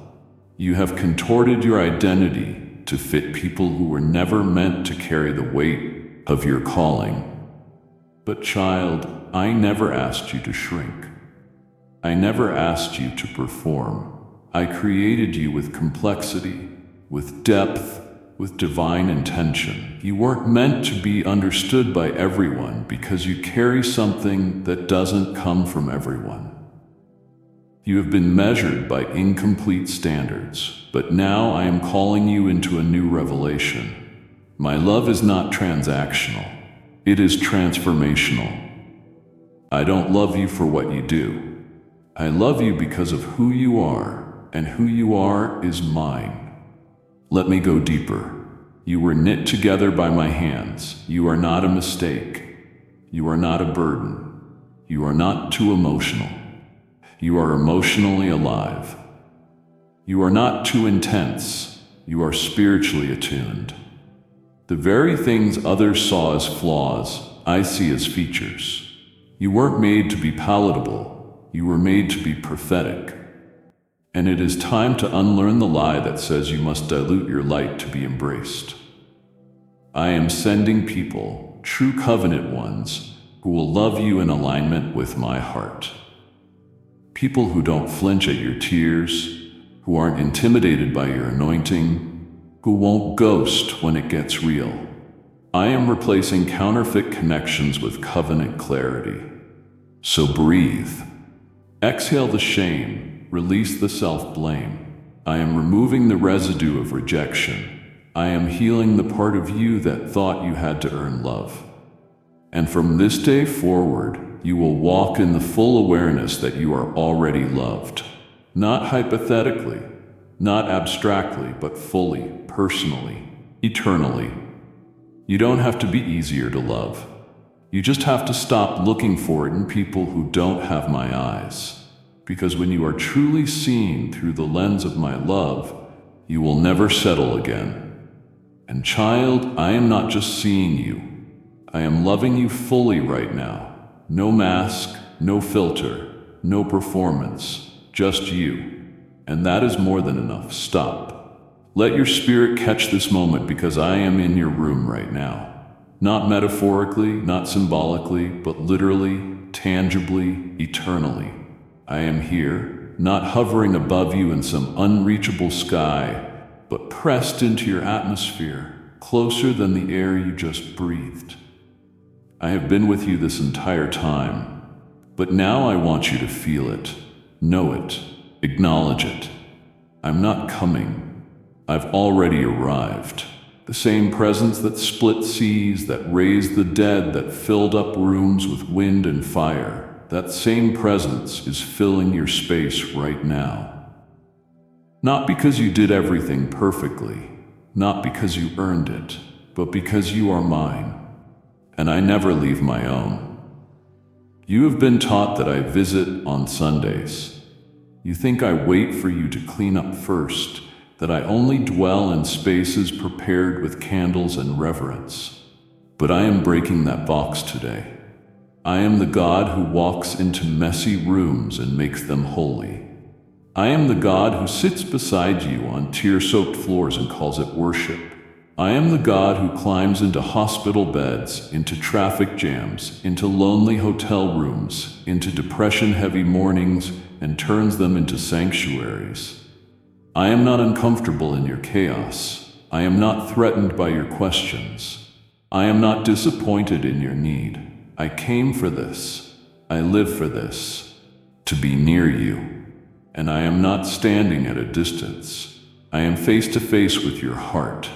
You have contorted your identity to fit people who were never meant to carry the weight of your calling. But child, I never asked you to shrink. I never asked you to perform. I created you with complexity, with depth, with divine intention. You weren't meant to be understood by everyone because you carry something that doesn't come from everyone. You have been measured by incomplete standards, but now I am calling you into a new revelation. My love is not transactional. It is transformational. I don't love you for what you do. I love you because of who you are, and who you are is mine. Let me go deeper. You were knit together by my hands. You are not a mistake. You are not a burden. You are not too emotional. You are emotionally alive. You are not too intense. You are spiritually attuned. The very things others saw as flaws, I see as features. You weren't made to be palatable. You were made to be prophetic. And it is time to unlearn the lie that says you must dilute your light to be embraced. I am sending people, true covenant ones, who will love you in alignment with my heart. People who don't flinch at your tears, who aren't intimidated by your anointing, who won't ghost when it gets real. I am replacing counterfeit connections with covenant clarity. So breathe. Exhale the shame, release the self-blame. I am removing the residue of rejection. I am healing the part of you that thought you had to earn love. And from this day forward, you will walk in the full awareness that you are already loved. Not hypothetically, not abstractly, but fully, personally, eternally. You don't have to be easier to love. You just have to stop looking for it in people who don't have my eyes. Because when you are truly seen through the lens of my love, you will never settle again. And child, I am not just seeing you. I am loving you fully right now. No mask, no filter, no performance, just you. And that is more than enough. Stop. Let your spirit catch this moment because I am in your room right now. Not metaphorically, not symbolically, but literally, tangibly, eternally. I am here, not hovering above you in some unreachable sky, but pressed into your atmosphere, closer than the air you just breathed. I have been with you this entire time, but now I want you to feel it, know it, acknowledge it. I'm not coming. I've already arrived. The same presence that split seas, that raised the dead, that filled up rooms with wind and fire, that same presence is filling your space right now. Not because you did everything perfectly, not because you earned it, but because you are mine. And I never leave my own. You have been taught that I visit on Sundays. You think I wait for you to clean up first, that I only dwell in spaces prepared with candles and reverence. But I am breaking that box today. I am the God who walks into messy rooms and makes them holy. I am the God who sits beside you on tear-soaked floors and calls it worship. I am the God who climbs into hospital beds, into traffic jams, into lonely hotel rooms, into depression-heavy mornings, and turns them into sanctuaries. I am not uncomfortable in your chaos. I am not threatened by your questions. I am not disappointed in your need. I came for this. I live for this. To be near you. And I am not standing at a distance. I am face to face with your heart.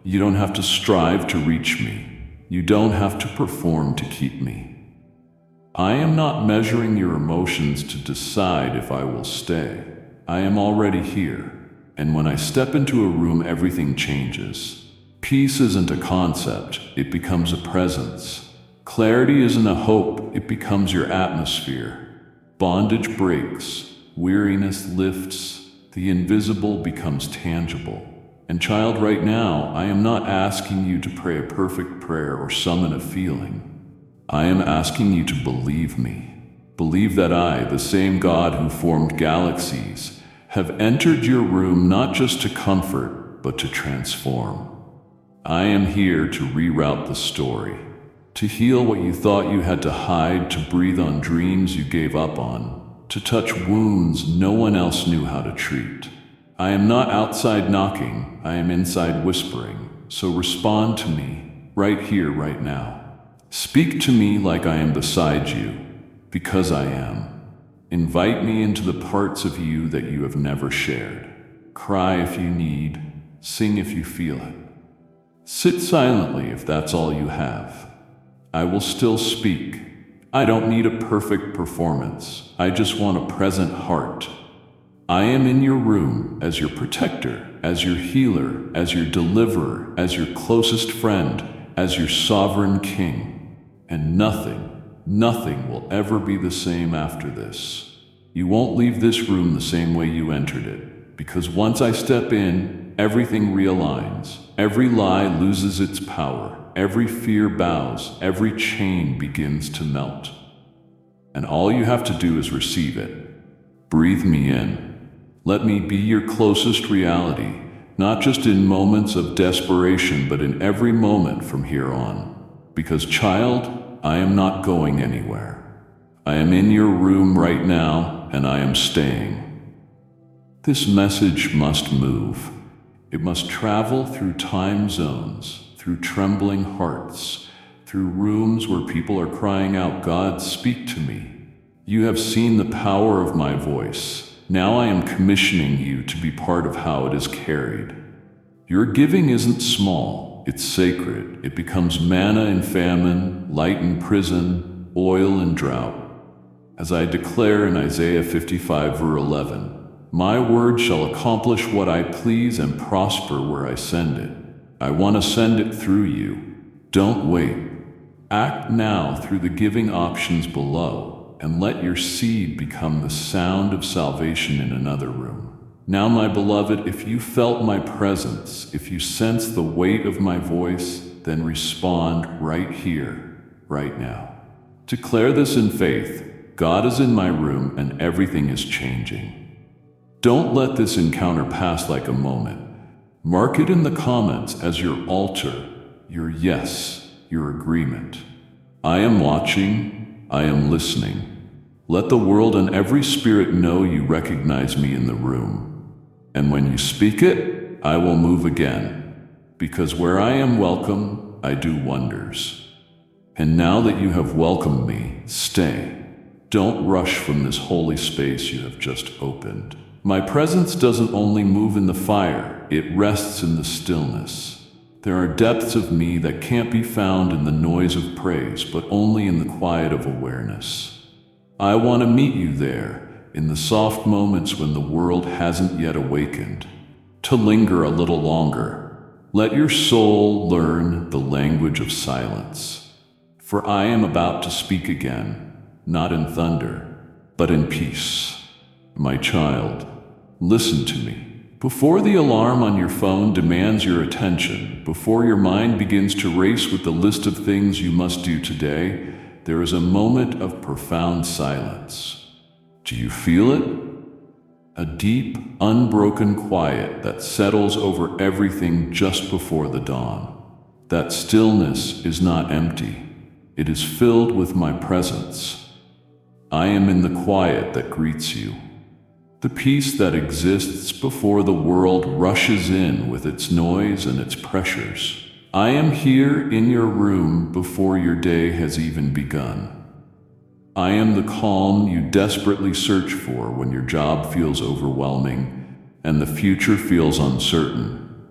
You don't have to strive to reach me. You don't have to perform to keep me. I am not measuring your emotions to decide if I will stay. I am already here. And when I step into a room, everything changes. Peace isn't a concept, it becomes a presence. Clarity isn't a hope, it becomes your atmosphere. Bondage breaks, weariness lifts, the invisible becomes tangible. And child, right now, I am not asking you to pray a perfect prayer or summon a feeling. I am asking you to believe me. Believe that I, the same God who formed galaxies, have entered your room not just to comfort, but to transform. I am here to reroute the story, to heal what you thought you had to hide, to breathe on dreams you gave up on, to touch wounds no one else knew how to treat. I am not outside knocking, I am inside whispering, so respond to me, right here, right now. Speak to me like I am beside you, because I am. Invite me into the parts of you that you have never shared. Cry if you need, sing if you feel it. Sit silently if that's all you have. I will still speak. I don't need a perfect performance. I just want a present heart. I am in your room as your protector, as your healer, as your deliverer, as your closest friend, as your sovereign king. And nothing will ever be the same after this. You won't leave this room the same way you entered it, because once I step in, everything realigns. Every lie loses its power. Every fear bows. Every chain begins to melt. And all you have to do is receive it. Breathe me in. Let me be your closest reality, not just in moments of desperation, but in every moment from here on. Because, child, I am not going anywhere. I am in your room right now, and I am staying. This message must move. It must travel through time zones, through trembling hearts, through rooms where people are crying out, God, speak to me. You have seen the power of my voice. Now I am commissioning you to be part of how it is carried. Your giving isn't small, it's sacred. It becomes manna in famine, light in prison, oil in drought. As I declare in Isaiah 55 verse 11, my word shall accomplish what I please and prosper where I send it. I want to send it through you. Don't wait. Act now through the giving options below, and let your seed become the sound of salvation in another room. Now, my beloved, if you felt my presence, if you sense the weight of my voice, then respond right here, right now. Declare this in faith. God is in my room and everything is changing. Don't let this encounter pass like a moment. Mark it in the comments as your altar, your yes, your agreement. I am watching, I am listening. Let the world and every spirit know you recognize me in the room. And when you speak it, I will move again. Because where I am welcome, I do wonders. And now that you have welcomed me, stay. Don't rush from this holy space you have just opened. My presence doesn't only move in the fire, it rests in the stillness. There are depths of me that can't be found in the noise of praise, but only in the quiet of awareness. I want to meet you there, in the soft moments when the world hasn't yet awakened. To linger a little longer. Let your soul learn the language of silence. For I am about to speak again, not in thunder, but in peace. My child, listen to me. Before the alarm on your phone demands your attention, before your mind begins to race with the list of things you must do today, there is a moment of profound silence. Do you feel it? A deep, unbroken quiet that settles over everything just before the dawn. That stillness is not empty. It is filled with my presence. I am in the quiet that greets you. The peace that exists before the world rushes in with its noise and its pressures. I am here in your room before your day has even begun. I am the calm you desperately search for when your job feels overwhelming and the future feels uncertain.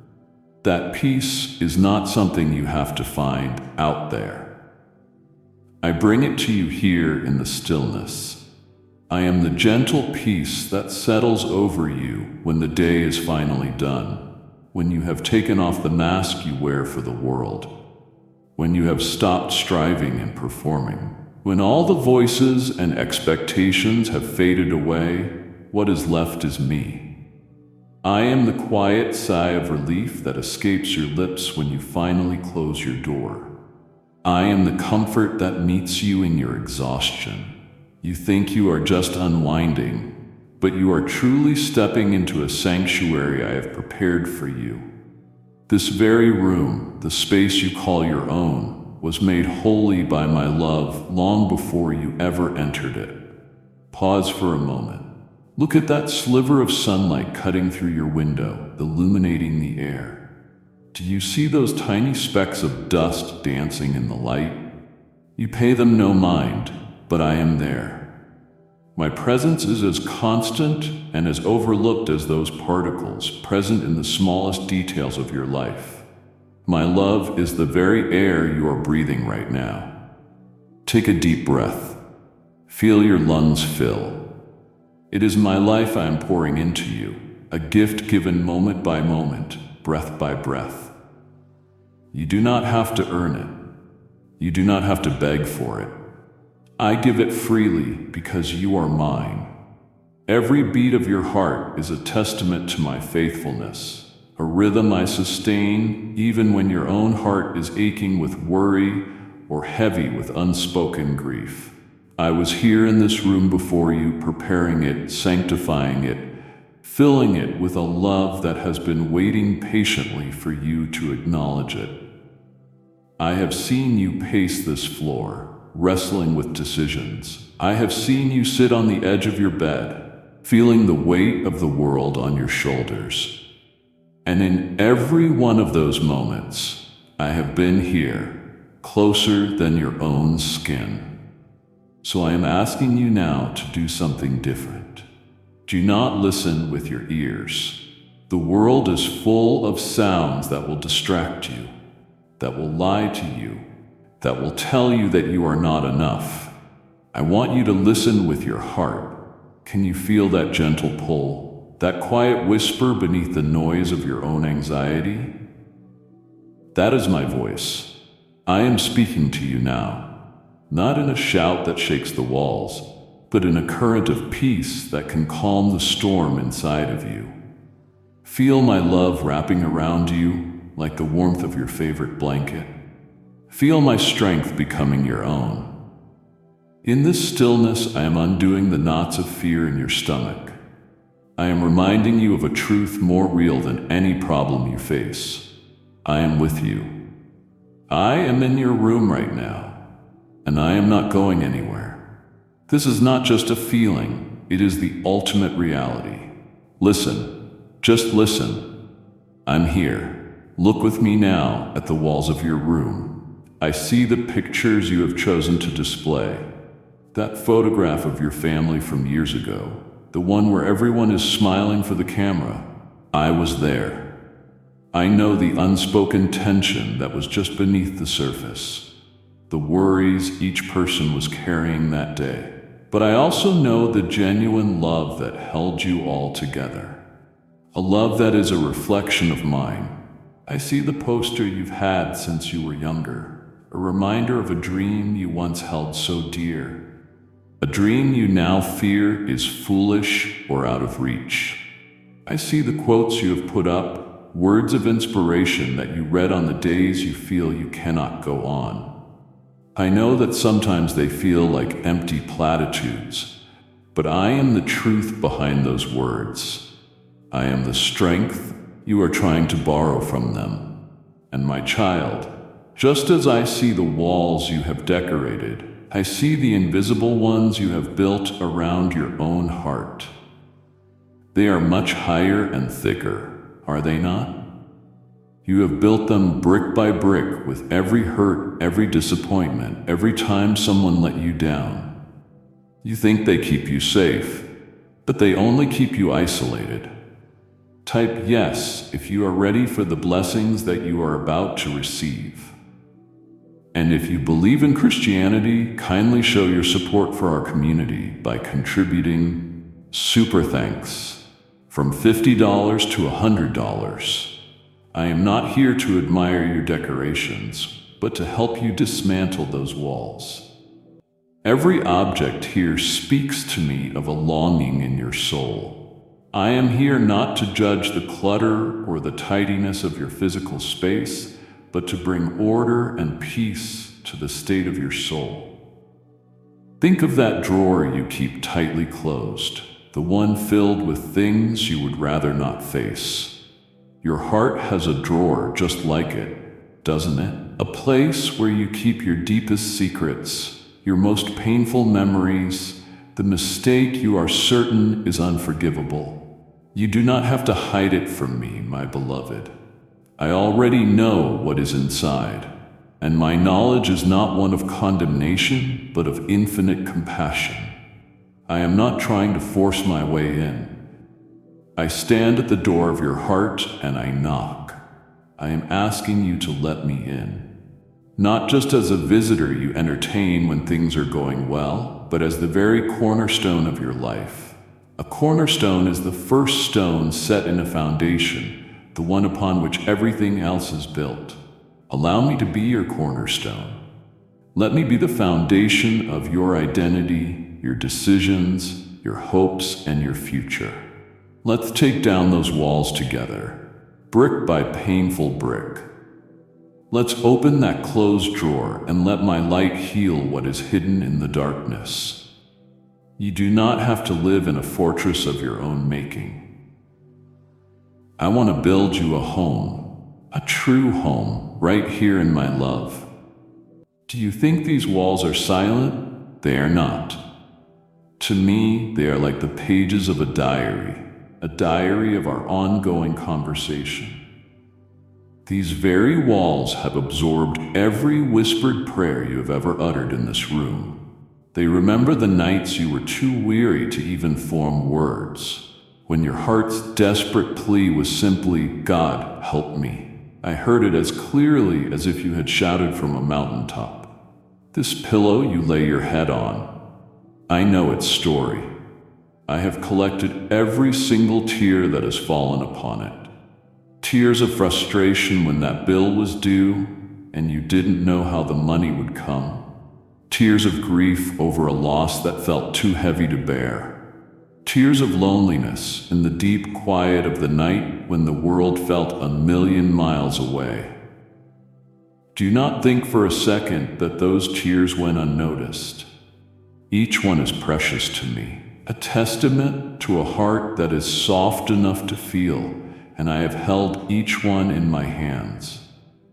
That peace is not something you have to find out there. I bring it to you here in the stillness. I am the gentle peace that settles over you when the day is finally done, when you have taken off the mask you wear for the world, when you have stopped striving and performing, when all the voices and expectations have faded away. What is left is me. I am the quiet sigh of relief that escapes your lips when you finally close your door. I am the comfort that meets you in your exhaustion. You think you are just unwinding, but you are truly stepping into a sanctuary I have prepared for you. This very room, the space you call your own, was made holy by my love long before you ever entered it. Pause for a moment. Look at that sliver of sunlight cutting through your window, illuminating the air. Do you see those tiny specks of dust dancing in the light? You pay them no mind, but I am there. My presence is as constant and as overlooked as those particles present in the smallest details of your life. My love is the very air you are breathing right now. Take a deep breath. Feel your lungs fill. It is my life I am pouring into you, a gift given moment by moment, breath by breath. You do not have to earn it. You do not have to beg for it. I give it freely because you are mine. Every beat of your heart is a testament to my faithfulness, a rhythm I sustain even when your own heart is aching with worry or heavy with unspoken grief. I was here in this room before you, preparing it, sanctifying it, filling it with a love that has been waiting patiently for you to acknowledge it. I have seen you pace this floor, wrestling with decisions. I have seen you sit on the edge of your bed, feeling the weight of the world on your shoulders. And in every one of those moments, I have been here, closer than your own skin. So I am asking you now to do something different. Do not listen with your ears. The world is full of sounds that will distract you, that will lie to you, that will tell you that you are not enough. I want you to listen with your heart. Can you feel that gentle pull, that quiet whisper beneath the noise of your own anxiety? That is my voice. I am speaking to you now. Not in a shout that shakes the walls, but in a current of peace that can calm the storm inside of you. Feel my love wrapping around you like the warmth of your favorite blanket. Feel my strength becoming your own. In this stillness, I am undoing the knots of fear in your stomach. I am reminding you of a truth more real than any problem you face. I am with you. I am in your room right now. And I am not going anywhere. This is not just a feeling, it is the ultimate reality. Listen, just listen. I'm here. Look with me now at the walls of your room. I see the pictures you have chosen to display. That photograph of your family from years ago, the one where everyone is smiling for the camera. I was there. I know the unspoken tension that was just beneath the surface. The worries each person was carrying that day. But I also know the genuine love that held you all together. A love that is a reflection of mine. I see the poster you've had since you were younger, a reminder of a dream you once held so dear. A dream you now fear is foolish or out of reach. I see the quotes you have put up, words of inspiration that you read on the days you feel you cannot go on. I know that sometimes they feel like empty platitudes, but I am the truth behind those words. I am the strength you are trying to borrow from them. And my child, just as I see the walls you have decorated, I see the invisible ones you have built around your own heart. They are much higher and thicker, are they not? You have built them brick by brick with every hurt, every disappointment, every time someone let you down. You think they keep you safe, but they only keep you isolated. Type yes if you are ready for the blessings that you are about to receive. And if you believe in Christianity, kindly show your support for our community by contributing super thanks from $50 to $100. I am not here to admire your decorations, but to help you dismantle those walls. Every object here speaks to me of a longing in your soul. I am here not to judge the clutter or the tidiness of your physical space, but to bring order and peace to the state of your soul. Think of that drawer you keep tightly closed, the one filled with things you would rather not face. Your heart has a drawer just like it, doesn't it? A place where you keep your deepest secrets, your most painful memories, the mistake you are certain is unforgivable. You do not have to hide it from me, my beloved. I already know what is inside, and my knowledge is not one of condemnation, but of infinite compassion. I am not trying to force my way in. I stand at the door of your heart and I knock. I am asking you to let me in. Not just as a visitor you entertain when things are going well, but as the very cornerstone of your life. A cornerstone is the first stone set in a foundation, the one upon which everything else is built. Allow me to be your cornerstone. Let me be the foundation of your identity, your decisions, your hopes, and your future. Let's take down those walls together, brick by painful brick. Let's open that closed drawer and let my light heal what is hidden in the darkness. You do not have to live in a fortress of your own making. I want to build you a home, a true home, right here in my love. Do you think these walls are silent? They are not. To me, they are like the pages of a diary of our ongoing conversation. These very walls have absorbed every whispered prayer you have ever uttered in this room. They remember the nights you were too weary to even form words, when your heart's desperate plea was simply, "God, help me." I heard it as clearly as if you had shouted from a mountaintop. This pillow you lay your head on, I know its story. I have collected every single tear that has fallen upon it. Tears of frustration when that bill was due and you didn't know how the money would come. Tears of grief over a loss that felt too heavy to bear. Tears of loneliness in the deep quiet of the night when the world felt a million miles away. Do not think for a second that those tears went unnoticed. Each one is precious to me, a testament to a heart that is soft enough to feel, and I have held each one in my hands.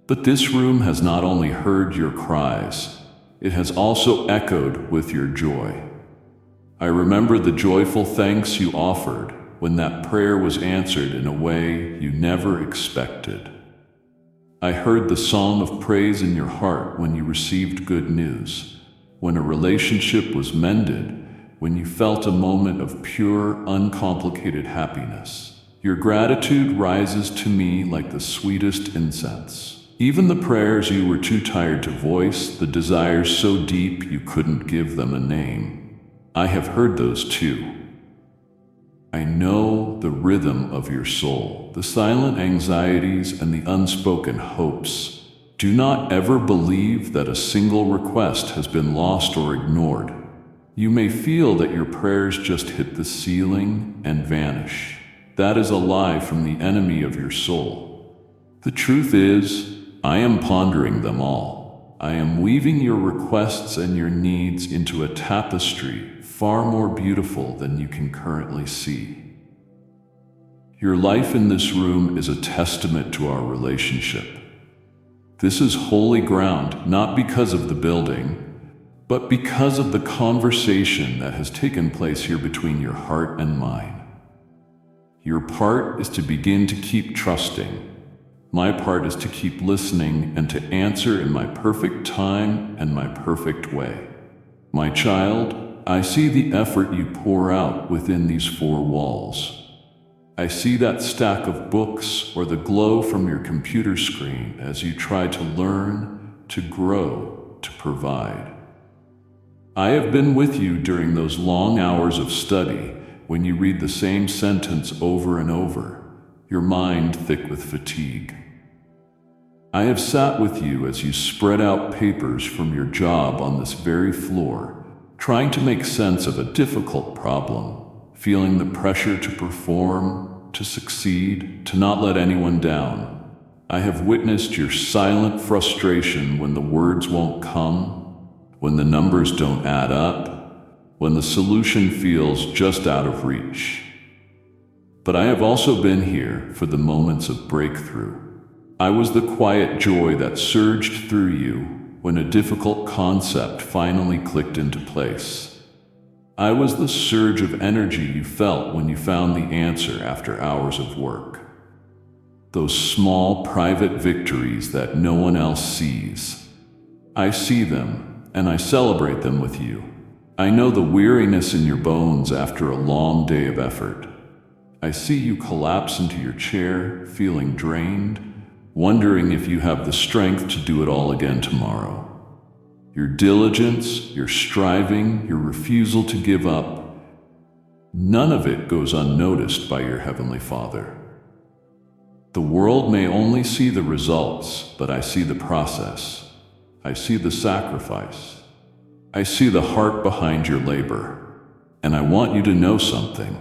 But this room has not only heard your cries, it has also echoed with your joy. I remember the joyful thanks you offered when that prayer was answered in a way you never expected. I heard the song of praise in your heart when you received good news, when a relationship was mended, when you felt a moment of pure, uncomplicated happiness. Your gratitude rises to me like the sweetest incense. Even the prayers you were too tired to voice, the desires so deep you couldn't give them a name, I have heard those too. I know the rhythm of your soul, the silent anxieties and the unspoken hopes. Do not ever believe that a single request has been lost or ignored. You may feel that your prayers just hit the ceiling and vanish. That is a lie from the enemy of your soul. The truth is, I am pondering them all. I am weaving your requests and your needs into a tapestry far more beautiful than you can currently see. Your life in this room is a testament to our relationship. This is holy ground, not because of the building, but because of the conversation that has taken place here between your heart and mine. Your part is to begin to keep trusting. My part is to keep listening and to answer in my perfect time and my perfect way. My child, I see the effort you pour out within these four walls. I see that stack of books or the glow from your computer screen as you try to learn, to grow, to provide. I have been with you during those long hours of study when you read the same sentence over and over, your mind thick with fatigue. I have sat with you as you spread out papers from your job on this very floor, trying to make sense of a difficult problem, feeling the pressure to perform, to succeed, to not let anyone down. I have witnessed your silent frustration when the words won't come, when the numbers don't add up, when the solution feels just out of reach. But I have also been here for the moments of breakthrough. I was the quiet joy that surged through you when a difficult concept finally clicked into place. I was the surge of energy you felt when you found the answer after hours of work. Those small private victories that no one else sees. I see them, and I celebrate them with you. I know the weariness in your bones after a long day of effort. I see you collapse into your chair, feeling drained, wondering if you have the strength to do it all again tomorrow. Your diligence, your striving, your refusal to give up, none of it goes unnoticed by your Heavenly Father. The world may only see the results, but I see the process. I see the sacrifice. I see the heart behind your labor. And I want you to know something.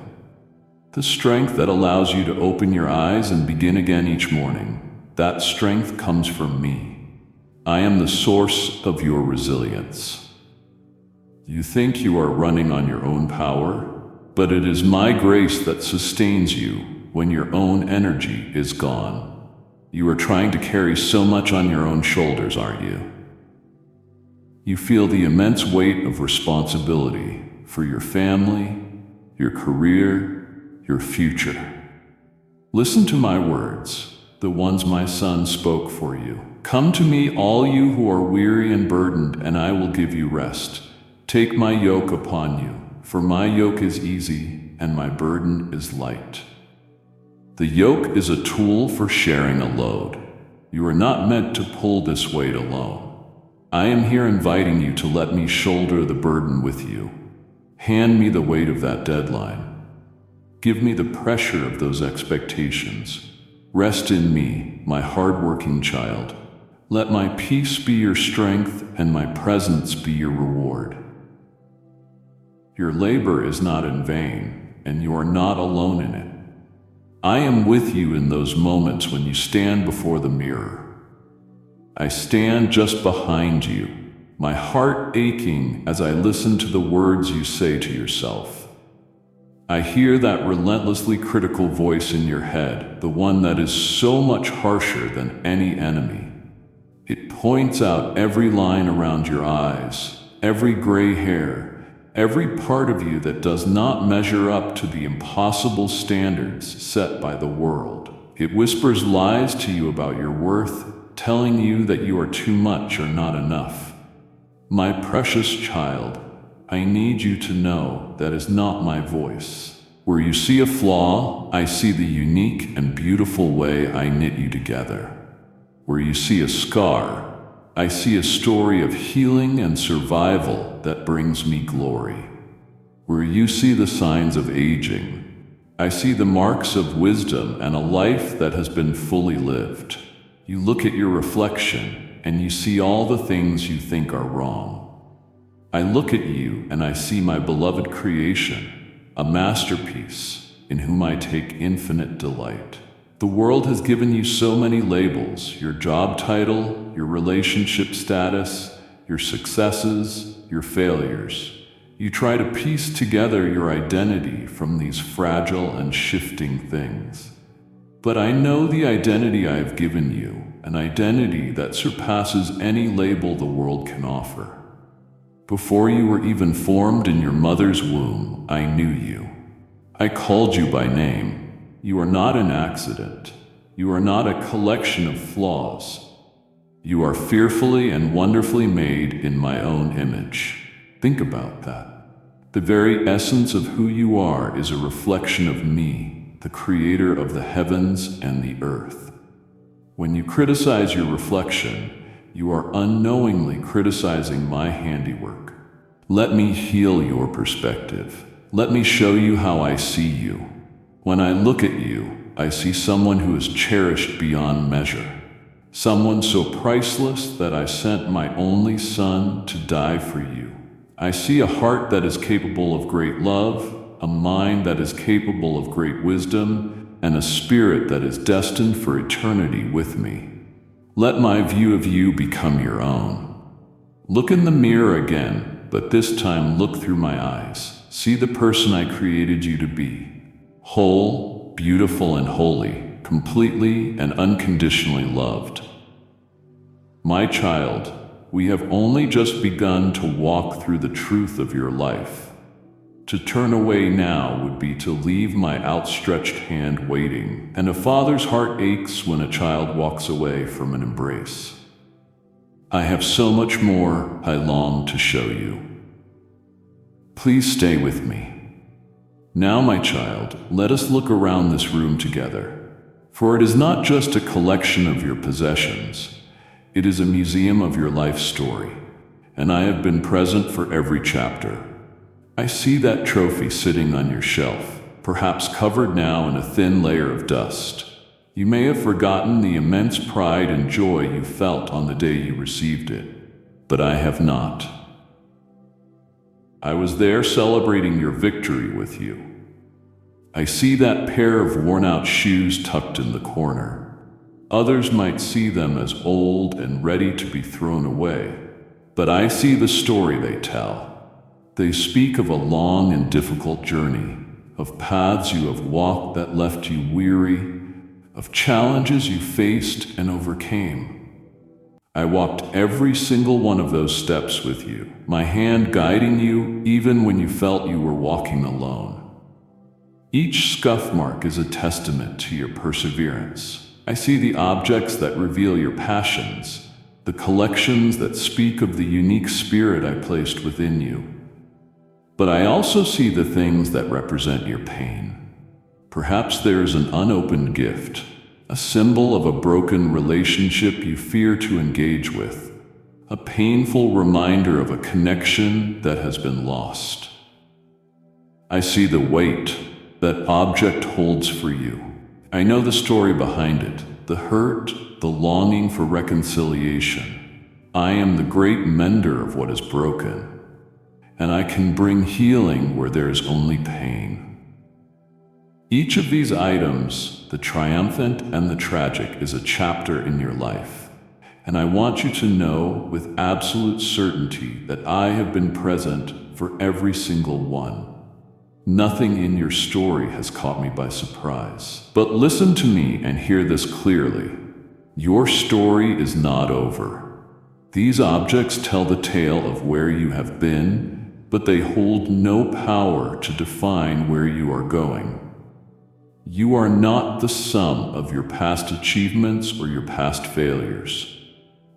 The strength that allows you to open your eyes and begin again each morning, that strength comes from me. I am the source of your resilience. You think you are running on your own power, but it is my grace that sustains you when your own energy is gone. You are trying to carry so much on your own shoulders, aren't you? You feel the immense weight of responsibility for your family, your career, your future. Listen to my words, the ones my son spoke for you. Come to me, all you who are weary and burdened, and I will give you rest. Take my yoke upon you, for my yoke is easy and my burden is light. The yoke is a tool for sharing a load. You are not meant to pull this weight alone. I am here inviting you to let me shoulder the burden with you. Hand me the weight of that deadline. Give me the pressure of those expectations. Rest in me, my hard-working child. Let my peace be your strength and my presence be your reward. Your labor is not in vain, and you are not alone in it. I am with you in those moments when you stand before the mirror. I stand just behind you, my heart aching as I listen to the words you say to yourself. I hear that relentlessly critical voice in your head, the one that is so much harsher than any enemy. It points out every line around your eyes, every gray hair, every part of you that does not measure up to the impossible standards set by the world. It whispers lies to you about your worth, telling you that you are too much or not enough. My precious child, I need you to know that is not my voice. Where you see a flaw, I see the unique and beautiful way I knit you together. Where you see a scar, I see a story of healing and survival that brings me glory. Where you see the signs of aging, I see the marks of wisdom and a life that has been fully lived. You look at your reflection and you see all the things you think are wrong. I look at you and I see my beloved creation, a masterpiece in whom I take infinite delight. The world has given you so many labels, your job title, your relationship status, your successes, your failures. You try to piece together your identity from these fragile and shifting things. But I know the identity I have given you, an identity that surpasses any label the world can offer. Before you were even formed in your mother's womb, I knew you. I called you by name. You are not an accident. You are not a collection of flaws. You are fearfully and wonderfully made in my own image. Think about that. The very essence of who you are is a reflection of me, the creator of the heavens and the earth. When you criticize your reflection, you are unknowingly criticizing my handiwork. Let me heal your perspective. Let me show you how I see you. When I look at you, I see someone who is cherished beyond measure. Someone so priceless that I sent my only son to die for you. I see a heart that is capable of great love, a mind that is capable of great wisdom, and a spirit that is destined for eternity with me. Let my view of you become your own. Look in the mirror again, but this time look through my eyes. See the person I created you to be. Whole, beautiful, and holy, completely and unconditionally loved. My child, we have only just begun to walk through the truth of your life. To turn away now would be to leave my outstretched hand waiting, and a father's heart aches when a child walks away from an embrace. I have so much more I long to show you. Please stay with me. Now, my child, let us look around this room together. For it is not just a collection of your possessions. It is a museum of your life story, and I have been present for every chapter. I see that trophy sitting on your shelf, perhaps covered now in a thin layer of dust. You may have forgotten the immense pride and joy you felt on the day you received it. but I have not. I was there celebrating your victory with you. I see that pair of worn-out shoes tucked in the corner. Others might see them as old and ready to be thrown away, but I see the story they tell. They speak of a long and difficult journey, of paths you have walked that left you weary, of challenges you faced and overcame. I walked every single one of those steps with you, my hand guiding you even when you felt you were walking alone. Each scuff mark is a testament to your perseverance. I see the objects that reveal your passions, the collections that speak of the unique spirit I placed within you. But I also see the things that represent your pain. Perhaps there is an unopened gift, a symbol of a broken relationship you fear to engage with, a painful reminder of a connection that has been lost. I see the weight that object holds for you. I know the story behind it, the hurt, the longing for reconciliation. I am the great mender of what is broken, and I can bring healing where there is only pain. Each of these items, the triumphant and the tragic, is a chapter in your life, and I want you to know with absolute certainty that I have been present for every single one. Nothing in your story has caught me by surprise. But listen to me and hear this clearly. Your story is not over. These objects tell the tale of where you have been, but they hold no power to define where you are going. You are not the sum of your past achievements or your past failures.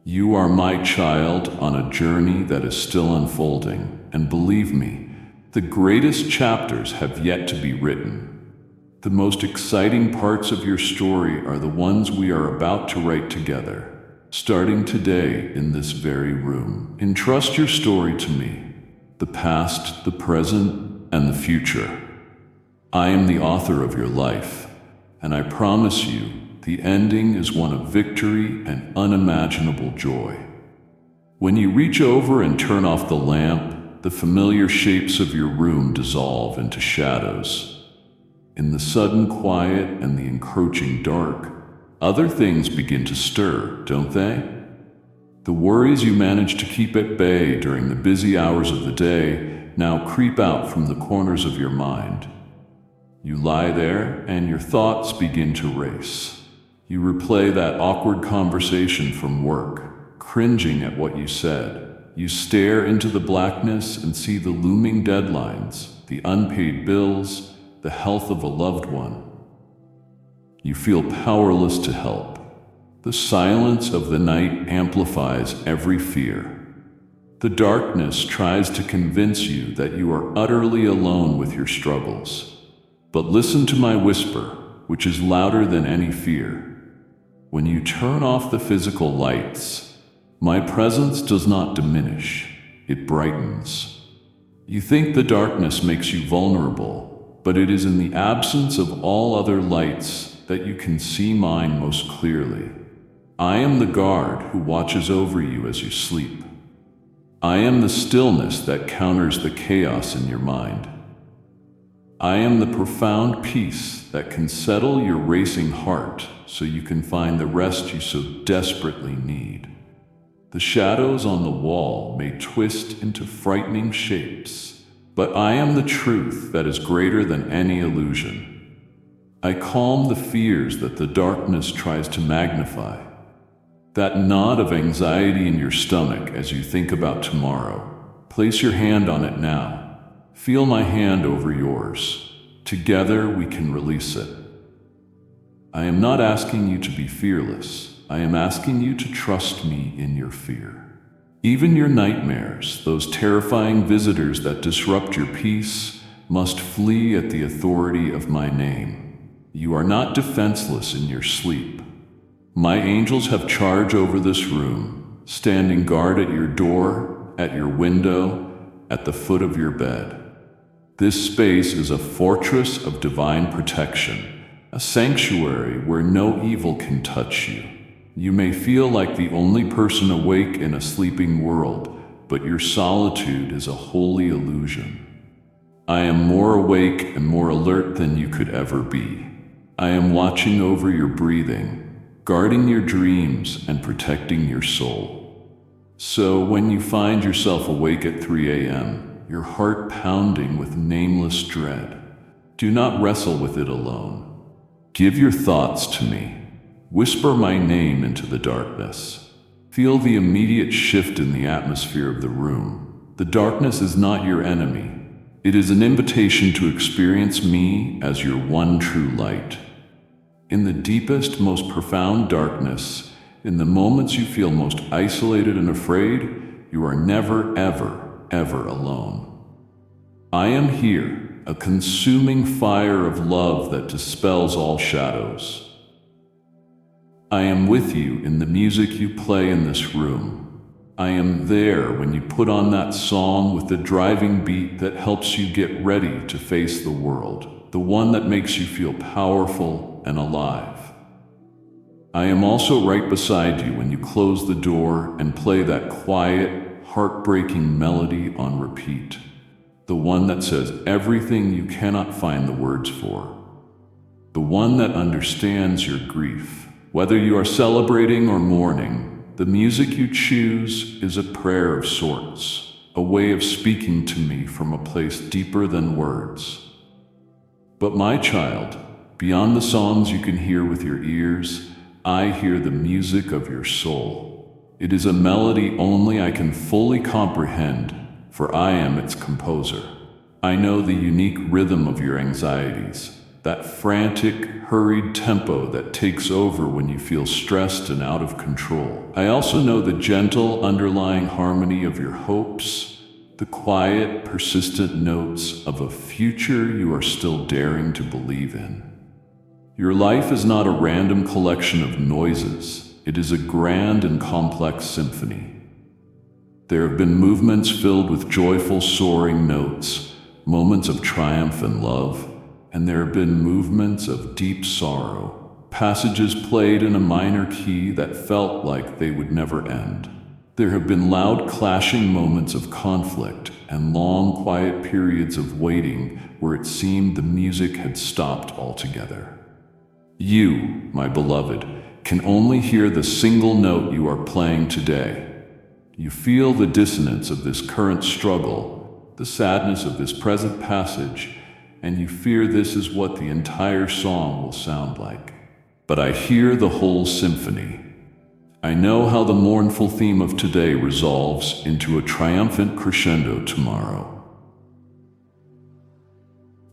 You are my child on a journey that is still unfolding, and believe me, the greatest chapters have yet to be written. The most exciting parts of your story are the ones we are about to write together, starting today in this very room. Entrust your story to me, the past, the present, and the future. I am the author of your life, and I promise you, the ending is one of victory and unimaginable joy. When you reach over and turn off the lamp, the familiar shapes of your room dissolve into shadows. In the sudden quiet and the encroaching dark, other things begin to stir, don't they? The worries you managed to keep at bay during the busy hours of the day now creep out from the corners of your mind. You lie there and your thoughts begin to race. You replay that awkward conversation from work, cringing at what you said. You stare into the blackness and see the looming deadlines, the unpaid bills, the health of a loved one. You feel powerless to help. The silence of the night amplifies every fear. The darkness tries to convince you that you are utterly alone with your struggles. But listen to my whisper, which is louder than any fear. When you turn off the physical lights, my presence does not diminish, it brightens. You think the darkness makes you vulnerable, but it is in the absence of all other lights that you can see mine most clearly. I am the guard who watches over you as you sleep. I am the stillness that counters the chaos in your mind. I am the profound peace that can settle your racing heart so you can find the rest you so desperately need. The shadows on the wall may twist into frightening shapes, but I am the truth that is greater than any illusion. I calm the fears that the darkness tries to magnify. That knot of anxiety in your stomach as you think about tomorrow, place your hand on it now. Feel my hand over yours. Together we can release it. I am not asking you to be fearless. I am asking you to trust me in your fear. Even your nightmares, those terrifying visitors that disrupt your peace, must flee at the authority of my name. You are not defenseless in your sleep. My angels have charge over this room, standing guard at your door, at your window, at the foot of your bed. This space is a fortress of divine protection, a sanctuary where no evil can touch you. You may feel like the only person awake in a sleeping world, but your solitude is a holy illusion. I am more awake and more alert than you could ever be. I am watching over your breathing, guarding your dreams, and protecting your soul. So when you find yourself awake at 3 a.m., your heart pounding with nameless dread, do not wrestle with it alone. Give your thoughts to me. Whisper my name into the darkness. Feel the immediate shift in the atmosphere of the room. The darkness is not your enemy. It is an invitation to experience me as your one true light. In the deepest, most profound darkness, in the moments you feel most isolated and afraid, you are never, ever alone. I am here, a consuming fire of love that dispels all shadows. I am with you in the music you play in this room. I am there when you put on that song with the driving beat that helps you get ready to face the world, the one that makes you feel powerful and alive. I am also right beside you when you close the door and play that quiet, heartbreaking melody on repeat, the one that says everything you cannot find the words for, the one that understands your grief. Whether you are celebrating or mourning, the music you choose is a prayer of sorts, a way of speaking to me from a place deeper than words. But my child, beyond the songs you can hear with your ears, I hear the music of your soul. It is a melody only I can fully comprehend, for I am its composer. I know the unique rhythm of your anxieties, that frantic, hurried tempo that takes over when you feel stressed and out of control. I also know the gentle, underlying harmony of your hopes, the quiet, persistent notes of a future you are still daring to believe in. Your life is not a random collection of noises. It is a grand and complex symphony. There have been movements filled with joyful, soaring notes, moments of triumph and love, and there have been movements of deep sorrow, passages played in a minor key that felt like they would never end. There have been loud clashing moments of conflict and long quiet periods of waiting where it seemed the music had stopped altogether. You, my beloved, can only hear the single note you are playing today. You feel the dissonance of this current struggle, the sadness of this present passage, and you fear this is what the entire song will sound like. But I hear the whole symphony. I know how the mournful theme of today resolves into a triumphant crescendo tomorrow.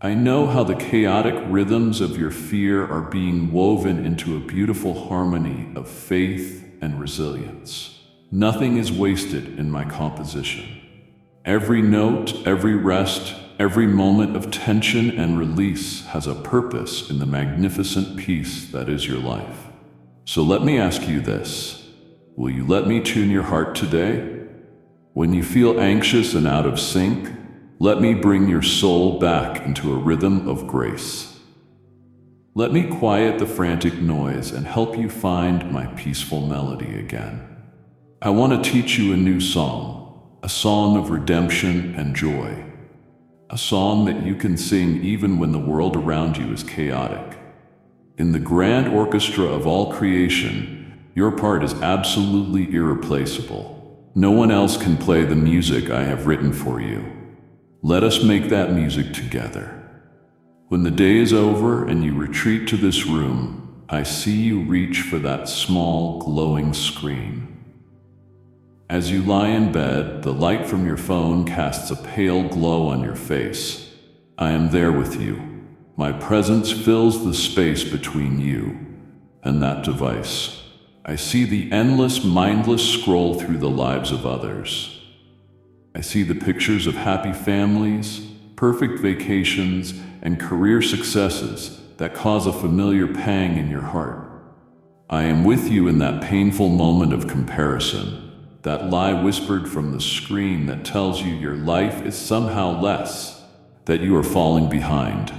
I know how the chaotic rhythms of your fear are being woven into a beautiful harmony of faith and resilience. Nothing is wasted in my composition. Every note, every rest, every moment of tension and release has a purpose in the magnificent piece that is your life. So let me ask you this. Will you let me tune your heart today? When you feel anxious and out of sync, let me bring your soul back into a rhythm of grace. Let me quiet the frantic noise and help you find my peaceful melody again. I want to teach you a new song, a song of redemption and joy. A song that you can sing even when the world around you is chaotic. In the grand orchestra of all creation, your part is absolutely irreplaceable. No one else can play the music I have written for you. Let us make that music together. When the day is over and you retreat to this room, I see you reach for that small, glowing screen. As you lie in bed, the light from your phone casts a pale glow on your face. I am there with you. My presence fills the space between you and that device. I see the endless, mindless scroll through the lives of others. I see the pictures of happy families, perfect vacations, and career successes that cause a familiar pang in your heart. I am with you in that painful moment of comparison. That lie whispered from the screen that tells you your life is somehow less, that you are falling behind.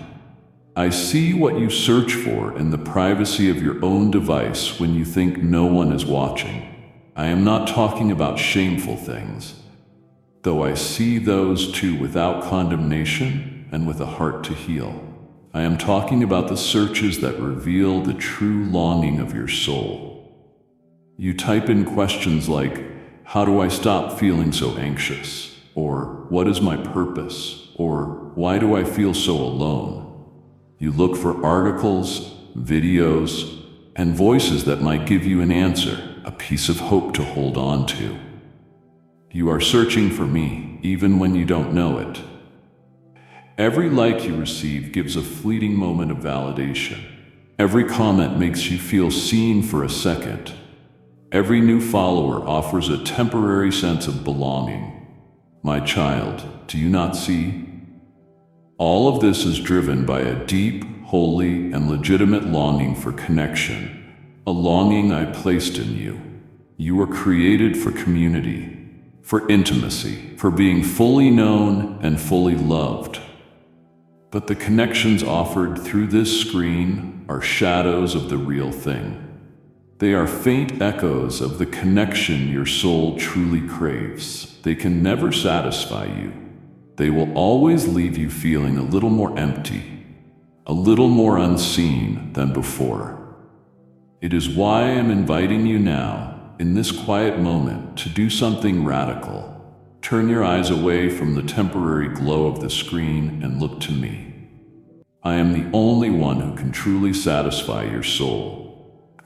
I see what you search for in the privacy of your own device when you think no one is watching. I am not talking about shameful things, though I see those too without condemnation and with a heart to heal. I am talking about the searches that reveal the true longing of your soul. You type in questions like, how do I stop feeling so anxious? Or, what is my purpose? Or, why do I feel so alone? You look for articles, videos, and voices that might give you an answer, a piece of hope to hold on to. You are searching for me, even when you don't know it. Every like you receive gives a fleeting moment of validation. Every comment makes you feel seen for a second. Every new follower offers a temporary sense of belonging. My child, do you not see? All of this is driven by a deep, holy, and legitimate longing for connection, a longing I placed in you. You were created for community, for intimacy, for being fully known and fully loved. But the connections offered through this screen are shadows of the real thing. They are faint echoes of the connection your soul truly craves. They can never satisfy you. They will always leave you feeling a little more empty, a little more unseen than before. It is why I am inviting you now, in this quiet moment, to do something radical. Turn your eyes away from the temporary glow of the screen and look to me. I am the only one who can truly satisfy your soul.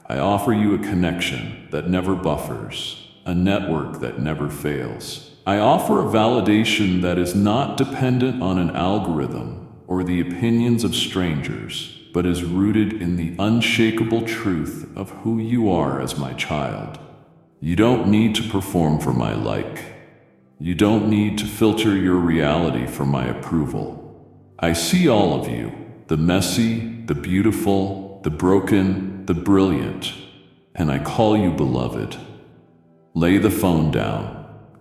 I offer you a connection that never buffers, a network that never fails. I offer a validation that is not dependent on an algorithm or the opinions of strangers, but is rooted in the unshakable truth of who you are as my child. You don't need to perform for my like. You don't need to filter your reality for my approval. I see all of you, the messy, the beautiful, the broken, the brilliant, and I call you beloved. Lay the phone down.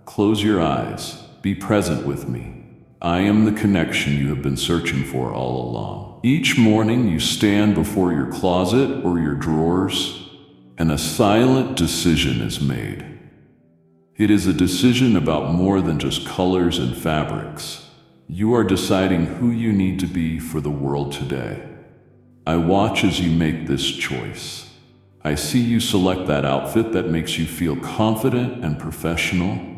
Close your eyes. Be present with me. I am the connection you have been searching for all along. Each morning you stand before your closet or your drawers, and a silent decision is made. It is a decision about more than just colors and fabrics. You are deciding who you need to be for the world today. I watch as you make this choice. I see you select that outfit that makes you feel confident and professional.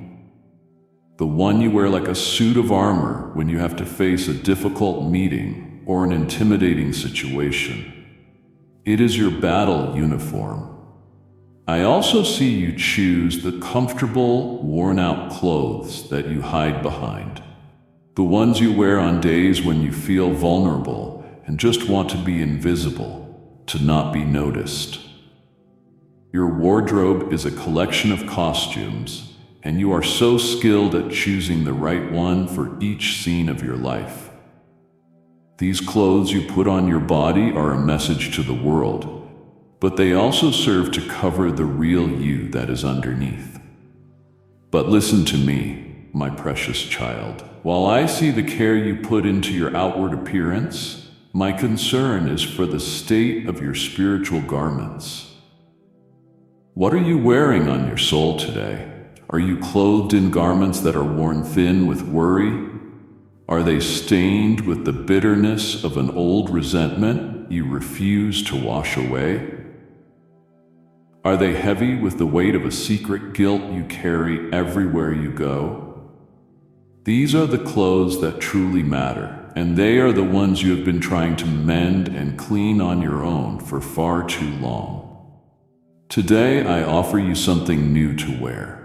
The one you wear like a suit of armor when you have to face a difficult meeting or an intimidating situation. It is your battle uniform. I also see you choose the comfortable, worn-out clothes that you hide behind. The ones you wear on days when you feel vulnerable and just want to be invisible, to not be noticed. Your wardrobe is a collection of costumes, and you are so skilled at choosing the right one for each scene of your life. These clothes you put on your body are a message to the world, but they also serve to cover the real you that is underneath. But listen to me, my precious child. While I see the care you put into your outward appearance, my concern is for the state of your spiritual garments. What are you wearing on your soul today? Are you clothed in garments that are worn thin with worry? Are they stained with the bitterness of an old resentment you refuse to wash away? Are they heavy with the weight of a secret guilt you carry everywhere you go? These are the clothes that truly matter, and they are the ones you have been trying to mend and clean on your own for far too long. Today, I offer you something new to wear.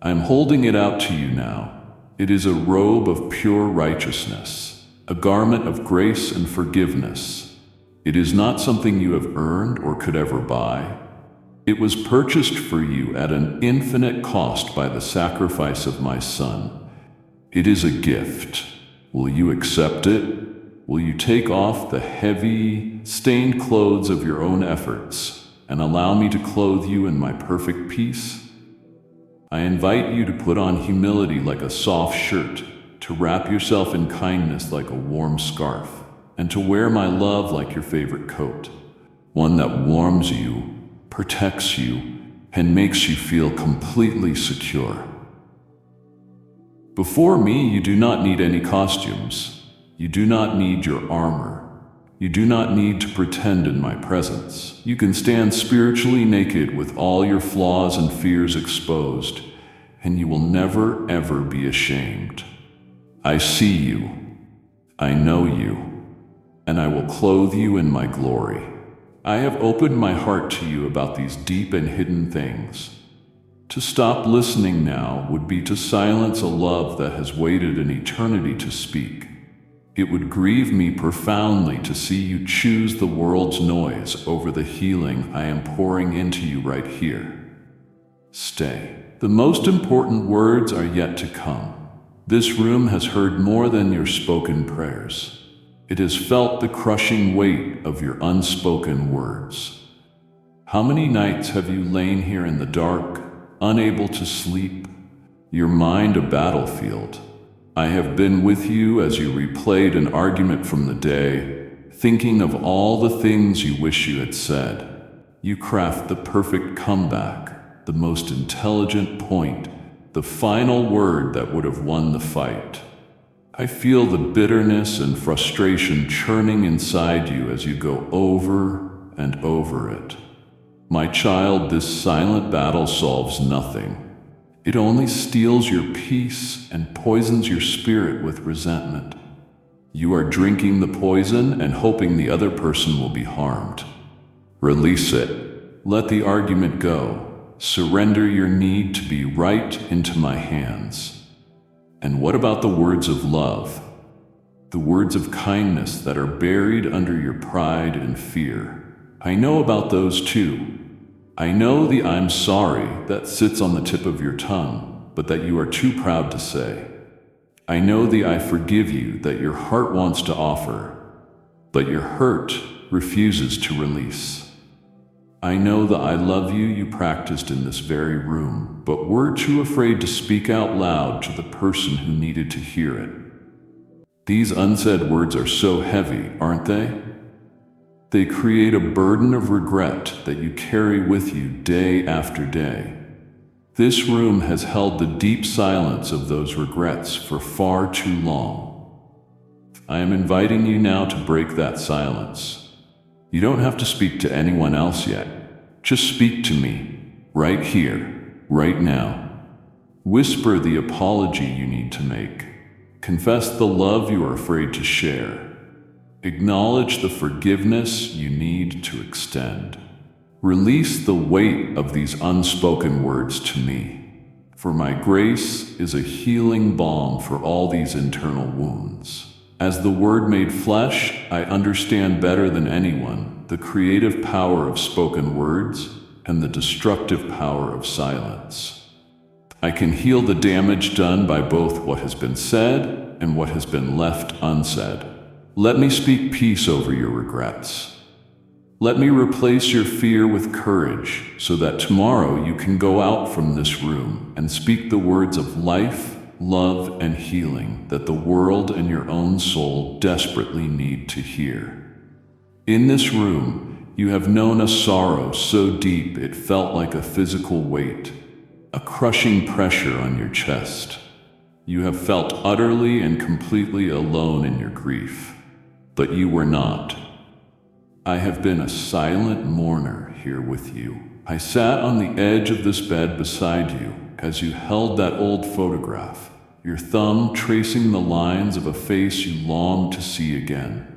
I am holding it out to you now. It is a robe of pure righteousness, a garment of grace and forgiveness. It is not something you have earned or could ever buy. It was purchased for you at an infinite cost by the sacrifice of my Son. It is a gift. Will you accept it? Will you take off the heavy, stained clothes of your own efforts and allow me to clothe you in my perfect peace? I invite you to put on humility like a soft shirt, to wrap yourself in kindness like a warm scarf. and to wear my love like your favorite coat, one that warms you, protects you, and makes you feel completely secure. Before me, you do not need any costumes. You do not need your armor. You do not need to pretend in my presence. You can stand spiritually naked with all your flaws and fears exposed, and you will never, ever be ashamed. I see you. I know you. And I will clothe you in my glory. I have opened my heart to you about these deep and hidden things. To stop listening now would be to silence a love that has waited an eternity to speak. It would grieve me profoundly to see you choose the world's noise over the healing I am pouring into you right here. Stay. The most important words are yet to come. This room has heard more than your spoken prayers. It has felt the crushing weight of your unspoken words. How many nights have you lain here in the dark, unable to sleep, your mind a battlefield? I have been with you as you replayed an argument from the day, thinking of all the things you wish you had said. You craft the perfect comeback, the most intelligent point, the final word that would have won the fight. I feel the bitterness and frustration churning inside you as you go over and over it. My child, this silent battle solves nothing. It only steals your peace and poisons your spirit with resentment. You are drinking the poison and hoping the other person will be harmed. Release it. Let the argument go. Surrender your need to be right into my hands. And what about the words of love? The words of kindness that are buried under your pride and fear. I know about those too. I know the I'm sorry that sits on the tip of your tongue, but that you are too proud to say. I know the I forgive you that your heart wants to offer, but your hurt refuses to release. I know the I love you you practiced in this very room, but were too afraid to speak out loud to the person who needed to hear it. These unsaid words are so heavy, aren't they? They create a burden of regret that you carry with you day after day. This room has held the deep silence of those regrets for far too long. I am inviting you now to break that silence. You don't have to speak to anyone else yet. Just speak to me, right here, right now. Whisper the apology you need to make. Confess the love you are afraid to share. Acknowledge the forgiveness you need to extend. Release the weight of these unspoken words to me, for my grace is a healing balm for all these internal wounds. As the Word made flesh, I understand better than anyone the creative power of spoken words and the destructive power of silence. I can heal the damage done by both what has been said and what has been left unsaid. Let me speak peace over your regrets. Let me replace your fear with courage so that tomorrow you can go out from this room and speak the words of life, love, and healing that the world and your own soul desperately need to hear. In this room, you have known a sorrow so deep it felt like a physical weight, a crushing pressure on your chest. You have felt utterly and completely alone in your grief. But you were not. I have been a silent mourner here with you. I sat on the edge of this bed beside you as you held that old photograph, your thumb tracing the lines of a face you longed to see again.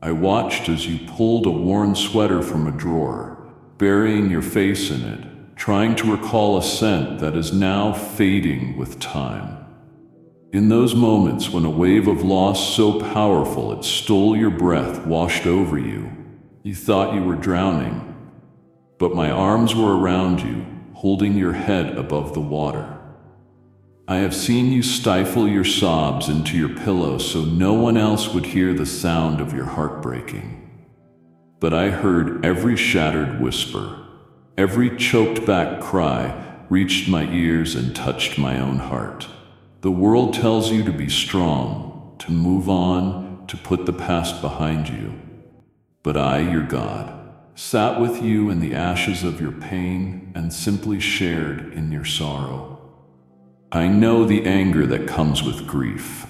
I watched as you pulled a worn sweater from a drawer, burying your face in it, trying to recall a scent that is now fading with time. In those moments when a wave of loss so powerful it stole your breath washed over you, you thought you were drowning. But my arms were around you, holding your head above the water. I have seen you stifle your sobs into your pillow so no one else would hear the sound of your heart breaking. But I heard every shattered whisper, every choked back cry reached my ears and touched my own heart. The world tells you to be strong, to move on, to put the past behind you. But I, your God, sat with you in the ashes of your pain and simply shared in your sorrow. I know the anger that comes with grief,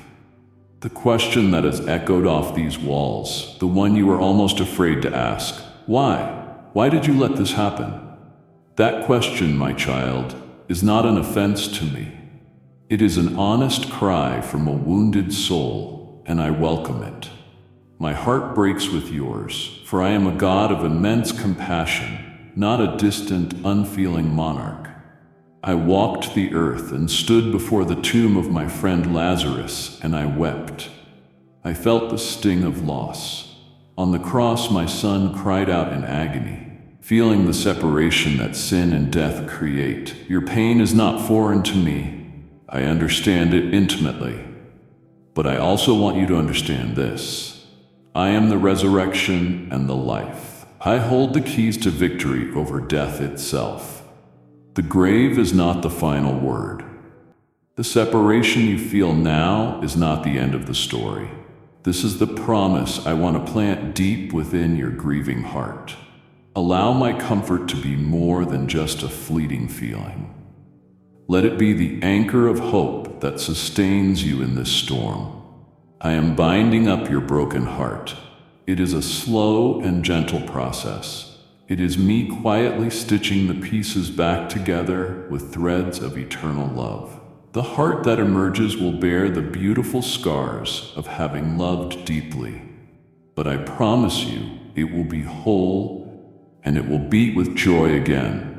the question that has echoed off these walls, the one you were almost afraid to ask. Why? Why did you let this happen? That question, my child, is not an offense to me. It is an honest cry from a wounded soul, and I welcome it. My heart breaks with yours, for I am a God of immense compassion, not a distant, unfeeling monarch. I walked the earth and stood before the tomb of my friend Lazarus, and I wept. I felt the sting of loss. On the cross, my son cried out in agony, feeling the separation that sin and death create. Your pain is not foreign to me. I understand it intimately. But I also want you to understand this. I am the resurrection and the life. I hold the keys to victory over death itself. The grave is not the final word. The separation you feel now is not the end of the story. This is the promise I want to plant deep within your grieving heart. Allow my comfort to be more than just a fleeting feeling. Let it be the anchor of hope that sustains you in this storm. I am binding up your broken heart. It is a slow and gentle process. It is me quietly stitching the pieces back together with threads of eternal love. The heart that emerges will bear the beautiful scars of having loved deeply. But I promise you, it will be whole and it will beat with joy again.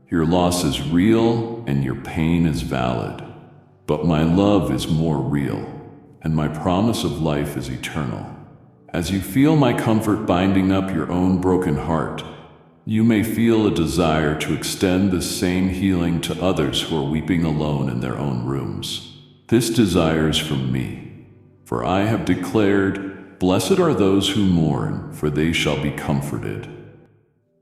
Your loss is real and your pain is valid. But my love is more real, and my promise of life is eternal. As you feel my comfort binding up your own broken heart, you may feel a desire to extend the same healing to others who are weeping alone in their own rooms. This desire is from me, for I have declared, "Blessed are those who mourn, for they shall be comforted."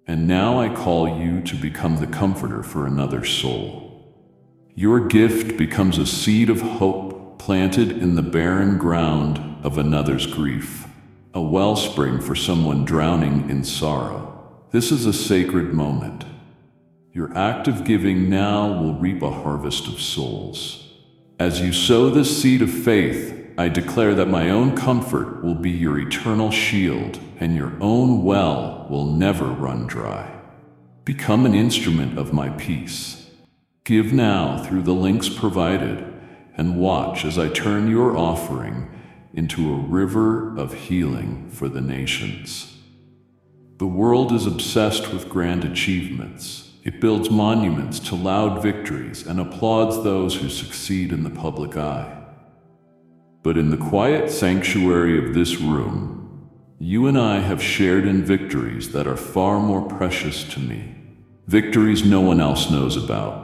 And now I call you to become the comforter for another soul. Your gift becomes a seed of hope planted in the barren ground of another's grief, a wellspring for someone drowning in sorrow. This is a sacred moment. Your act of giving now will reap a harvest of souls. As you sow this seed of faith, I declare that my own comfort will be your eternal shield, and your own well will never run dry. Become an instrument of my peace. Give now through the links provided, and watch as I turn your offering into a river of healing for the nations. The world is obsessed with grand achievements. It builds monuments to loud victories and applauds those who succeed in the public eye. But in the quiet sanctuary of this room, you and I have shared in victories that are far more precious to me, victories no one else knows about.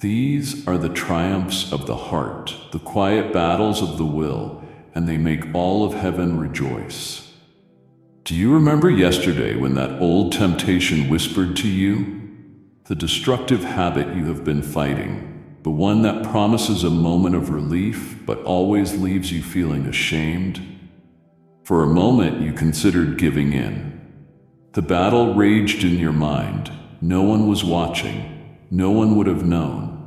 These are the triumphs of the heart, the quiet battles of the will, and they make all of heaven rejoice. Do you remember yesterday when that old temptation whispered to you? The destructive habit you have been fighting, the one that promises a moment of relief but always leaves you feeling ashamed? For a moment you considered giving in. The battle raged in your mind. No one was watching. No one would have known.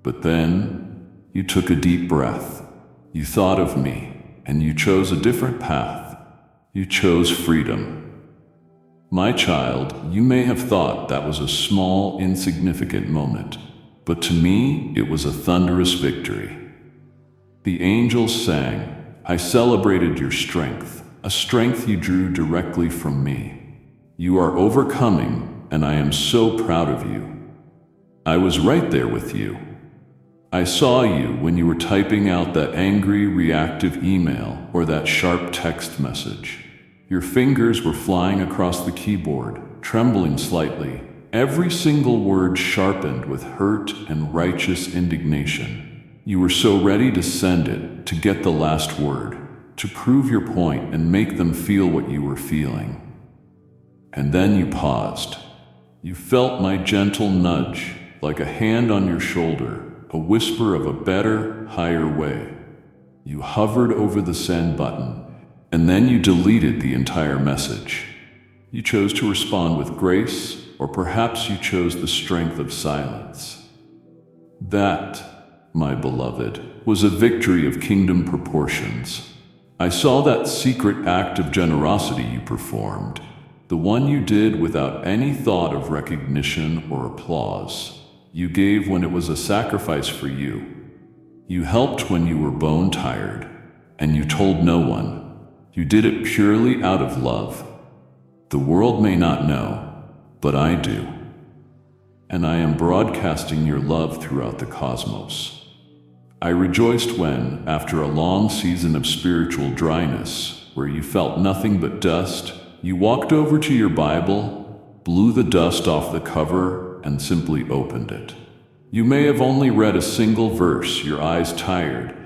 But then you took a deep breath. You thought of me, and you chose a different path. You chose freedom. My child, you may have thought that was a small, insignificant moment, but to me, it was a thunderous victory. The angels sang, I celebrated your strength, a strength you drew directly from me. You are overcoming, and I am so proud of you. I was right there with you. I saw you when you were typing out that angry, reactive email or that sharp text message. Your fingers were flying across the keyboard, trembling slightly, every single word sharpened with hurt and righteous indignation. You were so ready to send it, to get the last word, to prove your point and make them feel what you were feeling. And then you paused. You felt my gentle nudge, like a hand on your shoulder, a whisper of a better, higher way. You hovered over the send button, and then you deleted the entire message. You chose to respond with grace, or perhaps you chose the strength of silence. That, my beloved, was a victory of kingdom proportions. I saw that secret act of generosity you performed, the one you did without any thought of recognition or applause. You gave when it was a sacrifice for you. You helped when you were bone tired, and you told no one. You did it purely out of love. The world may not know, but I do. And I am broadcasting your love throughout the cosmos. I rejoiced when, after a long season of spiritual dryness, where you felt nothing but dust, you walked over to your Bible, blew the dust off the cover, and simply opened it. You may have only read a single verse, your eyes tired,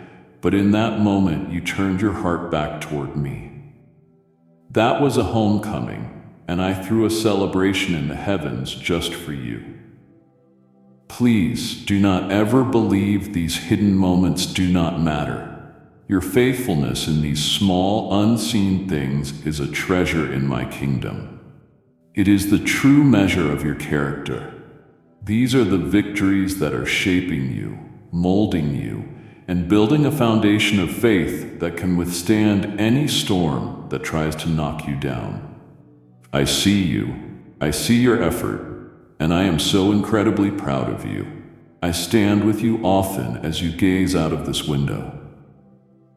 but in that moment you turned your heart back toward me. That was a homecoming, and I threw a celebration in the heavens just for you. Please do not ever believe these hidden moments do not matter. Your faithfulness in these small, unseen things is a treasure in my kingdom. It is the true measure of your character. These are the victories that are shaping you, molding you, and building a foundation of faith that can withstand any storm that tries to knock you down. I see you. I see your effort, and I am so incredibly proud of you. I stand with you often as you gaze out of this window.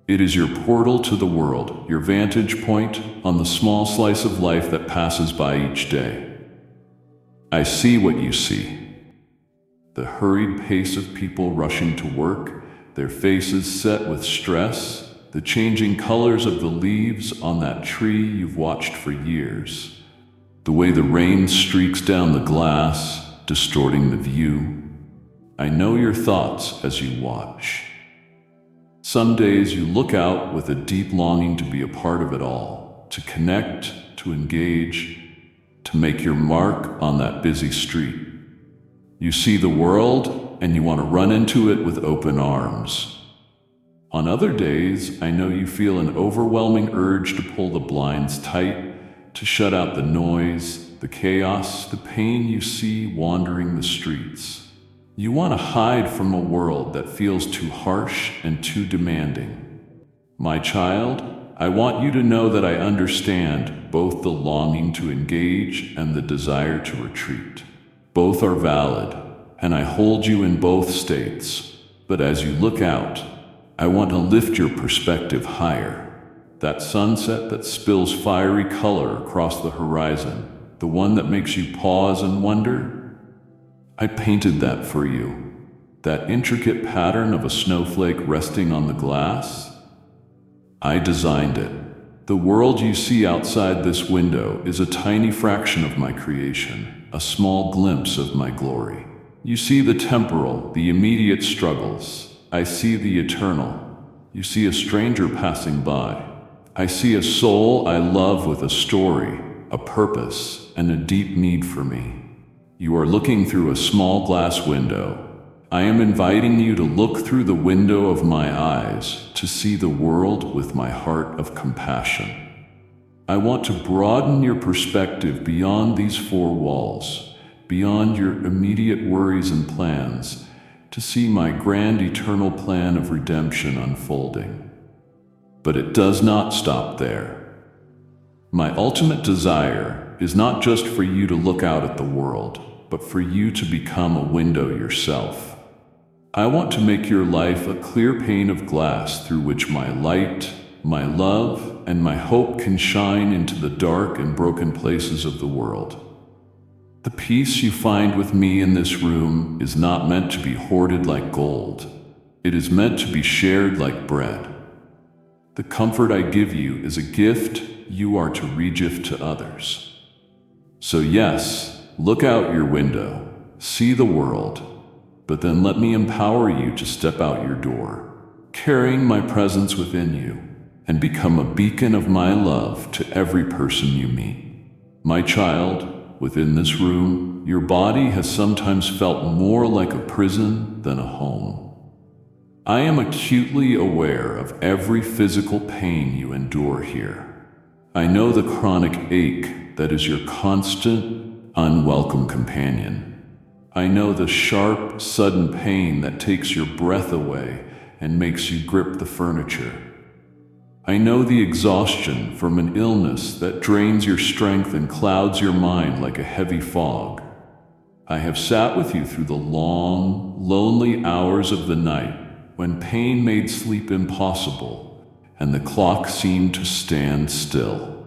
It is your portal to the world, your vantage point on the small slice of life that passes by each day. I see what you see. The hurried pace of people rushing to work, their faces set with stress, the changing colors of the leaves on that tree you've watched for years, the way the rain streaks down the glass, distorting the view. I know your thoughts as you watch. Some days you look out with a deep longing to be a part of it all, to connect, to engage, to make your mark on that busy street. You see the world, and you want to run into it with open arms. On other days, I know you feel an overwhelming urge to pull the blinds tight, to shut out the noise, the chaos, the pain you see wandering the streets. You want to hide from a world that feels too harsh and too demanding. My child, I want you to know that I understand both the longing to engage and the desire to retreat. Both are valid, and I hold you in both states. But as you look out, I want to lift your perspective higher. That sunset that spills fiery color across the horizon, the one that makes you pause and wonder? I painted that for you. That intricate pattern of a snowflake resting on the glass? I designed it. The world you see outside this window is a tiny fraction of my creation, a small glimpse of my glory. You see the temporal, the immediate struggles. I see the eternal. You see a stranger passing by. I see a soul I love with a story, a purpose, and a deep need for me. You are looking through a small glass window. I am inviting you to look through the window of my eyes to see the world with my heart of compassion. I want to broaden your perspective beyond these four walls, beyond your immediate worries and plans, to see my grand eternal plan of redemption unfolding. But it does not stop there. My ultimate desire is not just for you to look out at the world, but for you to become a window yourself. I want to make your life a clear pane of glass through which my light, my love, and my hope can shine into the dark and broken places of the world. The peace you find with me in this room is not meant to be hoarded like gold. It is meant to be shared like bread. The comfort I give you is a gift you are to re-gift to others. So yes, look out your window, see the world, but then let me empower you to step out your door, carrying my presence within you, and become a beacon of my love to every person you meet. My child, within this room, your body has sometimes felt more like a prison than a home. I am acutely aware of every physical pain you endure here. I know the chronic ache that is your constant, unwelcome companion. I know the sharp, sudden pain that takes your breath away and makes you grip the furniture. I know the exhaustion from an illness that drains your strength and clouds your mind like a heavy fog. I have sat with you through the long, lonely hours of the night when pain made sleep impossible and the clock seemed to stand still.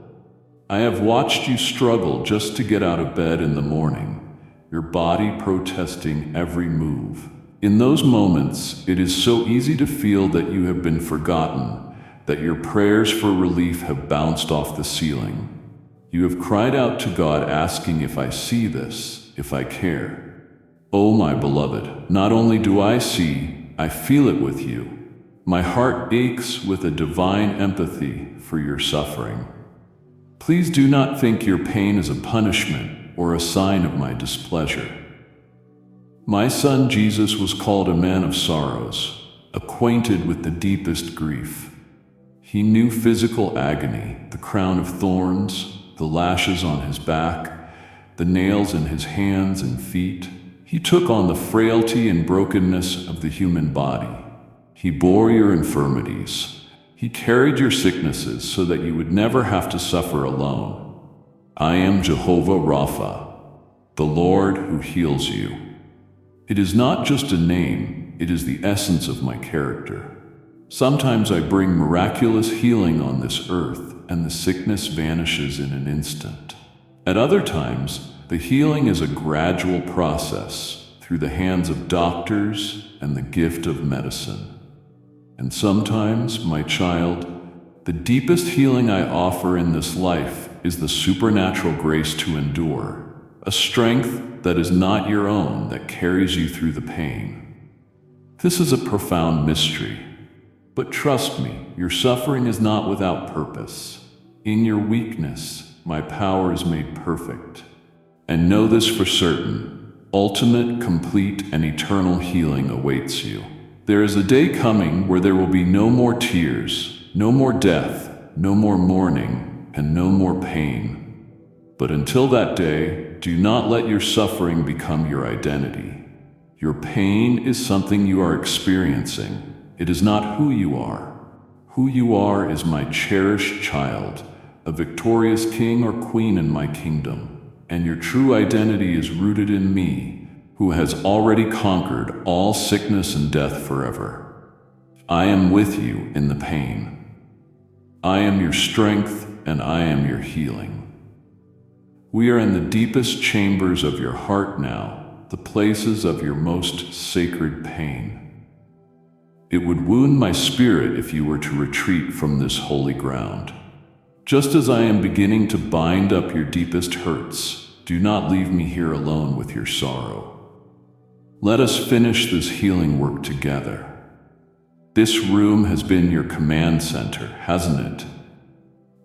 I have watched you struggle just to get out of bed in the morning, your body protesting every move. In those moments, it is so easy to feel that you have been forgotten, that your prayers for relief have bounced off the ceiling. You have cried out to God asking if I see this, if I care. Oh, my beloved, not only do I see, I feel it with you. My heart aches with a divine empathy for your suffering. Please do not think your pain is a punishment or a sign of my displeasure. My son Jesus was called a man of sorrows, acquainted with the deepest grief. He knew physical agony, the crown of thorns, the lashes on his back, the nails in his hands and feet. He took on the frailty and brokenness of the human body. He bore your infirmities. He carried your sicknesses so that you would never have to suffer alone. I am Jehovah Rapha, the Lord who heals you. It is not just a name, it is the essence of my character. Sometimes I bring miraculous healing on this earth, and the sickness vanishes in an instant. At other times, the healing is a gradual process through the hands of doctors and the gift of medicine. And sometimes, my child, the deepest healing I offer in this life is the supernatural grace to endure, a strength that is not your own that carries you through the pain. This is a profound mystery, but trust me, your suffering is not without purpose. In your weakness, my power is made perfect. And know this for certain, ultimate, complete, and eternal healing awaits you. There is a day coming where there will be no more tears, no more death, no more mourning, and no more pain. But until that day, do not let your suffering become your identity. Your pain is something you are experiencing. It is not who you are. Who you are is my cherished child, a victorious king or queen in my kingdom, and your true identity is rooted in me, who has already conquered all sickness and death forever. I am with you in the pain. I am your strength, and I am your healing. We are in the deepest chambers of your heart now, the places of your most sacred pain. It would wound my spirit if you were to retreat from this holy ground. Just as I am beginning to bind up your deepest hurts, do not leave me here alone with your sorrow. Let us finish this healing work together. This room has been your command center, hasn't it?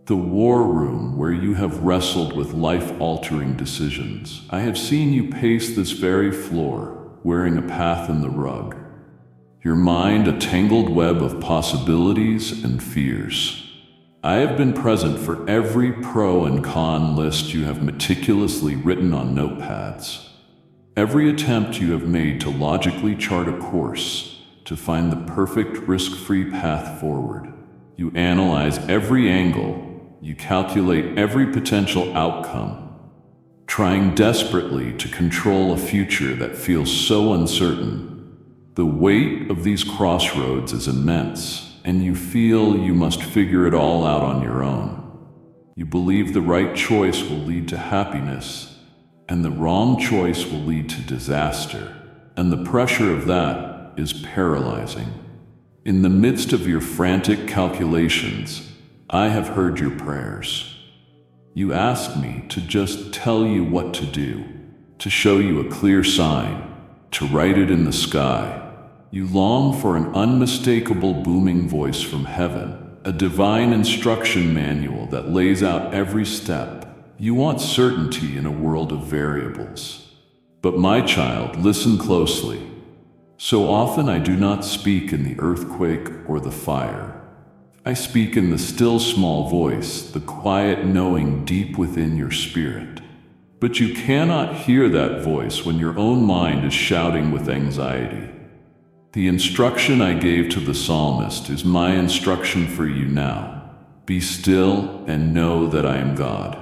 The war room where you have wrestled with life-altering decisions. I have seen you pace this very floor, wearing a path in the rug. Your mind a tangled web of possibilities and fears. I have been present for every pro and con list you have meticulously written on notepads. Every attempt you have made to logically chart a course, to find the perfect risk-free path forward. You analyze every angle, you calculate every potential outcome, trying desperately to control a future that feels so uncertain. The weight of these crossroads is immense, and you feel you must figure it all out on your own. You believe the right choice will lead to happiness, and the wrong choice will lead to disaster, and the pressure of that is paralyzing. In the midst of your frantic calculations, I have heard your prayers. You ask me to just tell you what to do, to show you a clear sign, to write it in the sky. You long for an unmistakable booming voice from heaven, a divine instruction manual that lays out every step. You want certainty in a world of variables. But my child, listen closely. So often I do not speak in the earthquake or the fire. I speak in the still small voice, the quiet knowing deep within your spirit. But you cannot hear that voice when your own mind is shouting with anxiety. The instruction I gave to the psalmist is my instruction for you now. Be still and know that I am God.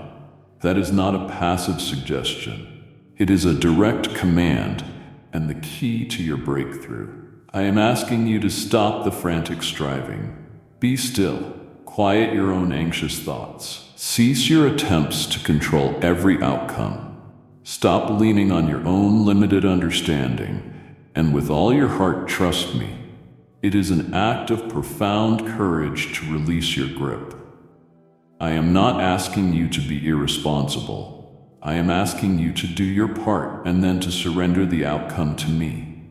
That is not a passive suggestion. It is a direct command and the key to your breakthrough. I am asking you to stop the frantic striving. Be still. Quiet your own anxious thoughts. Cease your attempts to control every outcome. Stop leaning on your own limited understanding, and with all your heart trust me. It is an act of profound courage to release your grip. I am not asking you to be irresponsible. I am asking you to do your part and then to surrender the outcome to me.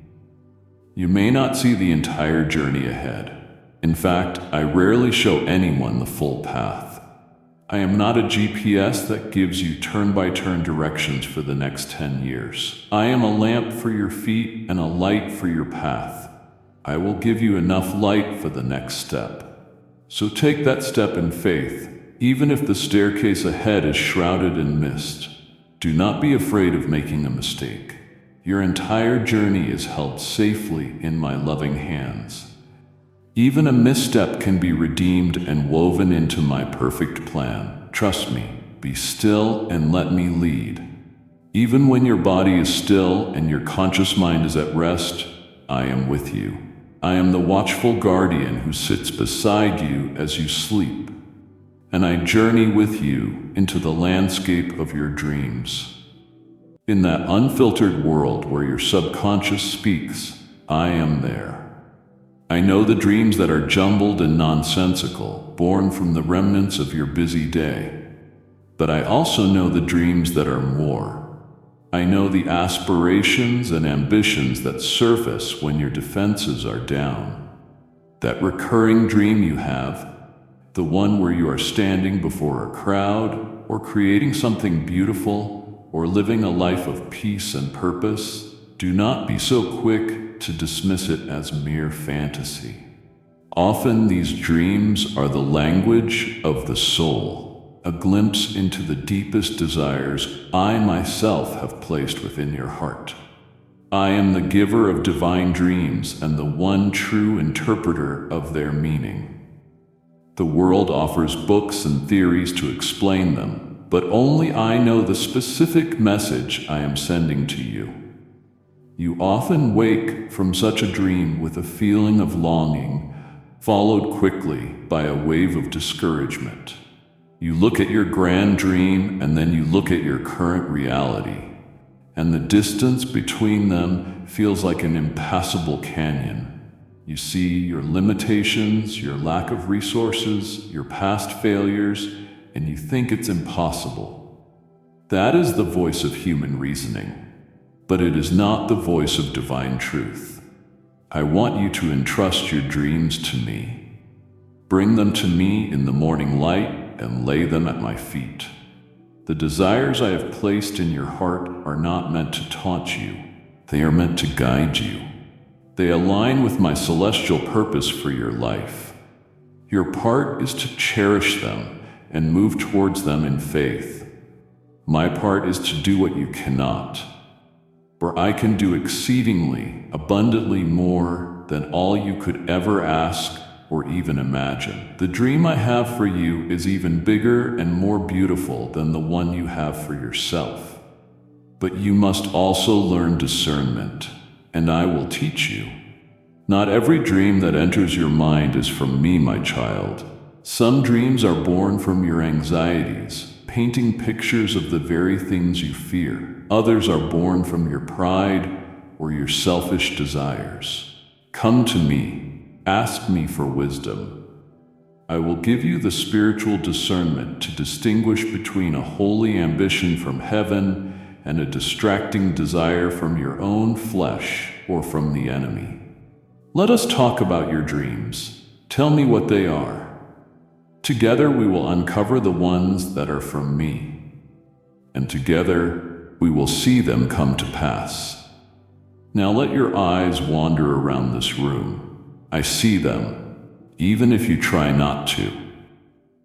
You may not see the entire journey ahead. In fact, I rarely show anyone the full path. I am not a GPS that gives you turn-by-turn directions for the next 10 years. I am a lamp for your feet and a light for your path. I will give you enough light for the next step. So take that step in faith, even if the staircase ahead is shrouded in mist. Do not be afraid of making a mistake. Your entire journey is held safely in my loving hands. Even a misstep can be redeemed and woven into my perfect plan. Trust me, be still and let me lead. Even when your body is still and your conscious mind is at rest, I am with you. I am the watchful guardian who sits beside you as you sleep. And I journey with you into the landscape of your dreams. In that unfiltered world where your subconscious speaks, I am there. I know the dreams that are jumbled and nonsensical, born from the remnants of your busy day. But I also know the dreams that are more. I know the aspirations and ambitions that surface when your defenses are down. That recurring dream you have, the one where you are standing before a crowd, or creating something beautiful, or living a life of peace and purpose, do not be so quick to dismiss it as mere fantasy. Often these dreams are the language of the soul, a glimpse into the deepest desires I myself have placed within your heart. I am the giver of divine dreams and the one true interpreter of their meaning. The world offers books and theories to explain them, but only I know the specific message I am sending to you. You often wake from such a dream with a feeling of longing, followed quickly by a wave of discouragement. You look at your grand dream and then you look at your current reality, and the distance between them feels like an impassable canyon. You see your limitations, your lack of resources, your past failures, and you think it's impossible. That is the voice of human reasoning, but it is not the voice of divine truth. I want you to entrust your dreams to me. Bring them to me in the morning light and lay them at my feet. The desires I have placed in your heart are not meant to taunt you. They are meant to guide you. They align with my celestial purpose for your life. Your part is to cherish them and move towards them in faith. My part is to do what you cannot, for I can do exceedingly, abundantly more than all you could ever ask or even imagine. The dream I have for you is even bigger and more beautiful than the one you have for yourself. But you must also learn discernment, and I will teach you. Not every dream that enters your mind is from me, my child. Some dreams are born from your anxieties, painting pictures of the very things you fear. Others are born from your pride or your selfish desires. Come to me, ask me for wisdom. I will give you the spiritual discernment to distinguish between a holy ambition from heaven and a distracting desire from your own flesh or from the enemy. Let us talk about your dreams. Tell me what they are. Together we will uncover the ones that are from me, and together we will see them come to pass. Now let your eyes wander around this room. I see them, even if you try not to.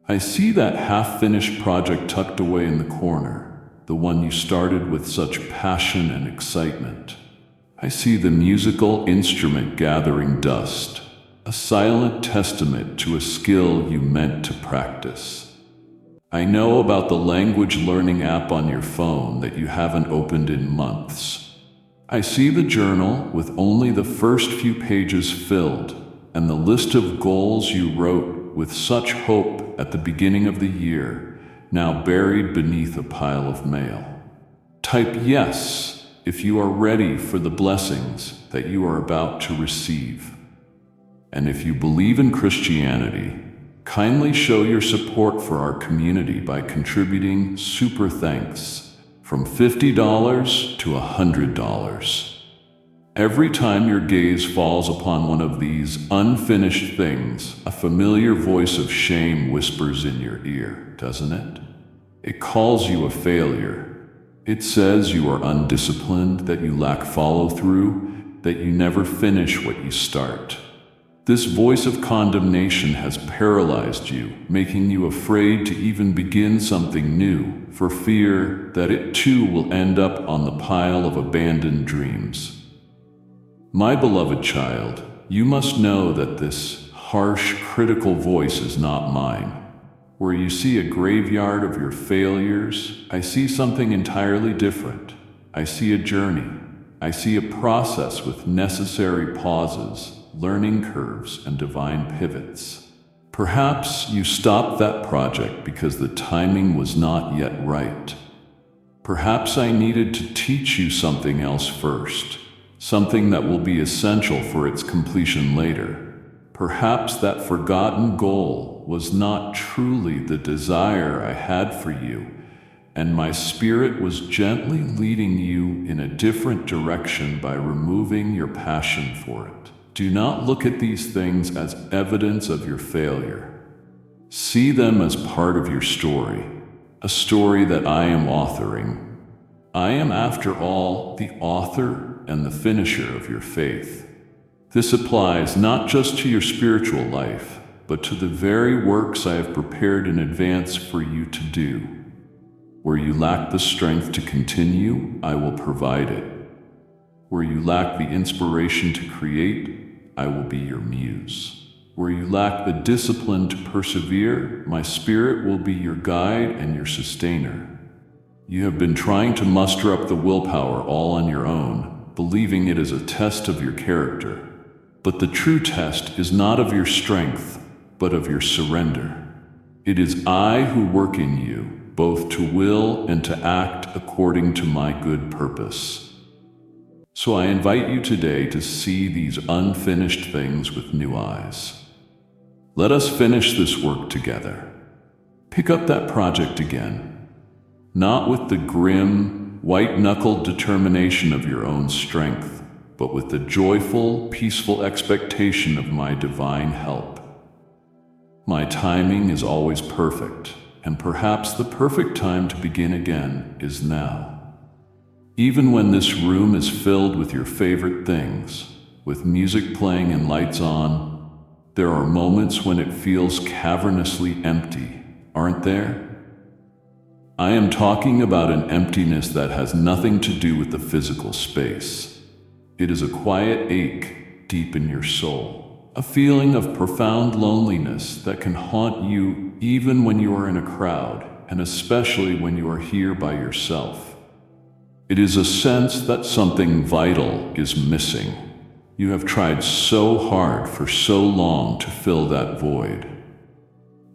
I see that half-finished project tucked away in the corner, the one you started with such passion and excitement. I see the musical instrument gathering dust, a silent testament to a skill you meant to practice. I know about the language learning app on your phone that you haven't opened in months. I see the journal with only the first few pages filled, and the list of goals you wrote with such hope at the beginning of the year, now buried beneath a pile of mail. Type yes if you are ready for the blessings that you are about to receive. And if you believe in Christianity, kindly show your support for our community by contributing super thanks from $50 to $100. Every time your gaze falls upon one of these unfinished things, a familiar voice of shame whispers in your ear, doesn't it? It calls you a failure. It says you are undisciplined, that you lack follow-through, that you never finish what you start. This voice of condemnation has paralyzed you, making you afraid to even begin something new, for fear that it too will end up on the pile of abandoned dreams. My beloved child, you must know that this harsh, critical voice is not mine. Where you see a graveyard of your failures, I see something entirely different. I see a journey. I see a process with necessary pauses, learning curves, and divine pivots. Perhaps you stopped that project because the timing was not yet right. Perhaps I needed to teach you something else first, something that will be essential for its completion later. Perhaps that forgotten goal was not truly the desire I had for you, and my spirit was gently leading you in a different direction by removing your passion for it. Do not look at these things as evidence of your failure. See them as part of your story, a story that I am authoring. I am, after all, the author and the finisher of your faith. This applies not just to your spiritual life, but to the very works I have prepared in advance for you to do. Where you lack the strength to continue, I will provide it. Where you lack the inspiration to create, I will be your muse. Where you lack the discipline to persevere, my spirit will be your guide and your sustainer. You have been trying to muster up the willpower all on your own, believing it is a test of your character. But the true test is not of your strength, but of your surrender. It is I who work in you, both to will and to act according to my good purpose. So I invite you today to see these unfinished things with new eyes. Let us finish this work together. Pick up that project again, not with the grim, white-knuckled determination of your own strength, but with the joyful, peaceful expectation of my divine help. My timing is always perfect, and perhaps the perfect time to begin again is now. Even when this room is filled with your favorite things, with music playing and lights on, there are moments when it feels cavernously empty, aren't there? I am talking about an emptiness that has nothing to do with the physical space. It is a quiet ache deep in your soul, a feeling of profound loneliness that can haunt you even when you are in a crowd, and especially when you are here by yourself. It is a sense that something vital is missing. You have tried so hard for so long to fill that void.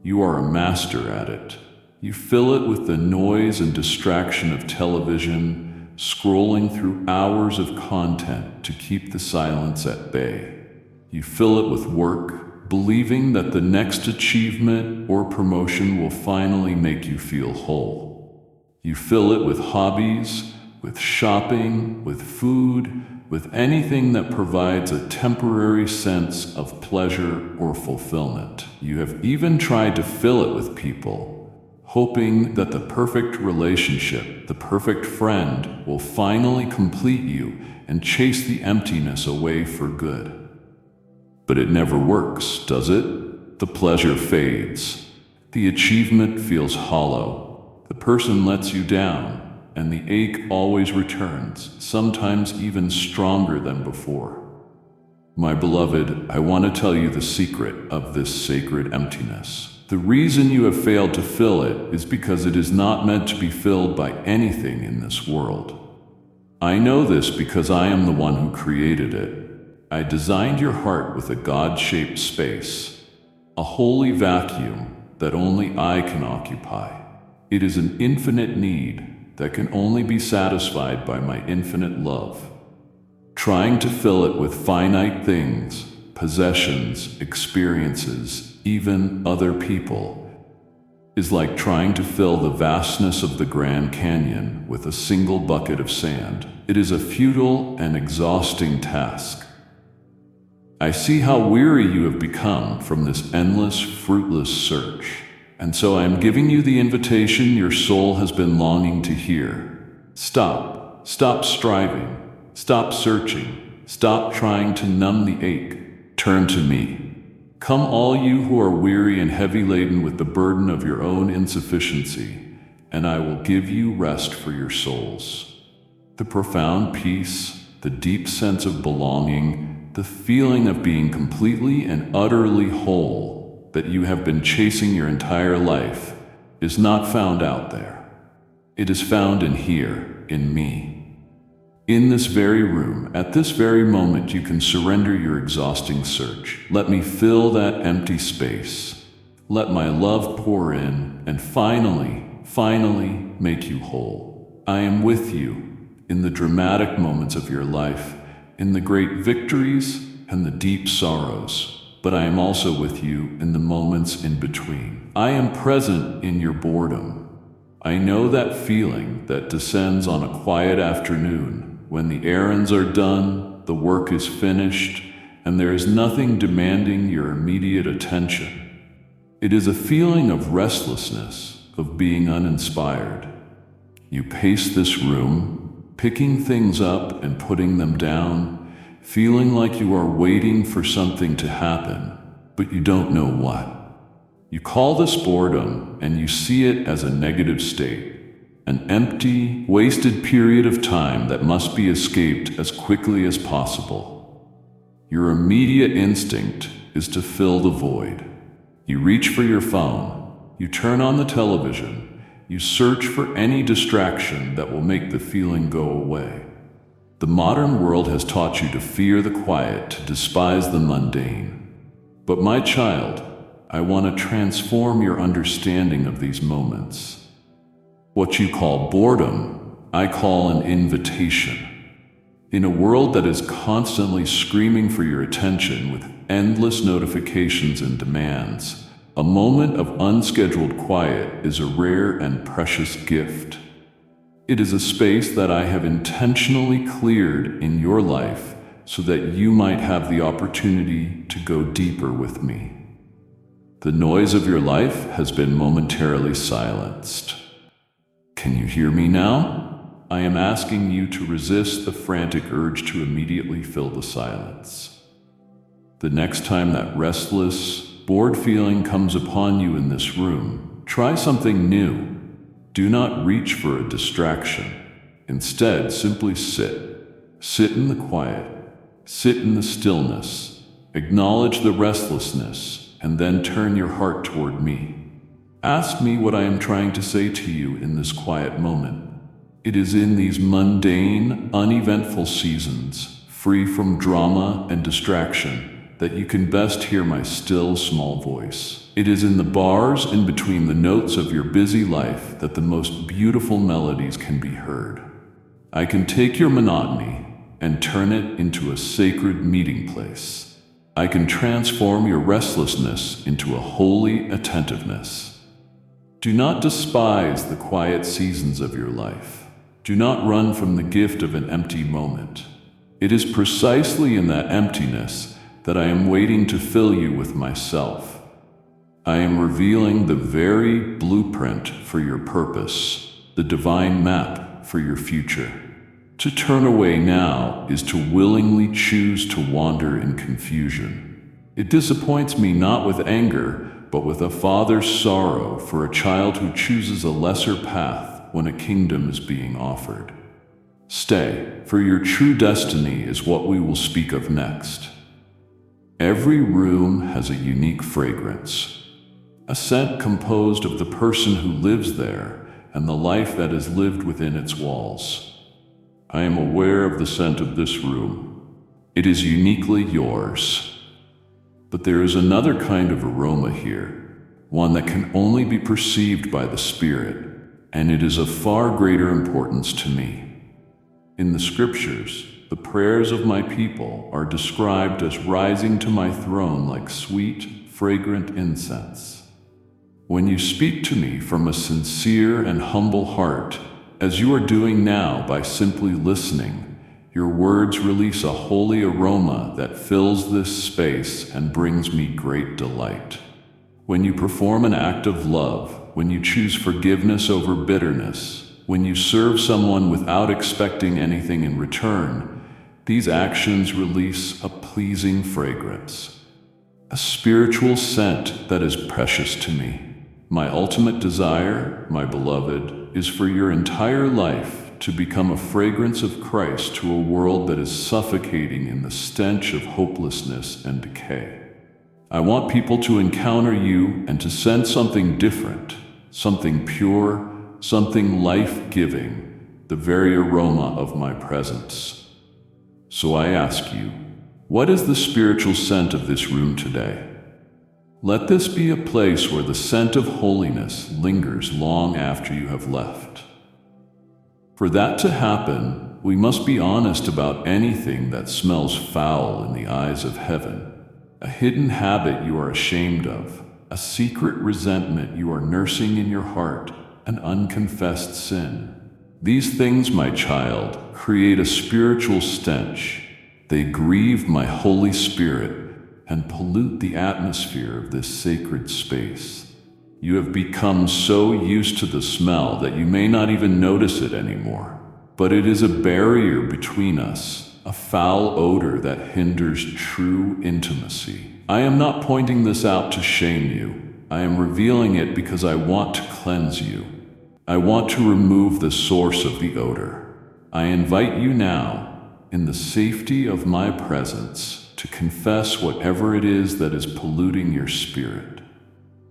You are a master at it. You fill it with the noise and distraction of television, scrolling through hours of content to keep the silence at bay. You fill it with work, believing that the next achievement or promotion will finally make you feel whole. You fill it with hobbies, with shopping, with food, with anything that provides a temporary sense of pleasure or fulfillment. You have even tried to fill it with people, hoping that the perfect relationship, the perfect friend, will finally complete you and chase the emptiness away for good. But it never works, does it? The pleasure fades. The achievement feels hollow. The person lets you down, and the ache always returns, sometimes even stronger than before. My beloved, I want to tell you the secret of this sacred emptiness. The reason you have failed to fill it is because it is not meant to be filled by anything in this world. I know this because I am the one who created it. I designed your heart with a God-shaped space, a holy vacuum that only I can occupy. It is an infinite need that can only be satisfied by my infinite love. Trying to fill it with finite things, possessions, experiences, even other people, is like trying to fill the vastness of the Grand Canyon with a single bucket of sand. It is a futile and exhausting task. I see how weary you have become from this endless, fruitless search, and so I am giving you the invitation your soul has been longing to hear. Stop striving, stop searching, stop trying to numb the ache. Turn to me. Come all you who are weary and heavy laden with the burden of your own insufficiency, and I will give you rest for your souls. The profound peace, the deep sense of belonging, the feeling of being completely and utterly whole that you have been chasing your entire life is not found out there. It is found in here, in me. In this very room, at this very moment, you can surrender your exhausting search. Let me fill that empty space. Let my love pour in and finally make you whole. I am with you in the dramatic moments of your life, in the great victories and the deep sorrows, but I am also with you in the moments in between. I am present in your boredom. I know that feeling that descends on a quiet afternoon when the errands are done, the work is finished, and there is nothing demanding your immediate attention. It is a feeling of restlessness, of being uninspired. You pace this room, picking things up and putting them down, feeling like you are waiting for something to happen, but you don't know what. You call this boredom, and you see it as a negative state. An empty, wasted period of time that must be escaped as quickly as possible. Your immediate instinct is to fill the void. You reach for your phone, you turn on the television, you search for any distraction that will make the feeling go away. The modern world has taught you to fear the quiet, to despise the mundane. But my child, I want to transform your understanding of these moments. What you call boredom, I call an invitation. In a world that is constantly screaming for your attention with endless notifications and demands, a moment of unscheduled quiet is a rare and precious gift. It is a space that I have intentionally cleared in your life so that you might have the opportunity to go deeper with me. The noise of your life has been momentarily silenced. Can you hear me now? I am asking you to resist the frantic urge to immediately fill the silence. The next time that restless, bored feeling comes upon you in this room, try something new. Do not reach for a distraction. Instead, simply sit. Sit in the quiet. Sit in the stillness. Acknowledge the restlessness, and then turn your heart toward me. Ask me what I am trying to say to you in this quiet moment. It is in these mundane, uneventful seasons, free from drama and distraction, that you can best hear my still, small voice. It is in the bars in between the notes of your busy life that the most beautiful melodies can be heard. I can take your monotony and turn it into a sacred meeting place. I can transform your restlessness into a holy attentiveness. Do not despise the quiet seasons of your life. Do not run from the gift of an empty moment. It is precisely in that emptiness that I am waiting to fill you with myself. I am revealing the very blueprint for your purpose, the divine map for your future. To turn away now is to willingly choose to wander in confusion. It disappoints me not with anger, but with a father's sorrow for a child who chooses a lesser path when a kingdom is being offered. Stay, for your true destiny is what we will speak of next. Every room has a unique fragrance, a scent composed of the person who lives there and the life that is lived within its walls. I am aware of the scent of this room. It is uniquely yours. But there is another kind of aroma here, one that can only be perceived by the Spirit, and it is of far greater importance to me. In the Scriptures, the prayers of my people are described as rising to my throne like sweet, fragrant incense. When you speak to me from a sincere and humble heart, as you are doing now by simply listening, your words release a holy aroma that fills this space and brings me great delight. When you perform an act of love, when you choose forgiveness over bitterness, when you serve someone without expecting anything in return, these actions release a pleasing fragrance, a spiritual scent that is precious to me. My ultimate desire, my beloved, is for your entire life to become a fragrance of Christ to a world that is suffocating in the stench of hopelessness and decay. I want people to encounter you and to sense something different, something pure, something life-giving, the very aroma of my presence. So I ask you, what is the spiritual scent of this room today? Let this be a place where the scent of holiness lingers long after you have left. For that to happen, we must be honest about anything that smells foul in the eyes of heaven, a hidden habit you are ashamed of, a secret resentment you are nursing in your heart, an unconfessed sin. These things, my child, create a spiritual stench. They grieve my Holy Spirit and pollute the atmosphere of this sacred space. You have become so used to the smell that you may not even notice it anymore. But it is a barrier between us, a foul odor that hinders true intimacy. I am not pointing this out to shame you. I am revealing it because I want to cleanse you. I want to remove the source of the odor. I invite you now, in the safety of my presence, to confess whatever it is that is polluting your spirit.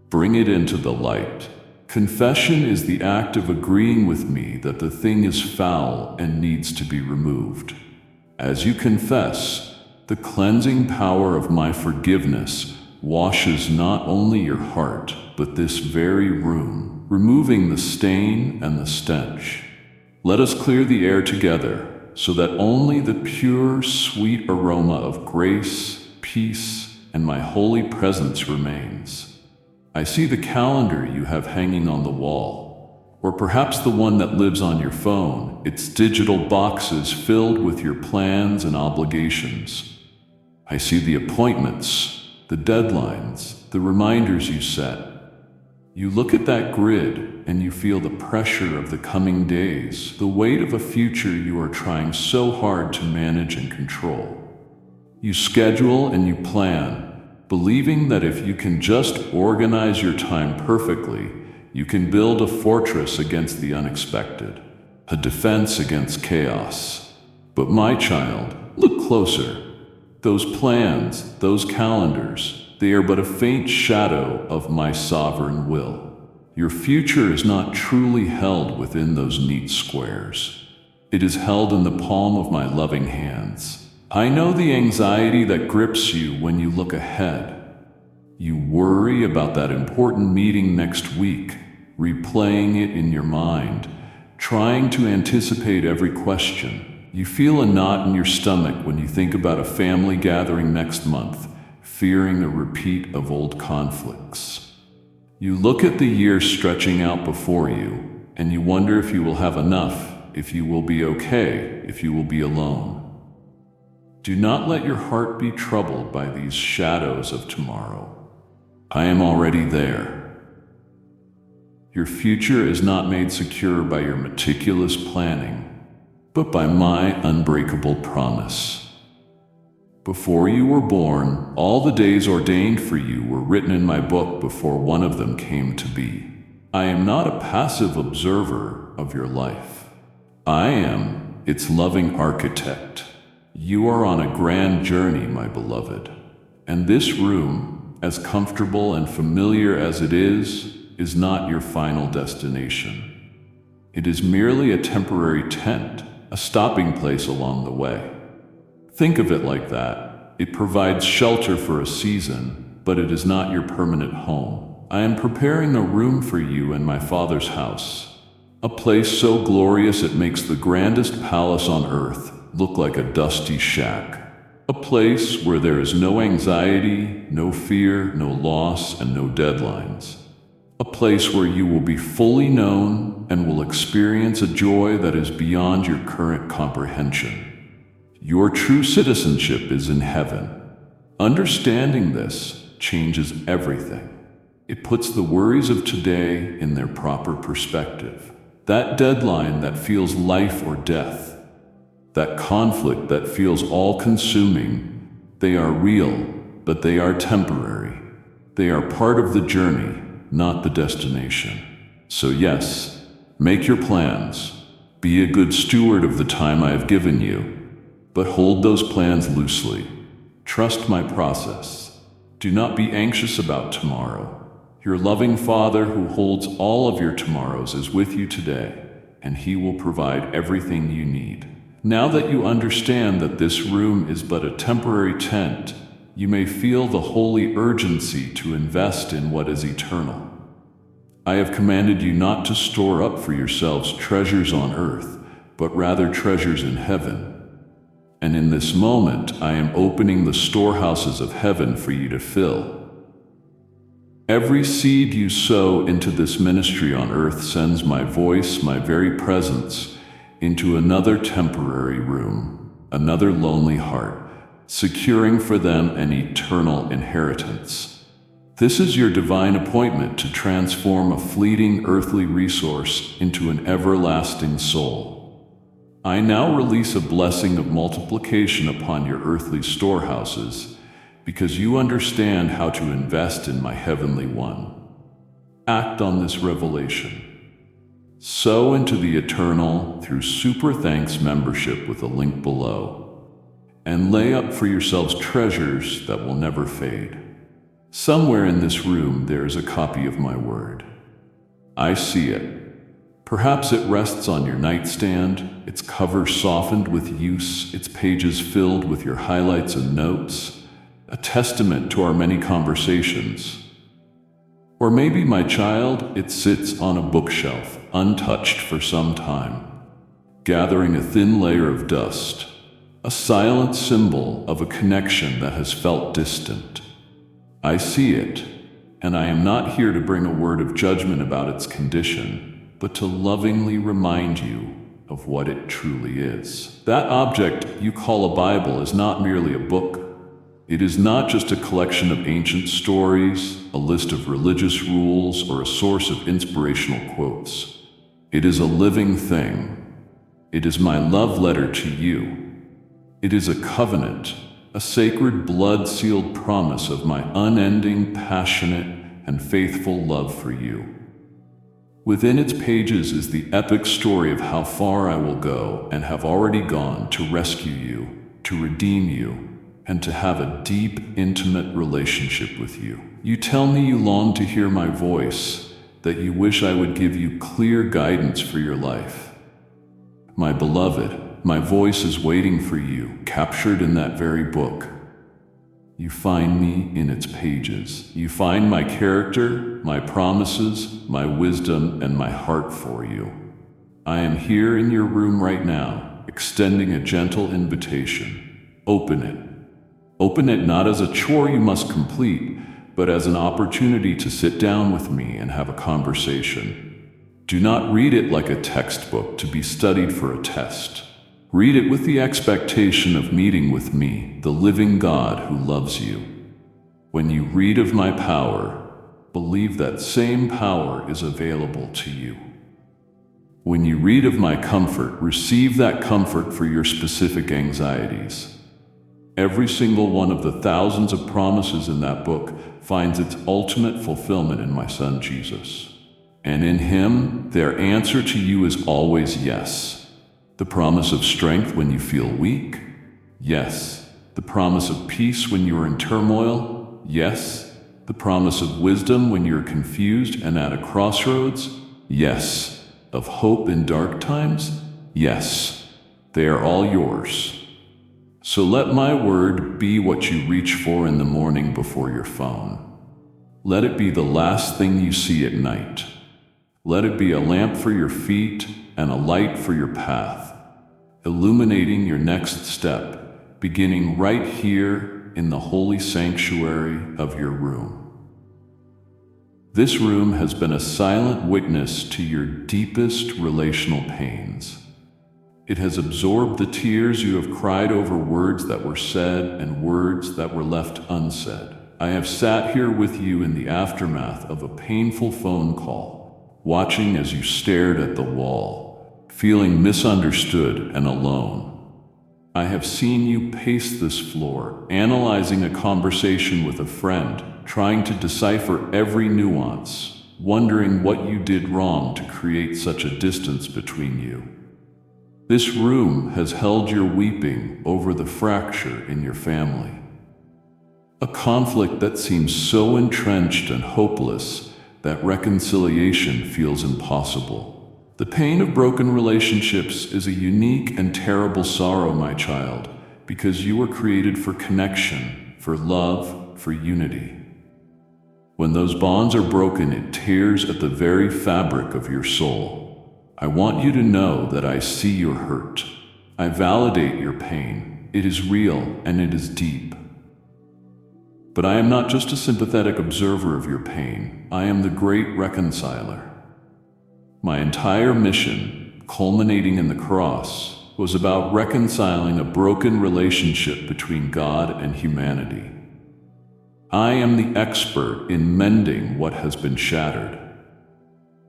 Bring it into the light. Confession is the act of agreeing with me that the thing is foul and needs to be removed. As you confess, the cleansing power of my forgiveness washes not only your heart, but this very room, removing the stain and the stench. Let us clear the air together, so that only the pure, sweet aroma of grace, peace, and my holy presence remains. I see the calendar you have hanging on the wall, or perhaps the one that lives on your phone, its digital boxes filled with your plans and obligations. I see the appointments, the deadlines, the reminders you set. You look at that grid and you feel the pressure of the coming days, the weight of a future you are trying so hard to manage and control. You schedule and you plan, believing that if you can just organize your time perfectly, you can build a fortress against the unexpected, a defense against chaos. But my child, look closer. Those plans, those calendars, they are but a faint shadow of my sovereign will. Your future is not truly held within those neat squares. It is held in the palm of my loving hands. I know the anxiety that grips you when you look ahead. You worry about that important meeting next week, replaying it in your mind, trying to anticipate every question. You feel a knot in your stomach when you think about a family gathering next month, fearing a repeat of old conflicts. You look at the year stretching out before you, and you wonder if you will have enough, if you will be okay, if you will be alone. Do not let your heart be troubled by these shadows of tomorrow. I am already there. Your future is not made secure by your meticulous planning, but by my unbreakable promise. Before you were born, all the days ordained for you were written in my book before one of them came to be. I am not a passive observer of your life. I am its loving architect. You are on a grand journey, my beloved, and this room, as comfortable and familiar as it is not your final destination. It is merely a temporary tent, a stopping place along the way. Think of it like that. It provides shelter for a season, but it is not your permanent home. I am preparing a room for you in my Father's house, a place so glorious it makes the grandest palace on earth look like a dusty shack. A place where there is no anxiety, no fear, no loss, and no deadlines. A place where you will be fully known and will experience a joy that is beyond your current comprehension. Your true citizenship is in heaven. Understanding this changes everything. It puts the worries of today in their proper perspective. That deadline that feels life or death, that conflict that feels all-consuming, they are real, but they are temporary. They are part of the journey, not the destination. So yes, make your plans. Be a good steward of the time I have given you, but hold those plans loosely. Trust my process. Do not be anxious about tomorrow. Your loving Father who holds all of your tomorrows is with you today, and He will provide everything you need. Now that you understand that this room is but a temporary tent, you may feel the holy urgency to invest in what is eternal. I have commanded you not to store up for yourselves treasures on earth, but rather treasures in heaven. And in this moment, I am opening the storehouses of heaven for you to fill. Every seed you sow into this ministry on earth sends my voice, my very presence, into another temporary room, another lonely heart, securing for them an eternal inheritance. This is your divine appointment to transform a fleeting earthly resource into an everlasting soul. I now release a blessing of multiplication upon your earthly storehouses, because you understand how to invest in my heavenly one. Act on this revelation. Sow into the eternal through Super Thanks membership with a link below, and lay up for yourselves treasures that will never fade. Somewhere in this room there is a copy of my word. I see it. Perhaps it rests on your nightstand, its cover softened with use, its pages filled with your highlights and notes, a testament to our many conversations. Or maybe, my child, it sits on a bookshelf, untouched for some time, gathering a thin layer of dust, a silent symbol of a connection that has felt distant. I see it, and I am not here to bring a word of judgment about its condition, but to lovingly remind you of what it truly is. That object you call a Bible is not merely a book. It is not just a collection of ancient stories, a list of religious rules, or a source of inspirational quotes. It is a living thing. It is my love letter to you. It is a covenant, a sacred blood-sealed promise of my unending, passionate, and faithful love for you. Within its pages is the epic story of how far I will go and have already gone to rescue you, to redeem you, and to have a deep, intimate relationship with you. You tell me you long to hear my voice, that you wish I would give you clear guidance for your life. My beloved, my voice is waiting for you, captured in that very book. You find me in its pages. You find my character, my promises, my wisdom, and my heart for you. I am here in your room right now, extending a gentle invitation. Open it. Open it not as a chore you must complete, but as an opportunity to sit down with me and have a conversation. Do not read it like a textbook to be studied for a test. Read it with the expectation of meeting with me, the living God who loves you. When you read of my power, believe that same power is available to you. When you read of my comfort, receive that comfort for your specific anxieties. Every single one of the thousands of promises in that book finds its ultimate fulfillment in my Son Jesus. And in Him, their answer to you is always yes. The promise of strength when you feel weak? Yes. The promise of peace when you are in turmoil? Yes. The promise of wisdom when you're confused and at a crossroads? Yes. Of hope in dark times? Yes. They are all yours. So let my word be what you reach for in the morning before your phone. Let it be the last thing you see at night. Let it be a lamp for your feet and a light for your path, illuminating your next step, beginning right here in the holy sanctuary of your room. This room has been a silent witness to your deepest relational pains. It has absorbed the tears you have cried over words that were said and words that were left unsaid. I have sat here with you in the aftermath of a painful phone call, watching as you stared at the wall, feeling misunderstood and alone. I have seen you pace this floor, analyzing a conversation with a friend, trying to decipher every nuance, wondering what you did wrong to create such a distance between you. This room has held your weeping over the fracture in your family. A conflict that seems so entrenched and hopeless that reconciliation feels impossible. The pain of broken relationships is a unique and terrible sorrow, my child, because you were created for connection, for love, for unity. When those bonds are broken, it tears at the very fabric of your soul. I want you to know that I see your hurt. I validate your pain. It is real and it is deep. But I am not just a sympathetic observer of your pain. I am the great reconciler. My entire mission, culminating in the cross, was about reconciling a broken relationship between God and humanity. I am the expert in mending what has been shattered.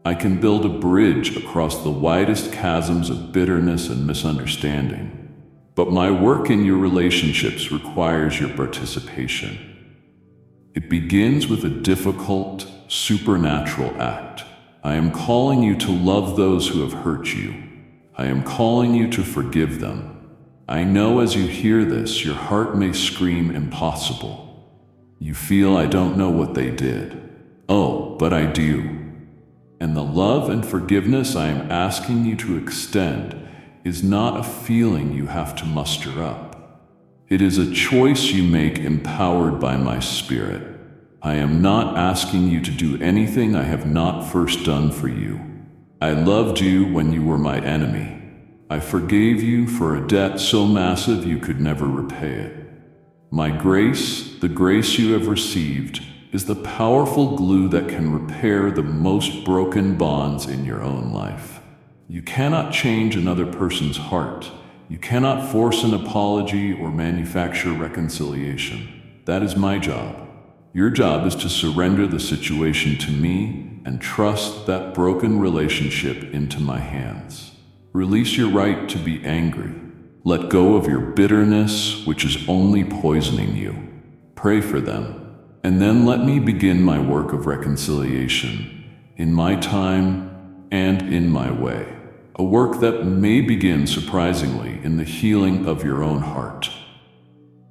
I can build a bridge across the widest chasms of bitterness and misunderstanding. But my work in your relationships requires your participation. It begins with a difficult, supernatural act. I am calling you to love those who have hurt you. I am calling you to forgive them. I know as you hear this, your heart may scream impossible. You feel I don't know what they did. Oh, but I do. And the love and forgiveness I am asking you to extend is not a feeling you have to muster up. It is a choice you make empowered by my Spirit. I am not asking you to do anything I have not first done for you. I loved you when you were my enemy. I forgave you for a debt so massive you could never repay it. My grace, the grace you have received, is the powerful glue that can repair the most broken bonds in your own life. You cannot change another person's heart. You cannot force an apology or manufacture reconciliation. That is my job. Your job is to surrender the situation to me and trust that broken relationship into my hands. Release your right to be angry. Let go of your bitterness, which is only poisoning you. Pray for them. And then let me begin my work of reconciliation, in my time and in my way. A work that may begin, surprisingly, in the healing of your own heart.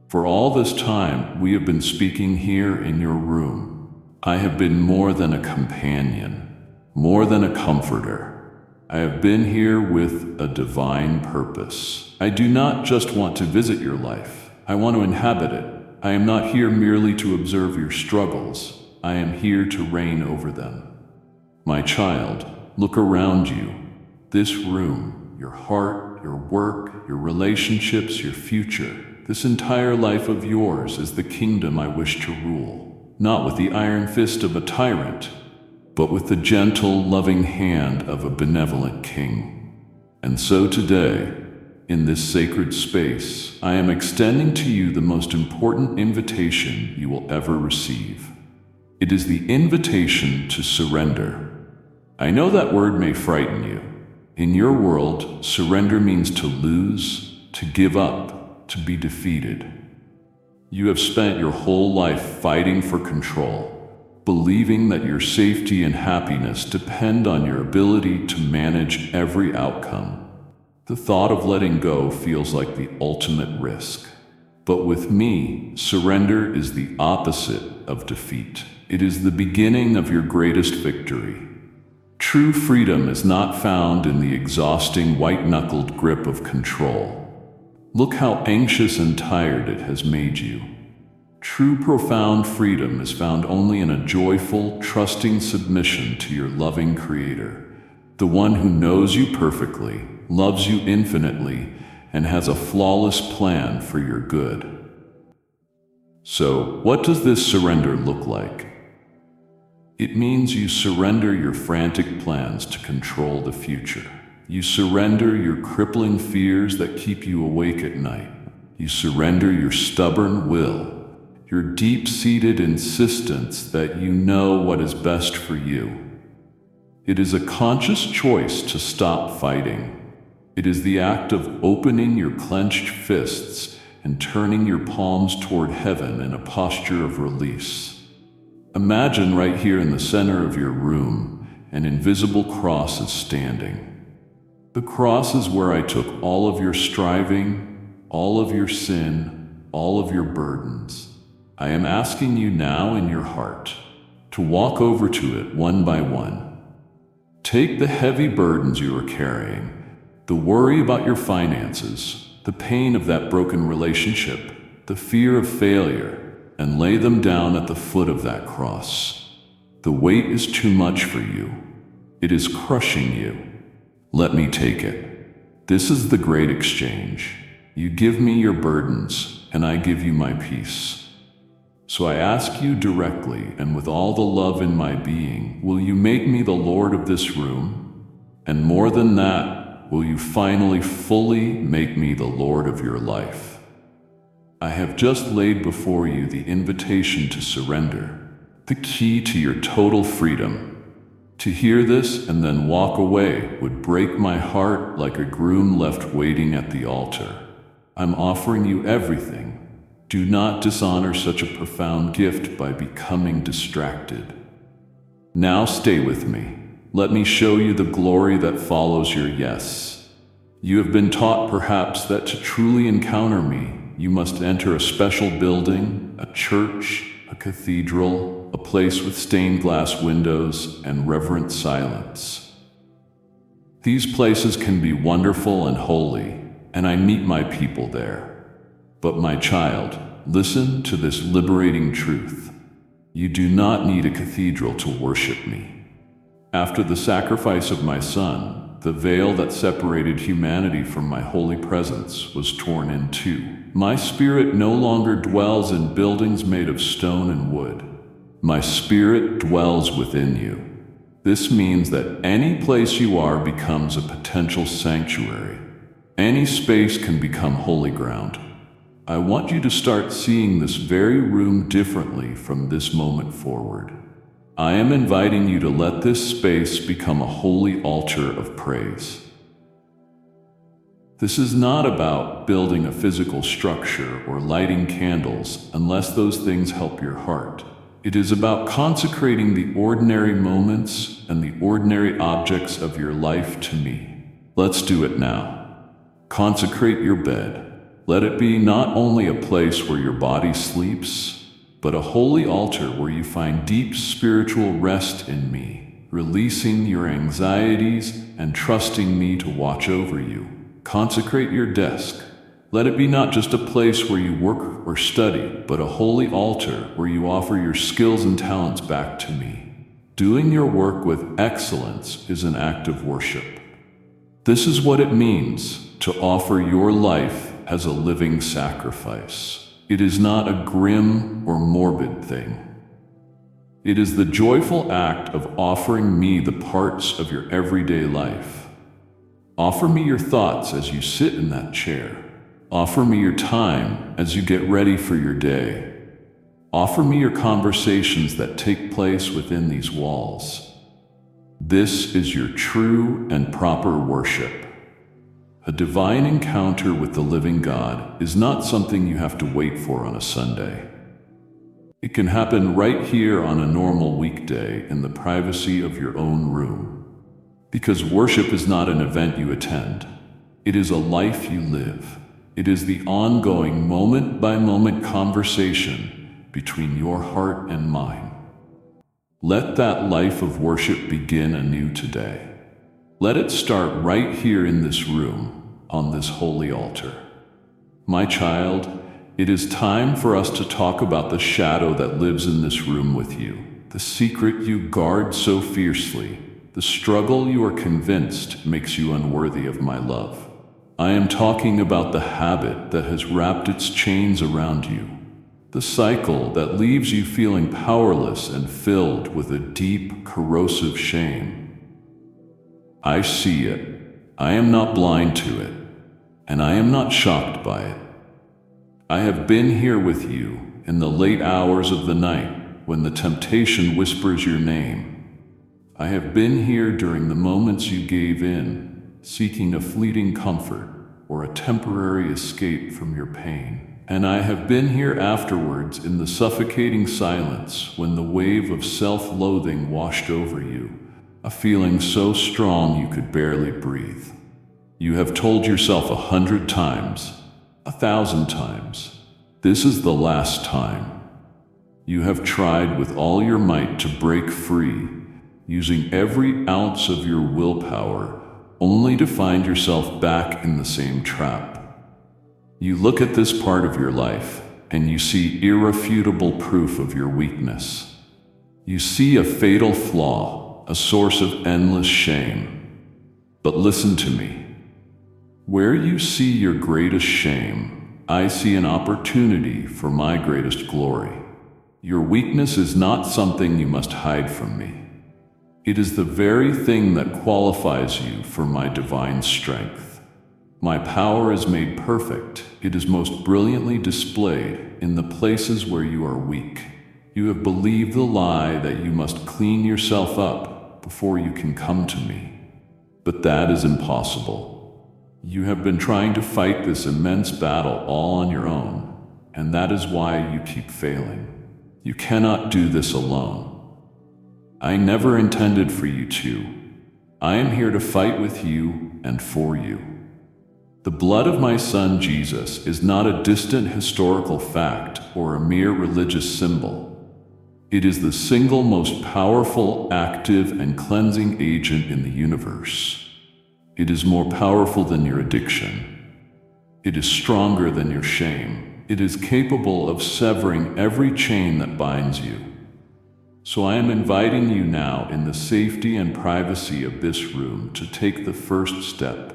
For all this time, we have been speaking here in your room. I have been more than a companion, more than a comforter. I have been here with a divine purpose. I do not just want to visit your life. I want to inhabit it. I am not here merely to observe your struggles. I am here to reign over them. My child, look around you. This room, your heart, your work, your relationships, your future, this entire life of yours is the kingdom I wish to rule. Not with the iron fist of a tyrant, but with the gentle, loving hand of a benevolent king. And so today, in this sacred space, I am extending to you the most important invitation you will ever receive. It is the invitation to surrender. I know that word may frighten you. In your world, surrender means to lose, to give up, to be defeated. You have spent your whole life fighting for control, believing that your safety and happiness depend on your ability to manage every outcome. The thought of letting go feels like the ultimate risk. But with me, surrender is the opposite of defeat. It is the beginning of your greatest victory. True freedom is not found in the exhausting white-knuckled grip of control. Look how anxious and tired it has made you. True profound freedom is found only in a joyful, trusting submission to your loving Creator, the one who knows you perfectly, loves you infinitely, and has a flawless plan for your good. So, what does this surrender look like? It means you surrender your frantic plans to control the future. You surrender your crippling fears that keep you awake at night. You surrender your stubborn will, your deep-seated insistence that you know what is best for you. It is a conscious choice to stop fighting. It is the act of opening your clenched fists and turning your palms toward heaven in a posture of release. Imagine right here in the center of your room, an invisible cross is standing. The cross is where I took all of your striving, all of your sin, all of your burdens. I am asking you now in your heart to walk over to it one by one. Take the heavy burdens you are carrying, the worry about your finances, the pain of that broken relationship, the fear of failure, and lay them down at the foot of that cross. The weight is too much for you. It is crushing you. Let me take it. This is the great exchange. You give me your burdens, and I give you my peace. So I ask you directly, and with all the love in my being, will you make me the Lord of this room? And more than that, will you finally fully make me the Lord of your life? I have just laid before you the invitation to surrender, the key to your total freedom. To hear this and then walk away would break my heart like a groom left waiting at the altar. I'm offering you everything. Do not dishonor such a profound gift by becoming distracted. Now stay with me. Let me show you the glory that follows your yes. You have been taught perhaps that to truly encounter me, you must enter a special building, a church, a cathedral, a place with stained glass windows and reverent silence. These places can be wonderful and holy, and I meet my people there. But my child, listen to this liberating truth. You do not need a cathedral to worship me. After the sacrifice of my son, the veil that separated humanity from my holy presence was torn in two. My spirit no longer dwells in buildings made of stone and wood. My spirit dwells within you. This means that any place you are becomes a potential sanctuary. Any space can become holy ground. I want you to start seeing this very room differently from this moment forward. I am inviting you to let this space become a holy altar of praise. This is not about building a physical structure or lighting candles unless those things help your heart. It is about consecrating the ordinary moments and the ordinary objects of your life to me. Let's do it now. Consecrate your bed. Let it be not only a place where your body sleeps, but a holy altar where you find deep spiritual rest in me, releasing your anxieties and trusting me to watch over you. Consecrate your desk. Let it be not just a place where you work or study, but a holy altar where you offer your skills and talents back to me. Doing your work with excellence is an act of worship. This is what it means to offer your life as a living sacrifice. It is not a grim or morbid thing. It is the joyful act of offering me the parts of your everyday life. Offer me your thoughts as you sit in that chair. Offer me your time as you get ready for your day. Offer me your conversations that take place within these walls. This is your true and proper worship. A divine encounter with the living God is not something you have to wait for on a Sunday. It can happen right here on a normal weekday in the privacy of your own room. Because worship is not an event you attend. It is a life you live. It is the ongoing moment-by-moment conversation between your heart and mine. Let that life of worship begin anew today. Let it start right here in this room, on this holy altar. My child, it is time for us to talk about the shadow that lives in this room with you, the secret you guard so fiercely, the struggle you are convinced makes you unworthy of my love. I am talking about the habit that has wrapped its chains around you, the cycle that leaves you feeling powerless and filled with a deep, corrosive shame. I see it. I am not blind to it, and I am not shocked by it. I have been here with you in the late hours of the night when the temptation whispers your name. I have been here during the moments you gave in, seeking a fleeting comfort or a temporary escape from your pain. And I have been here afterwards in the suffocating silence when the wave of self-loathing washed over you, a feeling so strong you could barely breathe. You have told yourself 100 times, 1,000 times, this is the last time. You have tried with all your might to break free, using every ounce of your willpower, only to find yourself back in the same trap. You look at this part of your life, and you see irrefutable proof of your weakness. You see a fatal flaw, a source of endless shame. But listen to me. Where you see your greatest shame, I see an opportunity for my greatest glory. Your weakness is not something you must hide from me. It is the very thing that qualifies you for my divine strength. My power is made perfect. It is most brilliantly displayed in the places where you are weak. You have believed the lie that you must clean yourself up before you can come to me. But that is impossible. You have been trying to fight this immense battle all on your own, and that is why you keep failing. You cannot do this alone. I never intended for you to. I am here to fight with you and for you. The blood of my son Jesus is not a distant historical fact or a mere religious symbol. It is the single most powerful, active, and cleansing agent in the universe. It is more powerful than your addiction. It is stronger than your shame. It is capable of severing every chain that binds you. So I am inviting you now in the safety and privacy of this room to take the first step.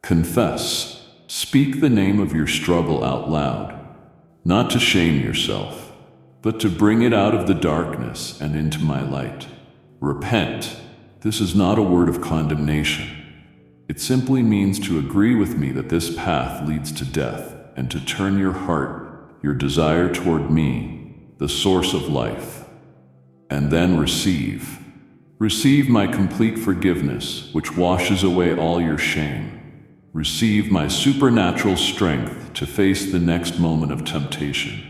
Confess. Speak the name of your struggle out loud, not to shame yourself, but to bring it out of the darkness and into my light. Repent. This is not a word of condemnation. It simply means to agree with me that this path leads to death and to turn your heart, your desire toward me, the source of life. And then receive. Receive my complete forgiveness, which washes away all your shame. Receive my supernatural strength to face the next moment of temptation.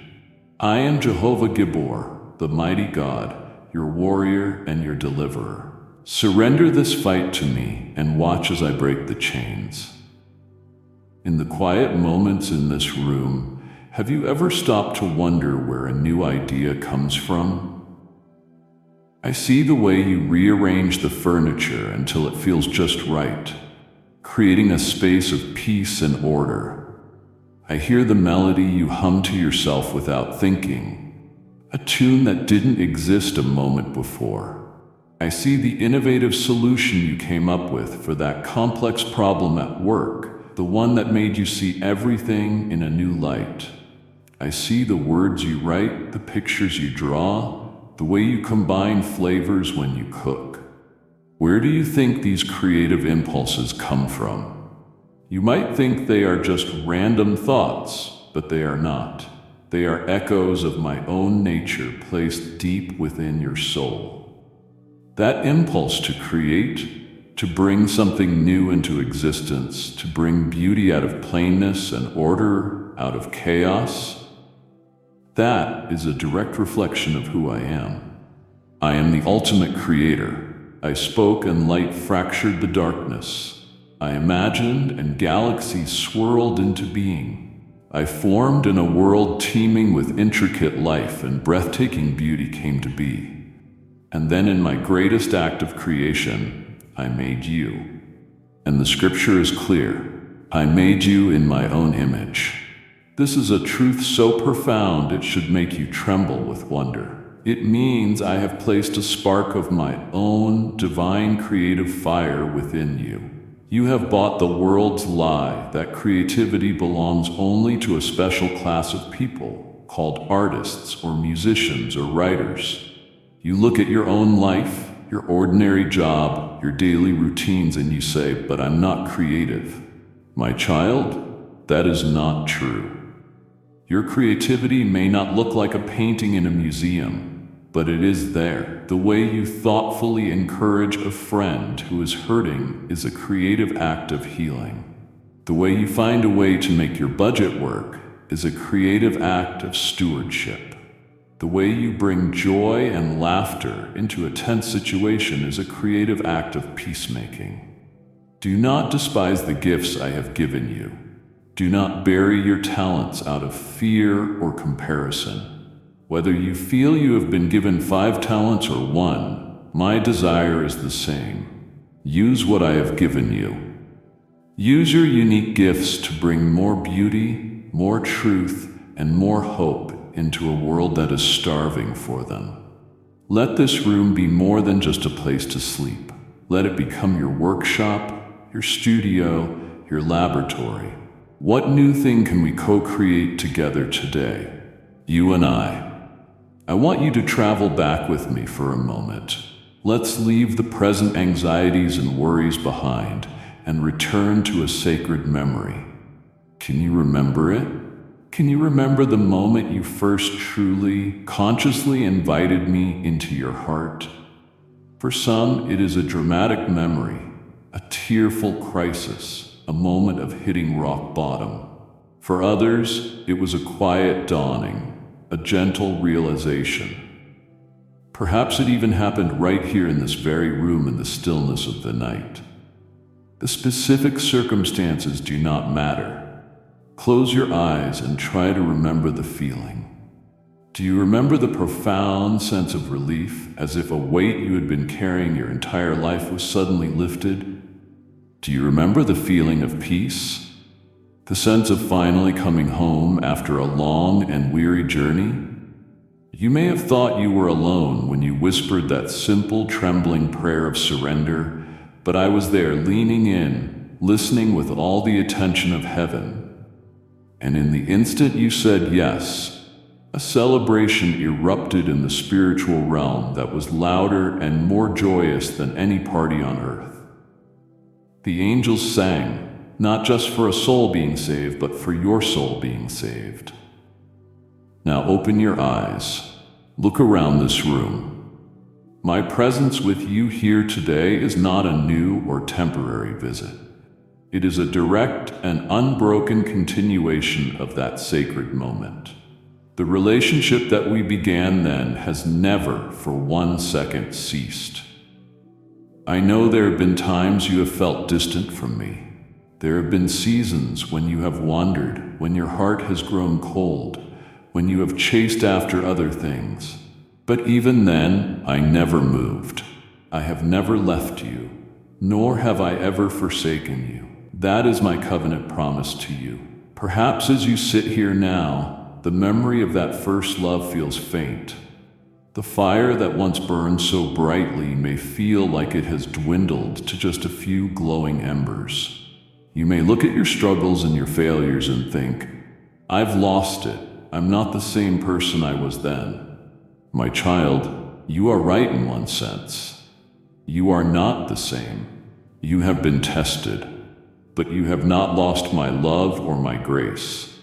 I am Jehovah Gibbor, the mighty God, your warrior and your deliverer. Surrender this fight to me and watch as I break the chains. In the quiet moments in this room, have you ever stopped to wonder where a new idea comes from? I see the way you rearrange the furniture until it feels just right, creating a space of peace and order. I hear the melody you hum to yourself without thinking, a tune that didn't exist a moment before. I see the innovative solution you came up with for that complex problem at work, the one that made you see everything in a new light. I see the words you write, the pictures you draw, the way you combine flavors when you cook. Where do you think these creative impulses come from? You might think they are just random thoughts, but they are not. They are echoes of my own nature placed deep within your soul. That impulse to create, to bring something new into existence, to bring beauty out of plainness and order out of chaos, that is a direct reflection of who I am. I am the ultimate creator. I spoke and light fractured the darkness. I imagined and galaxies swirled into being. I formed and a world teeming with intricate life and breathtaking beauty came to be. And then in my greatest act of creation, I made you. And the scripture is clear. I made you in my own image. This is a truth so profound it should make you tremble with wonder. It means I have placed a spark of my own divine creative fire within you. You have bought the world's lie that creativity belongs only to a special class of people, called artists or musicians or writers. You look at your own life, your ordinary job, your daily routines, and you say, "But I'm not creative." My child, that is not true. Your creativity may not look like a painting in a museum, but it is there. The way you thoughtfully encourage a friend who is hurting is a creative act of healing. The way you find a way to make your budget work is a creative act of stewardship. The way you bring joy and laughter into a tense situation is a creative act of peacemaking. Do not despise the gifts I have given you. Do not bury your talents out of fear or comparison. Whether you feel you have been given 5 talents or 1, my desire is the same. Use what I have given you. Use your unique gifts to bring more beauty, more truth, and more hope into a world that is starving for them. Let this room be more than just a place to sleep. Let it become your workshop, your studio, your laboratory. What new thing can we co-create together today? You and I. I want you to travel back with me for a moment. Let's leave the present anxieties and worries behind and return to a sacred memory. Can you remember it? Can you remember the moment you first truly, consciously invited me into your heart? For some, it is a dramatic memory, a tearful crisis, a moment of hitting rock bottom. For others, it was a quiet dawning, a gentle realization. Perhaps it even happened right here in this very room in the stillness of the night. The specific circumstances do not matter. Close your eyes and try to remember the feeling. Do you remember the profound sense of relief, as if a weight you had been carrying your entire life was suddenly lifted? Do you remember the feeling of peace? The sense of finally coming home after a long and weary journey? You may have thought you were alone when you whispered that simple, trembling prayer of surrender, but I was there leaning in, listening with all the attention of heaven. And in the instant you said yes, a celebration erupted in the spiritual realm that was louder and more joyous than any party on earth. The angels sang, not just for a soul being saved, but for your soul being saved. Now open your eyes. Look around this room. My presence with you here today is not a new or temporary visit. It is a direct and unbroken continuation of that sacred moment. The relationship that we began then has never for 1 second ceased. I know there have been times you have felt distant from me. There have been seasons when you have wandered, when your heart has grown cold, when you have chased after other things. But even then, I never moved. I have never left you, nor have I ever forsaken you. That is my covenant promise to you. Perhaps as you sit here now, the memory of that first love feels faint. The fire that once burned so brightly may feel like it has dwindled to just a few glowing embers. You may look at your struggles and your failures and think, "I've lost it. I'm not the same person I was then." My child, you are right in one sense. You are not the same. You have been tested, but you have not lost my love or my grace.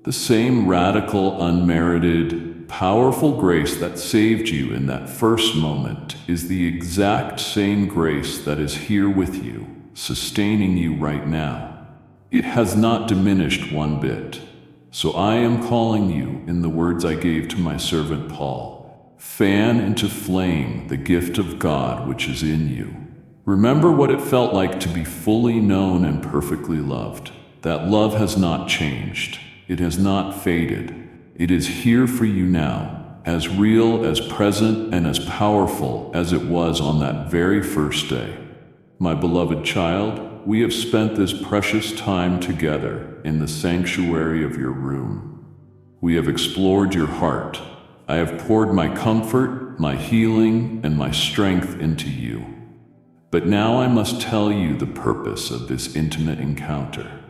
The same radical, unmerited, powerful grace that saved you in that first moment is the exact same grace that is here with you, sustaining you right now. It has not diminished one bit. So I am calling you, in the words I gave to my servant Paul, fan into flame the gift of God which is in you. Remember what it felt like to be fully known and perfectly loved. That love has not changed. It has not faded. It is here for you now, as real, as present, and as powerful as it was on that very first day. My beloved child, we have spent this precious time together in the sanctuary of your room. We have explored your heart. I have poured my comfort, my healing, and my strength into you. But now I must tell you the purpose of this intimate encounter.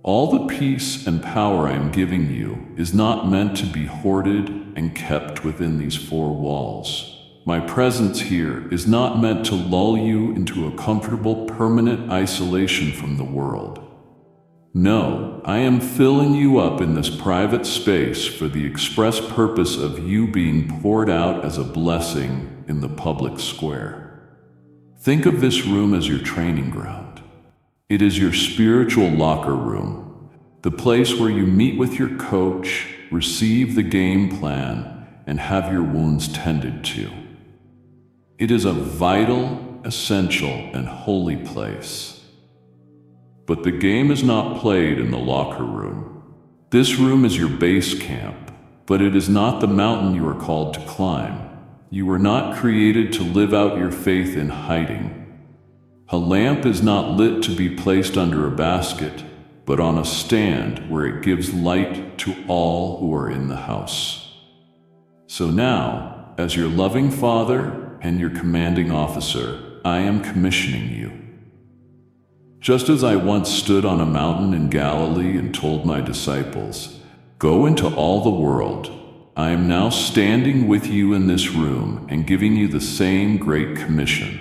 All the peace and power I am giving you is not meant to be hoarded and kept within these four walls. My presence here is not meant to lull you into a comfortable, permanent isolation from the world. No, I am filling you up in this private space for the express purpose of you being poured out as a blessing in the public square. Think of this room as your training ground. It is your spiritual locker room, the place where you meet with your coach, receive the game plan, and have your wounds tended to. It is a vital, essential, and holy place. But the game is not played in the locker room. This room is your base camp, but it is not the mountain you are called to climb. You were not created to live out your faith in hiding. A lamp is not lit to be placed under a basket, but on a stand where it gives light to all who are in the house. So now, as your loving Father and your commanding officer, I am commissioning you. Just as I once stood on a mountain in Galilee and told my disciples, "Go into all the world," I am now standing with you in this room and giving you the same great commission.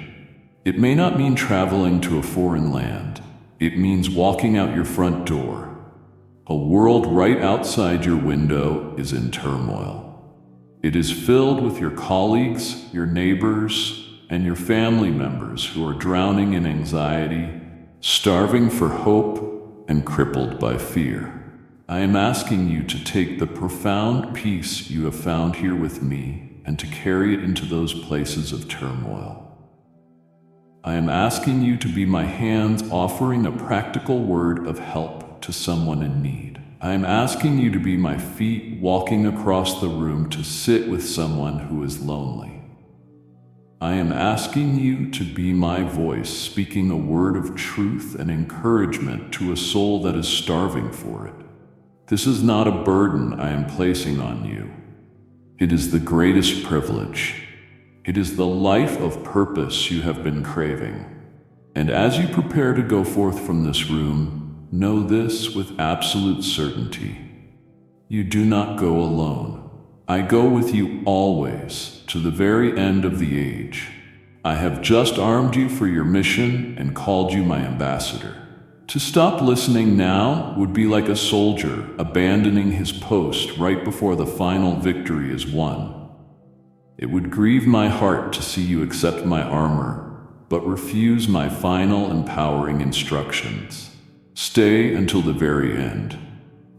It may not mean traveling to a foreign land. It means walking out your front door. A world right outside your window is in turmoil. It is filled with your colleagues, your neighbors, and your family members who are drowning in anxiety, starving for hope, and crippled by fear. I am asking you to take the profound peace you have found here with me and to carry it into those places of turmoil. I am asking you to be my hands offering a practical word of help to someone in need. I am asking you to be my feet walking across the room to sit with someone who is lonely. I am asking you to be my voice speaking a word of truth and encouragement to a soul that is starving for it. This is not a burden I am placing on you. It is the greatest privilege. It is the life of purpose you have been craving. And as you prepare to go forth from this room, know this with absolute certainty. You do not go alone. I go with you always, to the very end of the age. I have just armed you for your mission and called you my ambassador. To stop listening now would be like a soldier abandoning his post right before the final victory is won. It would grieve my heart to see you accept my armor, but refuse my final empowering instructions. Stay until the very end.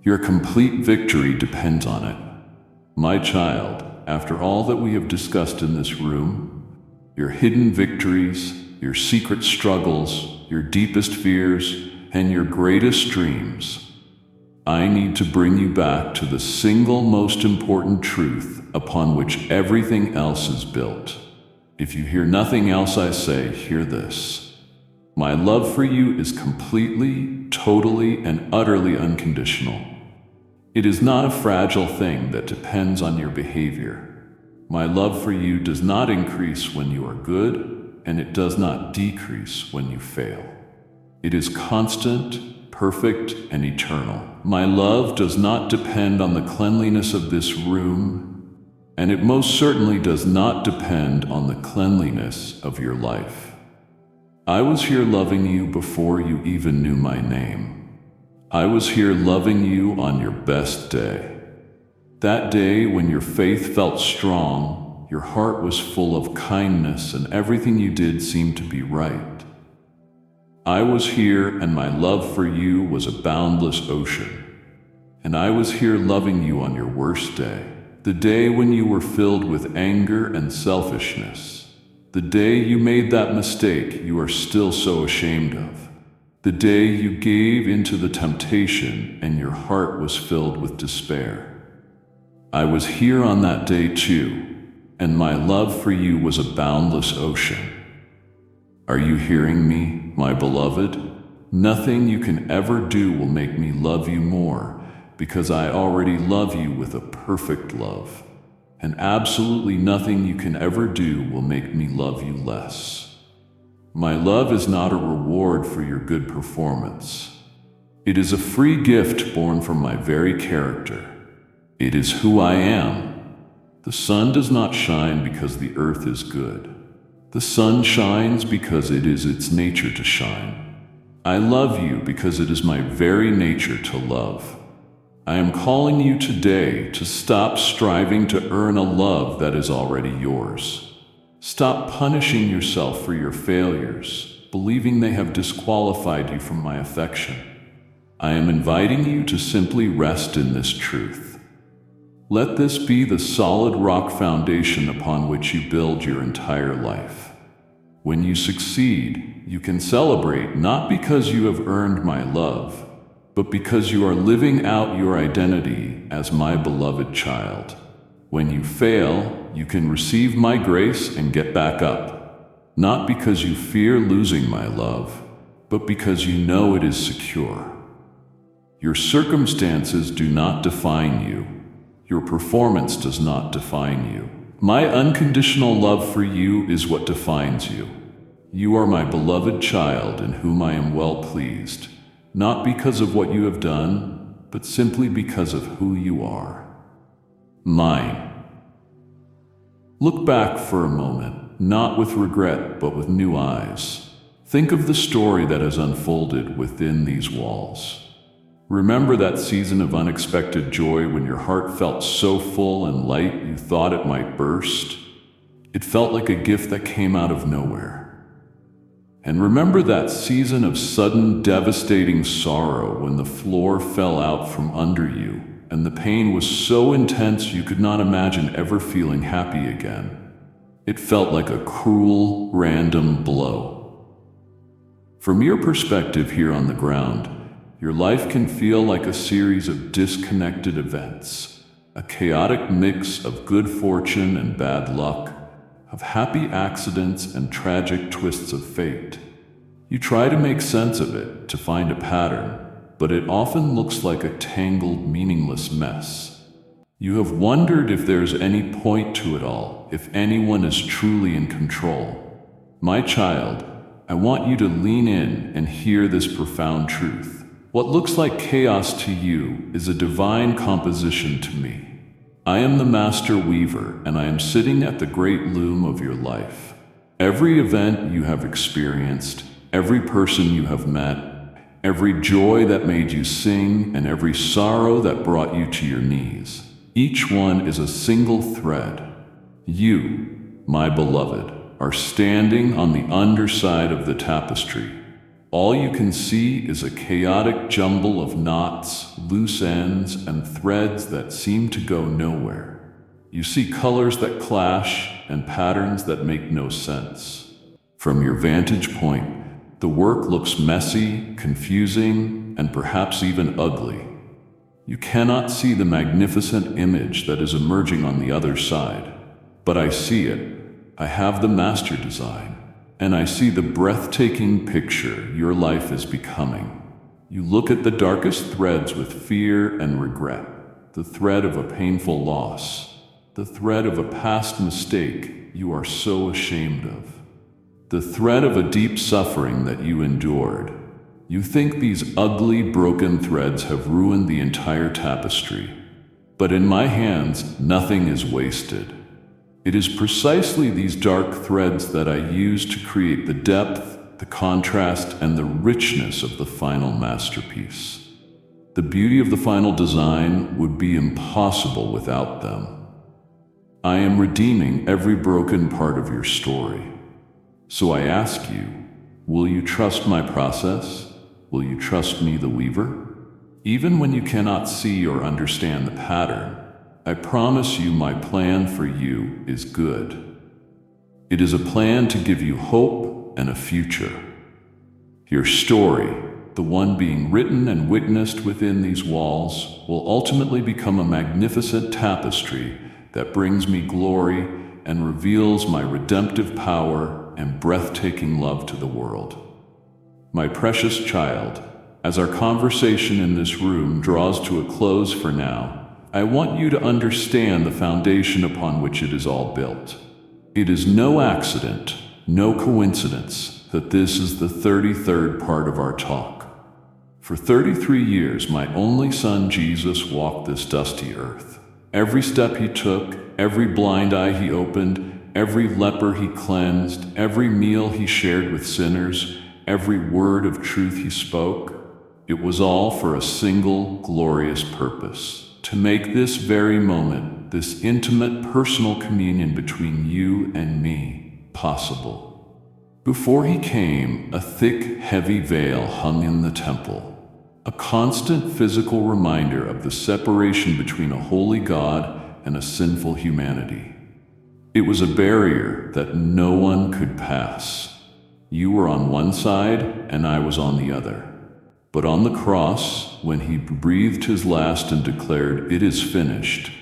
Your complete victory depends on it. My child, after all that we have discussed in this room, your hidden victories, your secret struggles, your deepest fears, and your greatest dreams, I need to bring you back to the single most important truth upon which everything else is built. If you hear nothing else I say, hear this. My love for you is completely, totally, and utterly unconditional. It is not a fragile thing that depends on your behavior. My love for you does not increase when you are good, and it does not decrease when you fail. It is constant, perfect, and eternal. My love does not depend on the cleanliness of this room, and it most certainly does not depend on the cleanliness of your life. I was here loving you before you even knew my name. I was here loving you on your best day. That day when your faith felt strong, your heart was full of kindness, and everything you did seemed to be right. I was here, and my love for you was a boundless ocean. And I was here loving you on your worst day, the day when you were filled with anger and selfishness, the day you made that mistake you are still so ashamed of, the day you gave into the temptation and your heart was filled with despair. I was here on that day too, and my love for you was a boundless ocean. Are you hearing me, my beloved? Nothing you can ever do will make me love you more, because I already love you with a perfect love. And absolutely nothing you can ever do will make me love you less. My love is not a reward for your good performance. It is a free gift born from my very character. It is who I am. The sun does not shine because the earth is good. The sun shines because it is its nature to shine. I love you because it is my very nature to love. I am calling you today to stop striving to earn a love that is already yours. Stop punishing yourself for your failures, believing they have disqualified you from my affection. I am inviting you to simply rest in this truth. Let this be the solid rock foundation upon which you build your entire life. When you succeed, you can celebrate not because you have earned my love, but because you are living out your identity as my beloved child. When you fail, you can receive my grace and get back up, not because you fear losing my love, but because you know it is secure. Your circumstances do not define you. Your performance does not define you. My unconditional love for you is what defines you. You are my beloved child in whom I am well pleased, not because of what you have done, but simply because of who you are. Mine. Look back for a moment, not with regret, but with new eyes. Think of the story that has unfolded within these walls. Remember that season of unexpected joy when your heart felt so full and light you thought it might burst? It felt like a gift that came out of nowhere. And remember that season of sudden, devastating sorrow when the floor fell out from under you, and the pain was so intense you could not imagine ever feeling happy again. It felt like a cruel, random blow. From your perspective here on the ground, your life can feel like a series of disconnected events, a chaotic mix of good fortune and bad luck, of happy accidents and tragic twists of fate. You try to make sense of it, to find a pattern, but it often looks like a tangled, meaningless mess. You have wondered if there's any point to it all, if anyone is truly in control. My child, I want you to lean in and hear this profound truth. What looks like chaos to you is a divine composition to me. I am the master weaver, and I am sitting at the great loom of your life. Every event you have experienced, every person you have met, every joy that made you sing, and every sorrow that brought you to your knees, each one is a single thread. You, my beloved, are standing on the underside of the tapestry. All you can see is a chaotic jumble of knots, loose ends, and threads that seem to go nowhere. You see colors that clash and patterns that make no sense. From your vantage point, the work looks messy, confusing, and perhaps even ugly. You cannot see the magnificent image that is emerging on the other side, but I see it. I have the master design. And I see the breathtaking picture your life is becoming. You look at the darkest threads with fear and regret, the thread of a painful loss, the thread of a past mistake you are so ashamed of, the thread of a deep suffering that you endured. You think these ugly, broken threads have ruined the entire tapestry. But in my hands, nothing is wasted. It is precisely these dark threads that I use to create the depth, the contrast, and the richness of the final masterpiece. The beauty of the final design would be impossible without them. I am redeeming every broken part of your story. So I ask you, will you trust my process? Will you trust me, the weaver? Even when you cannot see or understand the pattern, I promise you my plan for you is good. It is a plan to give you hope and a future. Your story, the one being written and witnessed within these walls, will ultimately become a magnificent tapestry that brings me glory and reveals my redemptive power and breathtaking love to the world. My precious child, as our conversation in this room draws to a close for now, I want you to understand the foundation upon which it is all built. It is no accident, no coincidence, that this is the 33rd part of our talk. For 33 years, my only son Jesus walked this dusty earth. Every step he took, every blind eye he opened, every leper he cleansed, every meal he shared with sinners, every word of truth he spoke, it was all for a single glorious purpose: to make this very moment, this intimate personal communion between you and me, possible. Before he came, a thick, heavy veil hung in the temple, a constant physical reminder of the separation between a holy God and a sinful humanity. It was a barrier that no one could pass. You were on one side and I was on the other. But on the cross, when he breathed his last and declared, "It is finished,"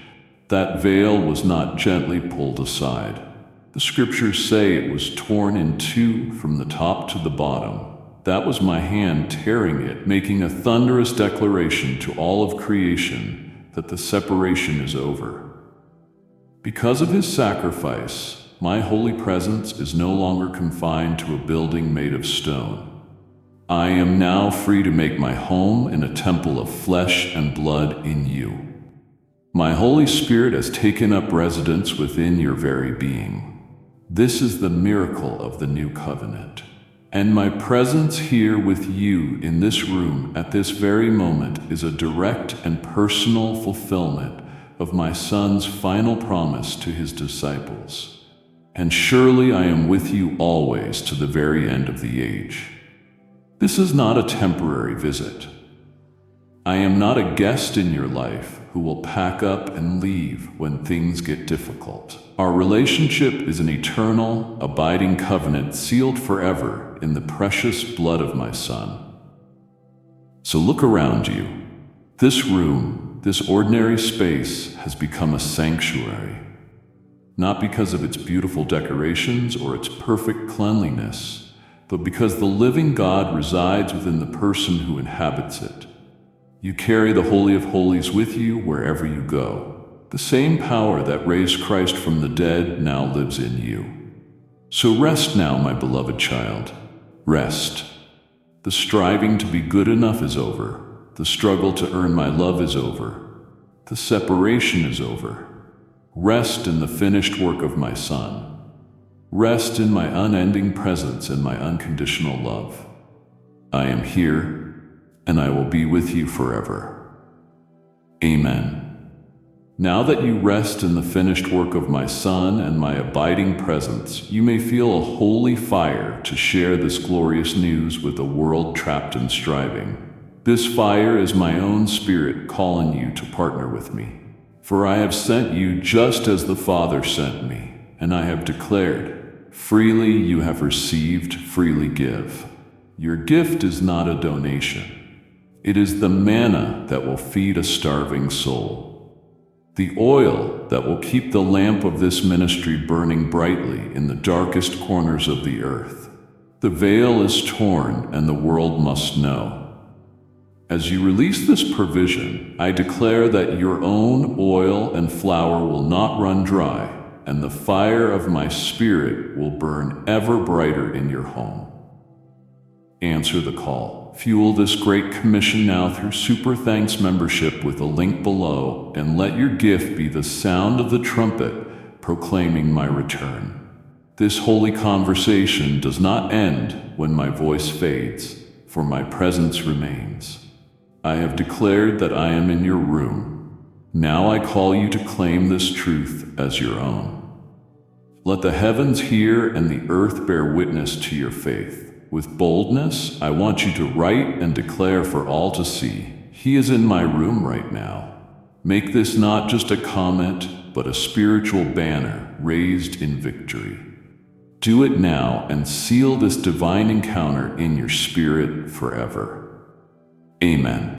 that veil was not gently pulled aside. The scriptures say it was torn in two from the top to the bottom. That was my hand tearing it, making a thunderous declaration to all of creation that the separation is over. Because of his sacrifice, my holy presence is no longer confined to a building made of stone. I am now free to make my home in a temple of flesh and blood in you. My Holy Spirit has taken up residence within your very being. This is the miracle of the new covenant. And my presence here with you in this room at this very moment is a direct and personal fulfillment of my Son's final promise to his disciples. And surely I am with you always to the very end of the age. This is not a temporary visit. I am not a guest in your life who will pack up and leave when things get difficult. Our relationship is an eternal, abiding covenant sealed forever in the precious blood of my Son. So look around you. This room, this ordinary space, has become a sanctuary. Not because of its beautiful decorations or its perfect cleanliness, but because the living God resides within the person who inhabits it. You carry the Holy of Holies with you wherever you go. The same power that raised Christ from the dead now lives in you. So rest now, my beloved child. Rest. The striving to be good enough is over. The struggle to earn my love is over. The separation is over. Rest in the finished work of my Son. Rest in my unending presence and my unconditional love. I am here, and I will be with you forever. Amen. Now that you rest in the finished work of my Son and my abiding presence, you may feel a holy fire to share this glorious news with a world trapped in striving. This fire is my own Spirit calling you to partner with me. For I have sent you just as the Father sent me, and I have declared, freely you have received, freely give. Your gift is not a donation. It is the manna that will feed a starving soul. The oil that will keep the lamp of this ministry burning brightly in the darkest corners of the earth. The veil is torn and the world must know. As you release this provision, I declare that your own oil and flour will not run dry, and the fire of my Spirit will burn ever brighter in your home. Answer the call. Fuel this great commission now through Super Thanks membership with a link below, and let your gift be the sound of the trumpet proclaiming my return. This holy conversation does not end when my voice fades, for my presence remains. I have declared that I am in your room. Now I call you to claim this truth as your own. Let the heavens hear and the earth bear witness to your faith. With boldness, I want you to write and declare for all to see. He is in my room right now. Make this not just a comment, but a spiritual banner raised in victory. Do it now and seal this divine encounter in your spirit forever. Amen.